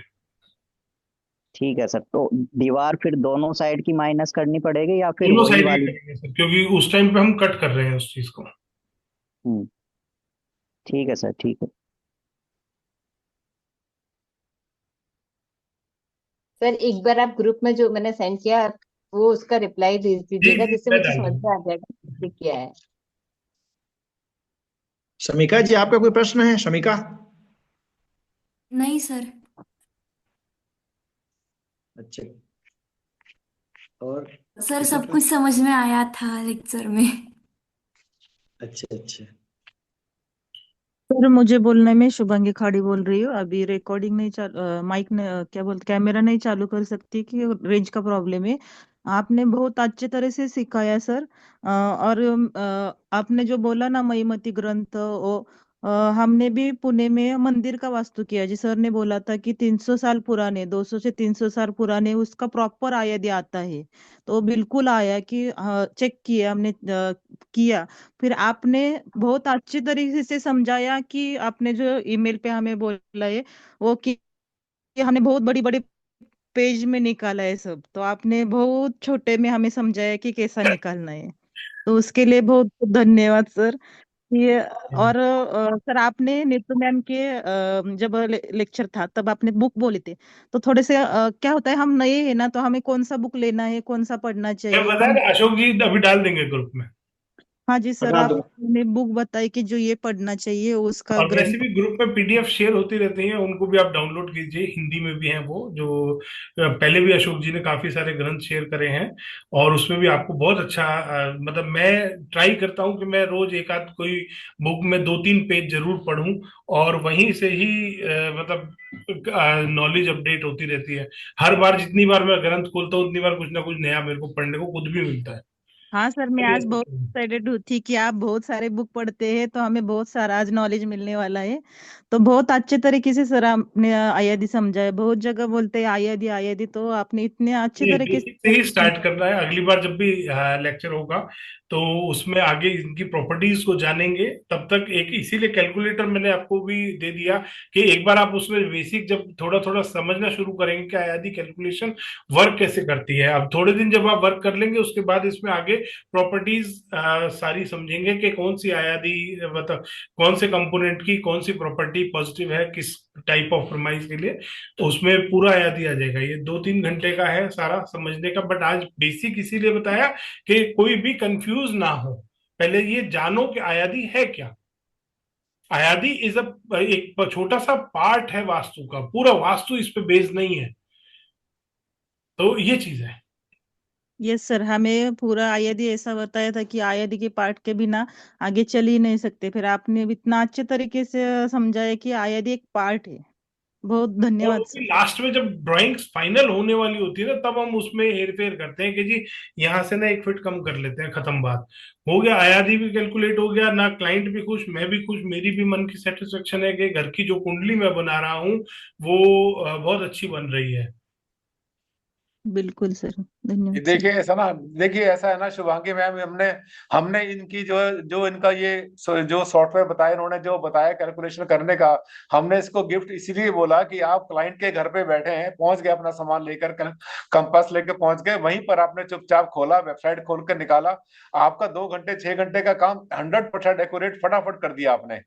ठीक है सर, तो दीवार फिर दोनों साइड की माइनस करनी पड़ेगी या फिर दोनों वही साइड की वाली? करेंगे सर, क्योंकि उस टाइम पे हम कट कर रहे हैं उस चीज को। ठीक है सर, ठीक है। सर एक बार आप ग्रुप में जो मैंने सेंड किया वो उसका रिप्लाई दे जी दीजिएगा, जी जिससे मैं मुझे डाल समझ दूंगा। में आ जाएगा कि क्या है। शमिका जी, आपका कोई प्रश्न है? शमिका? नहीं सर। अच्छा। और सर किसी सब का? कुछ समझ में आया था लेक्चर में। अच्छा अच्छा। सर मुझे बोलने में शुभांगी खाड़ी बोल रही हूँ। अभी रिकॉर्डिंग नहीं माइक ने क्या बोलते, कैमरा नहीं चालू कर सकती कि रेंज का प्रॉब्लम है। आपने बहुत अच्छे तरह से सिखाया सर। और आपने जो बोला ना महीमती ग्रंथ, वो हमने भी पुणे में मंदिर का वास्तु किया जी। सर ने बोला था कि 300 साल पुराने, 200 से 300 साल पुराने उसका प्रॉपर आयादी आता है। तो बिल्कुल आया कि चेक किया हमने, किया। फिर आपने बहुत अच्छी तरीके से समझाया कि आपने जो ईमेल पे हमें बोला है वो कि हमने बहुत बड़ी बड़ी पेज में निकाला है सब, तो आपने बहुत छोटे में हमें समझाया कि कैसा निकालना है। तो उसके लिए बहुत बहुत धन्यवाद सर। ये और सर आपने नीतू मैम के जब लेक्चर था तब आपने बुक बोले थे, तो थोड़े से क्या होता है हम नए हैं ना, तो हमें कौन सा बुक लेना है, कौन सा पढ़ना मैं चाहिए बताया हम। ना, अशोक जी अभी डाल देंगे ग्रुप में। हाँ जी सर, बता दो। आपने बुक बताई कि जो ये पढ़ना चाहिए उसका और वैसे ग्रंथ। भी ग्रुप में पीडीएफ शेयर होती रहती हैं, उनको भी आप डाउनलोड कीजिए, हिंदी में भी हैं वो जो पहले भी अशोक जी ने काफी सारे ग्रंथ शेयर करे हैं। और उसमें भी आपको बहुत अच्छा मतलब मैं ट्राई करता हूँ कि मैं रोज एक आध कोई बुक में 2-3 पेज जरूर पढूं, और वहीं से ही मतलब नॉलेज अपडेट होती रहती है। हर बार जितनी बार मैं ग्रंथ खोलता हूँ उतनी बार कुछ ना कुछ नया मेरे को पढ़ने को खुद भी मिलता है। हाँ सर, मैं आज बहुत एक्साइटेड हुई थी कि आप बहुत सारे बुक पढ़ते हैं, तो हमें बहुत सारा आज नॉलेज मिलने वाला है। तो बहुत अच्छे तरीके से सर आपने आयादी समझाया। बहुत जगह बोलते हैं आयादी आयादी, तो आपने इतने अच्छे ये तरीके बेसिक से ही से। स्टार्ट करना है। अगली बार जब भी लेक्चर होगा तो उसमें आगे इनकी प्रॉपर्टीज को जानेंगे। तब तक एक इसीलिए कैलकुलेटर मैंने आपको भी दे दिया कि एक बार आप उसमें बेसिक जब थोड़ा थोड़ा समझना शुरू करेंगे कि आयादी कैलकुलेशन वर्क कैसे करती है, अब थोड़े दिन जब आप वर्क कर लेंगे उसके बाद इसमें आगे प्रॉपर्टीज सारी समझेंगे कि कौन सी आयादी मतलब कौन से कंपोनेंट की कौन सी प्रॉपर्टी पॉजिटिव है किस टाइप ऑफ प्रोमाइज के लिए। तो उसमें पूरा याद ही आ जाएगा। ये 2-3 घंटे का है सारा समझने का, बट आज बेसिक इसीलिए बताया कि कोई भी कंफ्यूज ना हो। पहले ये जानो कि आयादी है क्या। आयादी इज अ एक छोटा सा पार्ट है वास्तु का, पूरा वास्तु इस पे बेस्ड नहीं है। तो ये चीज है। यस सर, हमें पूरा आयादी ऐसा बताया था कि आयादी के पार्ट के बिना आगे चल ही नहीं सकते। फिर आपने इतना अच्छे तरीके से समझाया कि आयादी एक पार्ट है। बहुत और वो धन्यवाद भी सर। लास्ट में जब ड्राइंग्स फाइनल होने वाली होती है ना, तब हम उसमें हेर फेर करते हैं कि जी यहाँ से ना 1 फीट कम कर लेते हैं, खत्म बात हो गया। आयादी भी कैलकुलेट हो गया ना, क्लाइंट भी खुश, मैं भी खुश, मेरी भी मन की सेटिस्फेक्शन है कि घर की जो कुंडली मैं बना रहा हूँ वो बहुत अच्छी बन रही है। बिल्कुल सर, धन्यवाद सर। देखिए ऐसा ना, देखिए ऐसा है ना शुभांगी मैम, हमने हमने इनकी जो जो इनका ये जो सॉफ्टवेयर बताया, इन्होंने जो बताया कैलकुलेशन करने का, हमने इसको गिफ्ट इसीलिए बोला कि आप क्लाइंट के घर पे बैठे हैं, पहुंच गए अपना सामान लेकर, कंपास लेकर पहुंच गए, वहीं पर आपने चुपचाप खोला, वेबसाइट खोल कर निकाला, आपका 2 घंटे 6 घंटे का काम 100% एक्यूरेट फटाफट कर दिया आपने।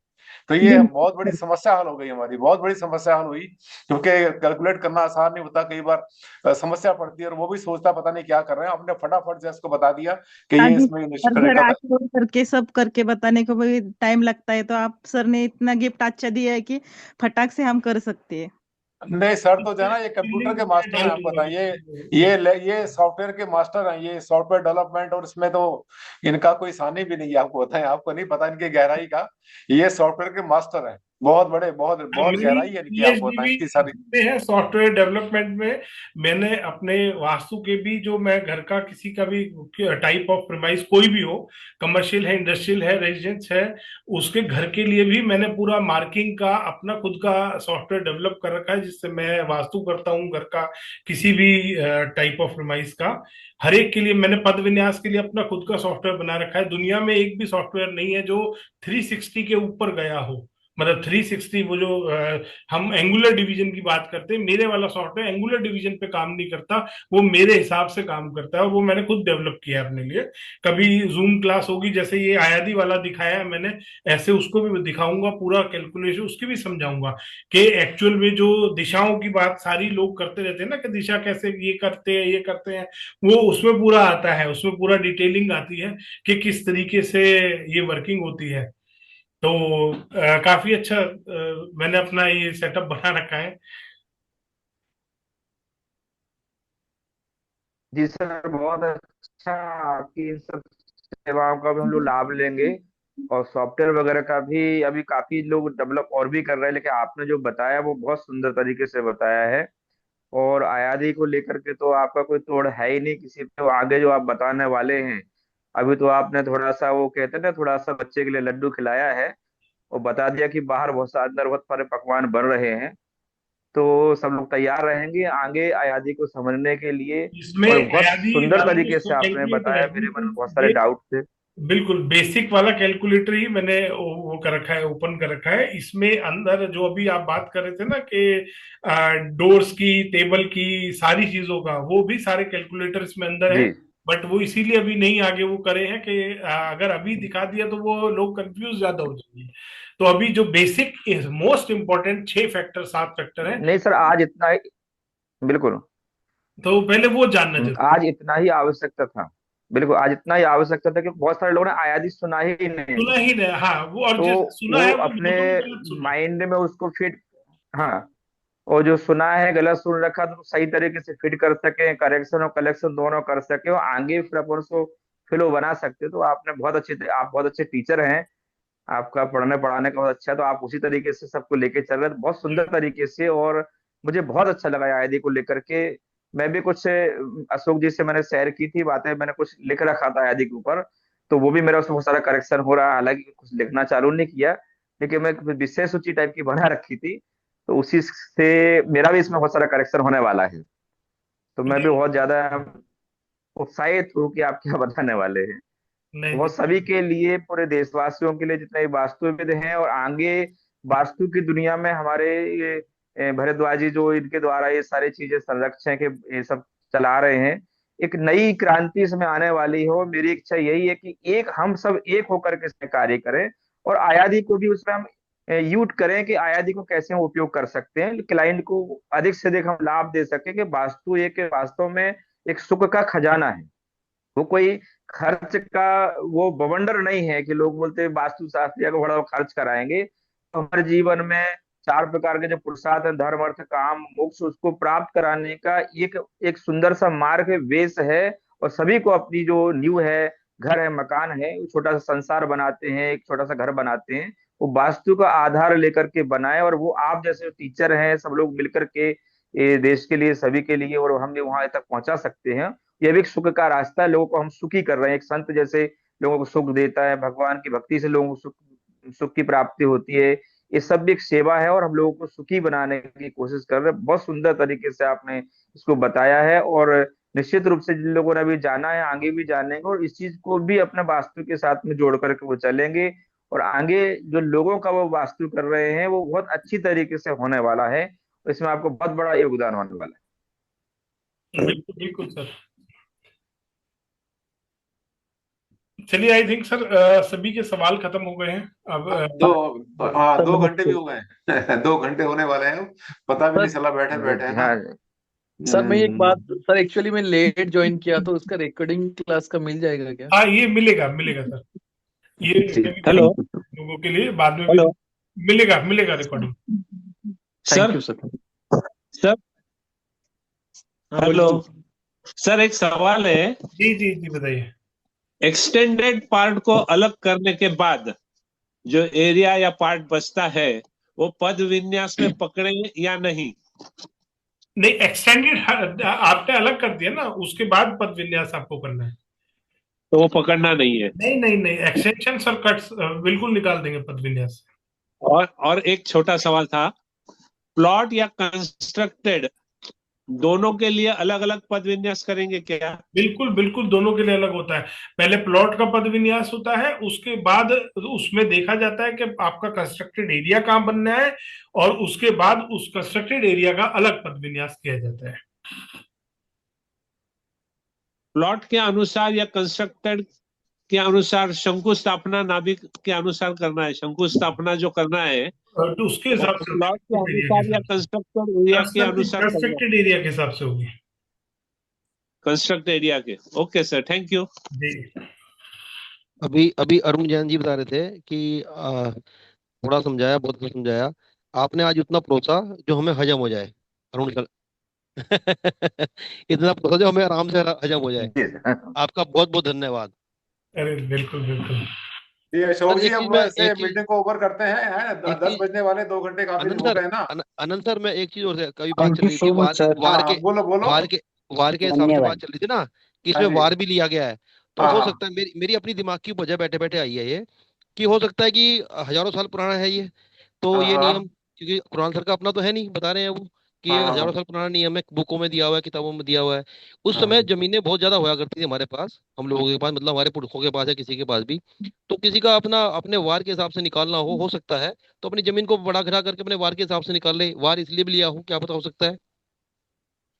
तो ये बहुत बड़ी बिल्कुल समस्या हल हो गई, हमारी बहुत बड़ी समस्या हल हुई, क्योंकि कैलकुलेट करना आसान नहीं होता, कई बार समस्या पड़ती है, और वो भी सोचता पता नहीं क्या कर रहे हैं। आपने फटाफट से इसको बता दिया कि हाँ ये जी। इसमें और निश्चित घर तरीका था। आके और करके सब करके बताने को भी टाइम लगता है, तो आप सर ने इतना गिफ्ट अच्छा दिया है कि फटाक से हम कर सकते हैं। नहीं सर, तो जो है ना, ये कंप्यूटर लिंक के मैं मास्टर डाल हैं, आपको दूंगा बताएं, ये। ये सॉफ्टवेयर के मास्टर हैं, ये सॉफ्टवेयर डेवलपमेंट, और इसमें तो इनका कोई सानी भी नहीं है, आपको बताएं, आपको नहीं पता इनकी गहराई का। ये सॉफ्टवेयर के मास्टर हैं, बहुत बड़े, बहुत बहुत मेरी गहराई है इनकी, आपको पीएचडी बताएं भी इतनी सारी। में है सॉफ्टवेयर डेवलपमेंट में। मैंने अपने वास्तु के भी, जो मैं घर का किसी का भी टाइप ऑफ प्रीमाइस कोई भी हो, कमर्शियल है, इंडस्ट्रियल है, रेजिडेंस है, उसके घर के लिए भी मैंने पूरा मार्किंग का अपना खुद का सॉफ्टवेयर डेवलप कर रखा है, जिससे मैं वास्तु करता हूँ घर का किसी भी टाइप ऑफ प्रीमाइस का। हर एक के लिए मैंने पद विन्यास के लिए अपना खुद का सॉफ्टवेयर बना रखा है। दुनिया में एक भी सॉफ्टवेयर नहीं है जो 360 के ऊपर गया हो। मतलब 360 वो जो हम एंगुलर डिवीजन की बात करते हैं, मेरे वाला सॉफ्टवेयर एंगुलर डिवीजन पे काम नहीं करता, वो मेरे हिसाब से काम करता है, और वो मैंने खुद डेवलप किया है अपने लिए। कभी जूम क्लास होगी, जैसे ये आयादी वाला दिखाया है मैंने, ऐसे उसको भी दिखाऊंगा, पूरा कैलकुलेशन उसकी भी समझाऊंगा कि एक्चुअल में जो दिशाओं की बात सारी लोग करते रहते हैं ना, कि दिशा कैसे ये करते हैं ये करते हैं, वो उसमें पूरा आता है, उसमें पूरा डिटेलिंग आती है कि किस तरीके से ये वर्किंग होती है। तो काफी अच्छा मैंने अपना ये सेटअप बना रखा है। जी सर, बहुत अच्छा। आपकी इन सब सेवाओं का भी हम लोग लाभ लेंगे, और सॉफ्टवेयर वगैरह का भी अभी काफी लोग डेवलप और भी कर रहे हैं, लेकिन आपने जो बताया वो बहुत सुंदर तरीके से बताया है। और आयादी को लेकर के तो आपका कोई तोड़ है ही नहीं किसी पे, तो आगे जो आप बताने वाले हैं, अभी तो आपने थोड़ा सा वो कहते हैं ना, थोड़ा सा बच्चे के लिए लड्डू खिलाया है, और बता दिया कि बाहर बहुत सा अंदर बहुत सारे पकवान बन रहे हैं। तो सब लोग तैयार रहेंगे आगे आयादी को समझने के लिए। इसमें और बहुत आयादी सुंदर वाला तरीके से जो आपने कैलकुलेटर बताया, है, मेरे मन में बहुत सारे बिल्कुल डाउट थे। बिल्कुल बेसिक वाला कैलकुलेटर ही मैंने वो कर रखा है, ओपन कर रखा है। इसमें अंदर जो अभी आप बात कर रहे थे ना कि डोर्स की, टेबल की, सारी चीजों का, वो भी सारे कैलकुलेटर इसमें अंदर है। जी बट वो इसीलिए अभी नहीं आगे वो करे हैं कि अगर अभी दिखा दिया तो वो लोग कंफ्यूज ज्यादा हो जाएंगे। तो अभी जो basic most important 6 factor 7 factor है, नहीं सर, आज इतना ही, बिल्कुल। तो पहले वो जानना जरूरी आज इतना ही आवश्यकता था, बिल्कुल आज इतना ही आवश्यकता था कि बहुत सारे लोगों ने आयादी सुना ही नहीं। सुना ही नहीं। हाँ, वो और तो जिस सुना वो है वो अपने दोनों गलत सुना। माइंड में उसको फिट, हाँ, और जो सुना है गलत सुन रखा, तो सही तरीके से फिट कर सके, करेक्शन और कलेक्शन दोनों कर सके, और आगे फिर अपन उसको फ्लो बना सकते। तो आपने बहुत अच्छे, आप बहुत अच्छे टीचर हैं, आपका पढ़ने पढ़ाने का बहुत अच्छा है, तो आप उसी तरीके से सबको लेके चल रहे हैं बहुत सुंदर तरीके से। और मुझे बहुत अच्छा लगा आईडी को लेकर के। मैं भी कुछ अशोक जी से मैंने शेयर की थी बातें, मैंने कुछ लिख रखा था आईडी के ऊपर, तो वो भी मेरा उसमें बहुत सारा करेक्शन हो रहा है। हालांकि कुछ लिखना चालू नहीं किया, लेकिन मैं विशेष सूची टाइप की बना रखी थी, तो उसी से मेरा भी इसमें बहुत सारा करेक्शन होने वाला है। तो मैं भी बहुत ज्यादा उत्साहित हूँ कि आप क्या बताने वाले हैं। नहीं वो नहीं, सभी के लिए, पूरे देशवासियों के लिए, जितने भी वास्तुविद हैं, और आगे वास्तु की दुनिया में हमारे ये भरद्वाज जी जो इनके द्वारा ये सारी चीजें संरक्षण के ये सब चला रहे हैं, एक नई क्रांति इसमें आने वाली है। और मेरी इच्छा यही है कि एक हम सब एक होकर के इसमें कार्य करें, और आयादी को भी उसमें हम यूट करें कि आयादी को कैसे हम उपयोग कर सकते हैं, क्लाइंट को अधिक से अधिक हम लाभ दे सके, कि वास्तु एक वास्तव में एक सुख का खजाना है। वो कोई खर्च का वो बवंडर नहीं है कि लोग बोलते हैं वास्तु शास्त्री को बड़ा खर्च कराएंगे। तो हमारे जीवन में 4 प्रकार के जो पुरुषार्थ है, धर्म अर्थ काम मोक्ष, उसको प्राप्त कराने का एक एक सुंदर सा मार्ग वेश है। और सभी को अपनी जो न्यू है, घर है, मकान है, वो छोटा सा संसार बनाते हैं, एक छोटा सा घर बनाते हैं, वो वास्तु का आधार लेकर के बनाए। और वो आप जैसे टीचर हैं, सब लोग मिलकर के ये देश के लिए, सभी के लिए, और हम वहां तक पहुंचा सकते हैं। ये भी एक सुख का रास्ता है, लोगों को हम सुखी कर रहे हैं। एक संत जैसे लोगों को सुख देता है, भगवान की भक्ति से लोगों को सुख की प्राप्ति होती है। ये सब भी एक सेवा है, और हम लोगों को सुखी बनाने की कोशिश कर रहे हैं। बहुत सुंदर तरीके से आपने इसको बताया है, और निश्चित रूप से जिन लोगों ने अभी जाना है आगे भी जानेंगे, और इस चीज को भी अपने वास्तु के साथ में जोड़ करके वो चलेंगे। और आगे जो लोगों का वो वास्तु कर रहे हैं वो बहुत अच्छी तरीके से होने वाला है। इसमें आपको बहुत बड़ा योगदान होने वाला है। बिल्कुल बिल्कुल सर। चलिए, आई थिंक सर सभी के सवाल खत्म हो गए हैं अब। हाँ, 2 घंटे भी हो गए 2 घंटे होने वाले हैं, पता भी नहीं चला बैठे बैठे, है ना। सर मैं एक बात, सर एक्चुअली मैं लेट ज्वाइन किया, तो उसका रिकॉर्डिंग क्लास का मिल जाएगा क्या? हाँ, ये मिलेगा मिलेगा सर, ये हेलो लोगों के लिए बाद में हेलो मिलेगा मिलेगा recording. Thank you sir. Sir hello sir, एक सवाल है। जी जी जी, बताइए। एक्सटेंडेड पार्ट को अलग करने के बाद जो एरिया या पार्ट बचता है, वो पद विन्यास में पकड़े या नहीं? नहीं, एक्सटेंडेड आपने अलग कर दिया ना, उसके बाद पद विन्यास आपको करना है, तो वो पकड़ना नहीं है? नहीं नहीं नहीं, एक्सटेंशन और कट्स बिल्कुल निकाल देंगे पद विन्यास। और एक छोटा सवाल था, प्लॉट या कंस्ट्रक्टेड दोनों के लिए अलग अलग पद विन्यास करेंगे क्या? बिल्कुल बिल्कुल, दोनों के लिए अलग होता है। पहले प्लॉट का पद विन्यास होता है, उसके बाद उसमें देखा जाता है कि आपका कंस्ट्रक्टेड एरिया कहाँ बनना है, और उसके बाद उस कंस्ट्रक्टेड एरिया का अलग पद विन्यास किया जाता है। प्लॉट के अनुसार या कंस्ट्रक्टेड के अनुसार, शंकुस्थापना नाभिक के अनुसार करना है? शंकुस्थापना जो करना है तो उसके हिसाब से प्लॉट के अनुसार या कंस्ट्रक्टेड एरिया के अनुसार करना है? कंस्ट्रक्टेड एरिया के हिसाब से होगी। कंस्ट्रक्ट एरिया के। Okay sir, thank you. अभी अभी अरुण जैन जी बता रहे थे कि थोड़ा समझाया, बहुत कुछ समझाया आपने, आज उतना परोसा जो हमें हजम हो जाए। अरुण सर इतना परोसा जो हमें आराम से हजम हो जाए। आपका बहुत बहुत धन्यवाद। अरे बिल्कुल बिल्कुल। ये अशोक सर, जी, एक अब चीज मैं ऐसे मीटिंग को ओवर करते हैं, है एक 10 चीज बजने वाले, 2 घंटे काफी अनंत हो सर, गए ना। अनंत सर, मैं एक चीज और से कभी बात थैंक चल यू रही थी सो मच सर। वार के बोलो बोलो। वार के हिसाब से बात चल रही थी ना, कि हाँ इसमें जी। वार भी लिया गया है। तो हाँ हो हाँ सकता है मेरी अपनी दिमाग की वजह बैठे बैठे आई है ये, कि हो सकता है कि हजारों साल पुराना है ये, तो ये हाँ नियम, क्योंकि कुरान सर का अपना तो है नहीं, बता रहे हैं वो कि ये हाँ हजारों साल पुराना नियम है, बुकों में दिया हुआ है, किताबों में दिया हुआ है। उस हाँ समय जमीनें बहुत ज्यादा हुआ करती थी हमारे पास, हम लोगों के पास, मतलब हमारे पुरखों के पास है, किसी के पास भी। तो किसी का अपना अपने वार के हिसाब से निकालना हो सकता है, तो अपनी जमीन को बढ़ा घटा करके अपने वार के हिसाब से निकाल ले। वार इसलिए भी लिया हो, क्या पता, हो सकता है।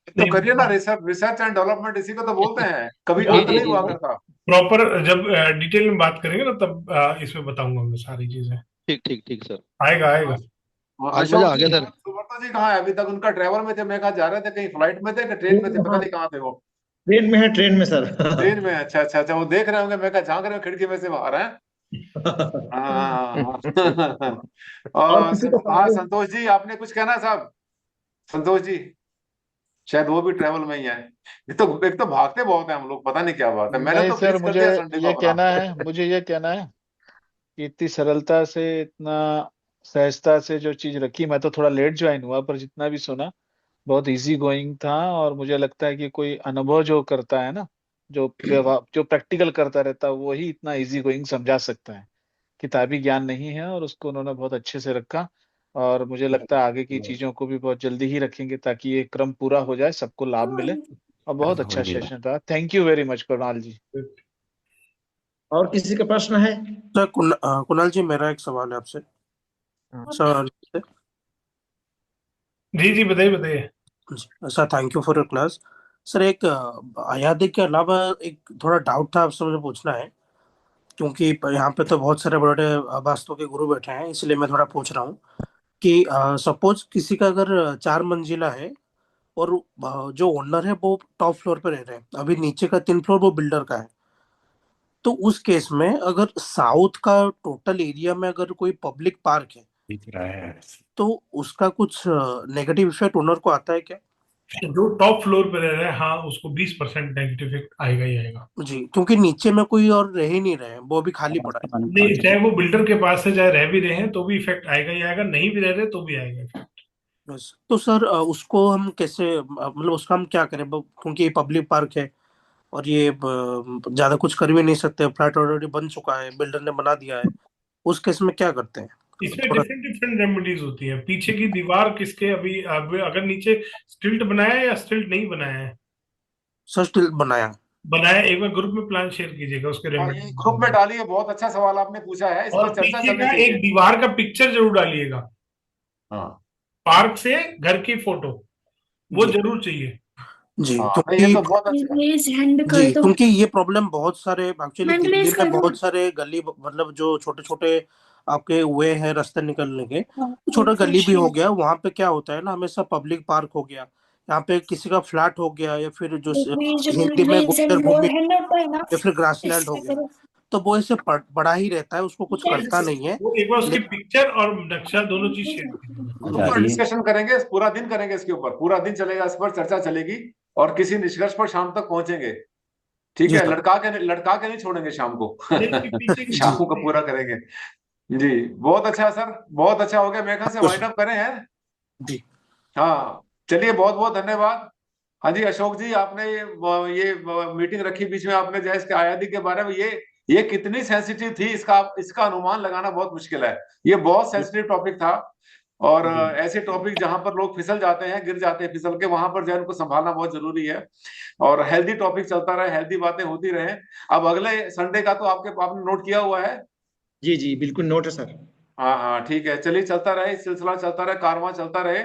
तो करिए ना, रिसर्च एंड डेवलपमेंट इसी को तो बोलते हैं, कभी जी अंत जी नहीं जी हुआ जी, करता। प्रॉपर जब डिटेल में बात करेंगे ना, तब इसमें बताऊंगा मैं सारी चीजें। ठीक ठीक ठीक सर, आएगा आएगा। आज मजा अशोक आ जी, गया सर। सुब्रता जी कहाँ है अभी तक? उनका ट्रैवल में थे, मैं कहा जा रहे थे, कहीं फ्लाइट में थे कि ट्रेन में थे, पता हाँ, नहीं कहाँ थे वो। ट्रेन में है, ट्रेन में सर। ट्रेन में? अच्छा अच्छा अच्छा, वो देख रहे होंगे, मैं कहा झांक रहे हो खिड़की में से बाहर है। हाँ और और किसी का हाँ, सवाल? संतोष जी आपने कुछ कहना है साहब? संतोष जी, शायद वो भी ट्रैवल में ही है। एक तो भागते बहुत है हम लोग, पता नहीं क्या बात है। मैंने नहीं तो सर, फिक्स कर मुझे दिया संडे को ये अपना। कहना है, कि इतनी सरलता से, इतना सहजता से जो चीज रखी। मैं तो थोड़ा लेट ज्वाइन हुआ, पर जितना भी सुना बहुत इजी गोइंग था। और मुझे लगता है कि कोई अनुभव जो करता है ना, जो प्रैक्टिकल करता रहता है, वही इतना इजी गोइंग समझा सकता है। किताबी ज्ञान नहीं है, और उसको उन्होंने बहुत अच्छे से रखा। और मुझे लगता है आगे की चीजों को भी बहुत जल्दी ही रखेंगे, ताकि ये क्रम पूरा हो जाए, सबको लाभ मिले। और बहुत अच्छा सेशन रहा। Thank you very much Kunal ji. और किसी का प्रश्न है? सर कुणाल जी, मेरा एक सवाल है आपसे। सर जी जी, बताइए बताइए। Sir, thank you for your class. Sir, एक अयादी के अलावा एक थोड़ा डाउट था, आपसे मुझे पूछना है, क्योंकि यहाँ पे तो बहुत सारे बड़े वास्तु के गुरु बैठे हैं, इसलिए मैं थोड़ा पूछ रहा हूँ कि सपोज किसी का अगर 4 मंजिला है, और जो ओनर है वो टॉप फ्लोर पे रह रहे हैं, अभी नीचे का 3 फ्लोर वो बिल्डर का है, तो उस केस में अगर साउथ का टोटल एरिया में अगर कोई पब्लिक पार्क है दिख रहा है, तो उसका कुछ नेगेटिव इफेक्ट ओनर को आता है क्या? जो टॉप फ्लोर पे रह रहे हैं, हाँ, उसको 20% नेगेटिव इफेक्ट आएगा ही आएगा। जी, क्योंकि नीचे में कोई और रह ही नहीं रहे हैं, वो भी खाली पड़ा है। नहीं, चाहे वो बिल्डर के पास है, चाहे रह भी रहे हैं, तो भी इफेक्ट आएगा ही आएगा, नहीं भी रह रहे तो भी आएगा इफेक्ट। बस, तो सर उसको हम कैसे, मतलब उसका हम क्या करें, क्योंकि ये पब्लिक पार्क है और ये ज्यादा कुछ कर भी नहीं सकते, फ्लैट ऑलरेडी बन चुका है, बिल्डर ने बना दिया है, उस केस में क्या करते हैं? इसमें थोड़ा डिफरेंट डिफरेंट रेमेडीज होती है। पीछे की दीवार किसके, अभी अगर नीचे स्टिल्ट बनाया है या स्टिल्ट नहीं बनाया है? सर, स्टिल बनाया एक बार ग्रुप में प्लान शेयर कीजिएगा, उसके हाँ, ये रेमेडीज। ग्रुप में डालिए, बहुत अच्छा सवाल आपने पूछा है, इस और पर चर्चा पीछे चलनी का एक चाहिए। दीवार का पिक्चर जरूर डालिएगा, हाँ पार्क से घर की फोटो, वो जी जरूर चाहिए। जी, हाँ, क्योंकि ये तो बहुत अच्छा। रेज हैंड कर जी, दो। क्योंकि ये प्रॉब्लम बहुत सारे एक्चुअली हैंड दिल्ली रेज में कर दो। बहुत सारे गली, मतलब जो छोटे छोटे आपके हुए हैं रास्ते निकलने के, छोटा गली भी हो गया, वहां पे क्या होता है ना, हमेशा पब्लिक पार्क हो गया, यहाँ पे किसी का फ्लैट हो गया, या फिर जो हिंदी में रेज एंड गोचर लोअर भूमि, हैंड होता है ना, या फिर ग्रासलैंड हो इससे गया, करो। तो वो ऐसे पड़ा ही रहता है, उसको कुछ करता नहीं है। वो एक बार उसकी पिक्चर और नक्शा दोनों चीज शेयर कीजिएगा। ग्रुप में डिस्कशन करेंगे, पूरा दिन करेंगे इसके ऊपर, पूरा दिन चलेगा, इस पर चर्चा चलेगी, और किसी निष्कर्ष पर शाम तक पहुंचेंगे। ठीक जी है, सर। लड़का के नहीं छोड़ेंगे शाम को। पीछे की शाम को पूरा करेंगे। जी, बहुत अच्छा सर, बहुत अच्छा हो गया। मेरे ख्याल से वाइंड अप करें हैं। जी हाँ, चलिए, बहुत बहुत धन्यवाद। हाँ जी, अशोक जी, आपने ये मीटिंग रखी बीच में, आपने जैसे के आयादी के बारे में, ये कितनी सेंसिटिव थी, इसका अनुमान लगाना बहुत मुश्किल है। ये बहुत सेंसिटिव टॉपिक था, और ऐसे टॉपिक जहां पर लोग फिसल जाते हैं, गिर जाते हैं फिसल के, वहां पर जो है उनको संभालना बहुत जरूरी है। और हेल्दी टॉपिक चलता रहे, हेल्दी बातें होती रहे। अब अगले संडे का तो आपने नोट किया हुआ है? जी जी बिल्कुल नोट है सर। हाँ हाँ ठीक है, चलिए चलता रहे, सिलसिला चलता रहे, कारवां चलता रहे।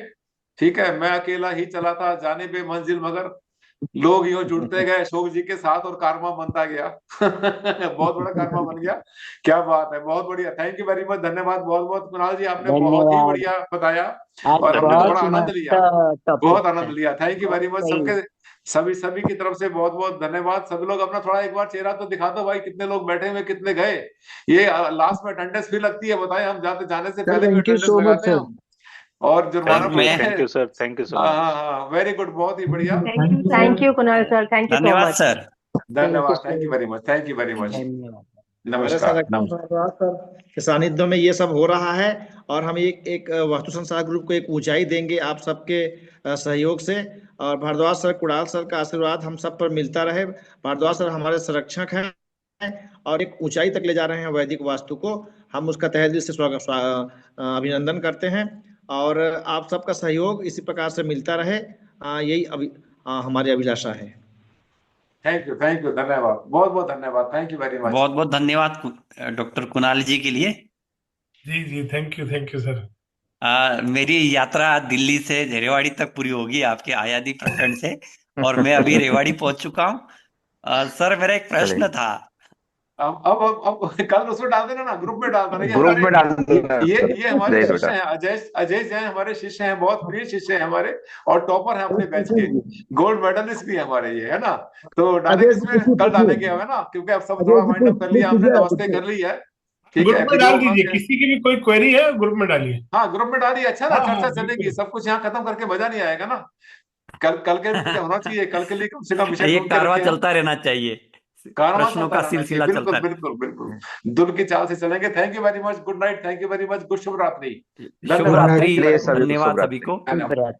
ठीक है, मैं अकेला ही चला था जाने पे मंजिल, मगर लोग यूं जुड़ते गए अशोक जी के साथ और कारवां बनता गया। बहुत बड़ा कारवां बन गया। क्या बात है, बहुत बढ़िया, थैंक यू वेरी मच, धन्यवाद बहुत बहुत कुणाल जी, आपने बहुत ही धन्यवाद। बढ़िया बताया आज और हमने बहुत बड़ा आनंद मस्त लिया, टॉपिक बहुत था। आनंद लिया। थैंक यू वेरी मच सही। सबके, सभी की तरफ से बहुत बहुत धन्यवाद। सभी लोग अपना थोड़ा एक बार चेहरा तो दिखा दो भाई, कितने लोग बैठे हुए, कितने गए। ये लास्ट में अटेंडेंस भी लगती है, बताएं, हम जाने से पहले भी thank you attendance so much लगाते हैं सर। हम, और जुर्माना पड़ता है। Thank you sir, thank you so हाँ मच। हाँ हाँ, वेरी गुड, बहुत ही बढ़िया। Thank you Kunal sir, thank you so धन्यवाद मच। सर। धन्यवाद, thank you very much, thank you very much. धन्यवाद। हमारे साथ नमस्कार, नमस्कार। भारद्वाज सर के सानिध्य में ये सब हो रहा है और हम एक वास्तु संसार ग्रुप को एक ऊंचाई देंगे आप सबके सहयोग से। और भारद्वाज सर, कुणाल सर का आशीर्वाद हम सब पर मिलता रहे। भारद्वाज सर हमारे संरक्षक हैं और एक ऊंचाई तक ले जा रहे हैं वैदिक वास्तु को। हम उसका तहे दिल से अभिनंदन करते हैं और आप सबका सहयोग इसी प्रकार से मिलता रहे, यही हमारी अभिलाषा है। थैंक यू, धन्यवाद, बहुत बहुत धन्यवाद, थैंक यू वेरी मच। बहुत बहुत धन्यवाद डॉक्टर कुणाल जी के लिए। जी थैंक यू सर। मेरी यात्रा दिल्ली से रेवाड़ी तक पूरी होगी आपके आयादी प्रखंड से, और मैं अभी रेवाड़ी पहुंच चुका हूँ। सर मेरा एक प्रश्न था। अब कल उसमें डाल देना ना, ग्रुप में डाल देना। ग्रुप में डाल देना। ये हमारे जय शिष्य बेटा। हैं, अजय जैन हमारे शिष्य हैं, बहुत प्रिय शिष्य हैं हमारे, और टॉपर हैं अपने बैच के, गोल्ड मेडलिस्ट भी है हमारे ये, है ना। तो डालेंगे इसमें, कल डालेंगे, है ना, क्योंकि अब सब थोड़ा माइंड अप कर लिया हमने, नमस्ते कर ली है। ठीक है, ग्रुप में डाल दीजिए, किसी की भी कोई क्वेरी है ग्रुप में डालिए। हाँ ग्रुप में डालिए, अच्छा ना, हाँ, चर्चा हाँ, चलेगी, बिल्कुल। सब कुछ यहाँ खत्म करके मजा नहीं आएगा ना। कल के लिए होना चाहिए, कल के लिए कम से कम विषय ये ढूंढ के कारवां रखे हम। चलता रहना चाहिए, कारवां प्रश्नों चलता का रहना चाहिए, सिलसिला बिल्कुल चलता बिल्कुल बिल्कुल, दुल की चाल से चलेंगे। Thank you very much, good night, thank you very much, good शुभ रात्रि, शुभ रात्रि, धन्यवाद। धन्यवाद सभी को। धन्यवाद।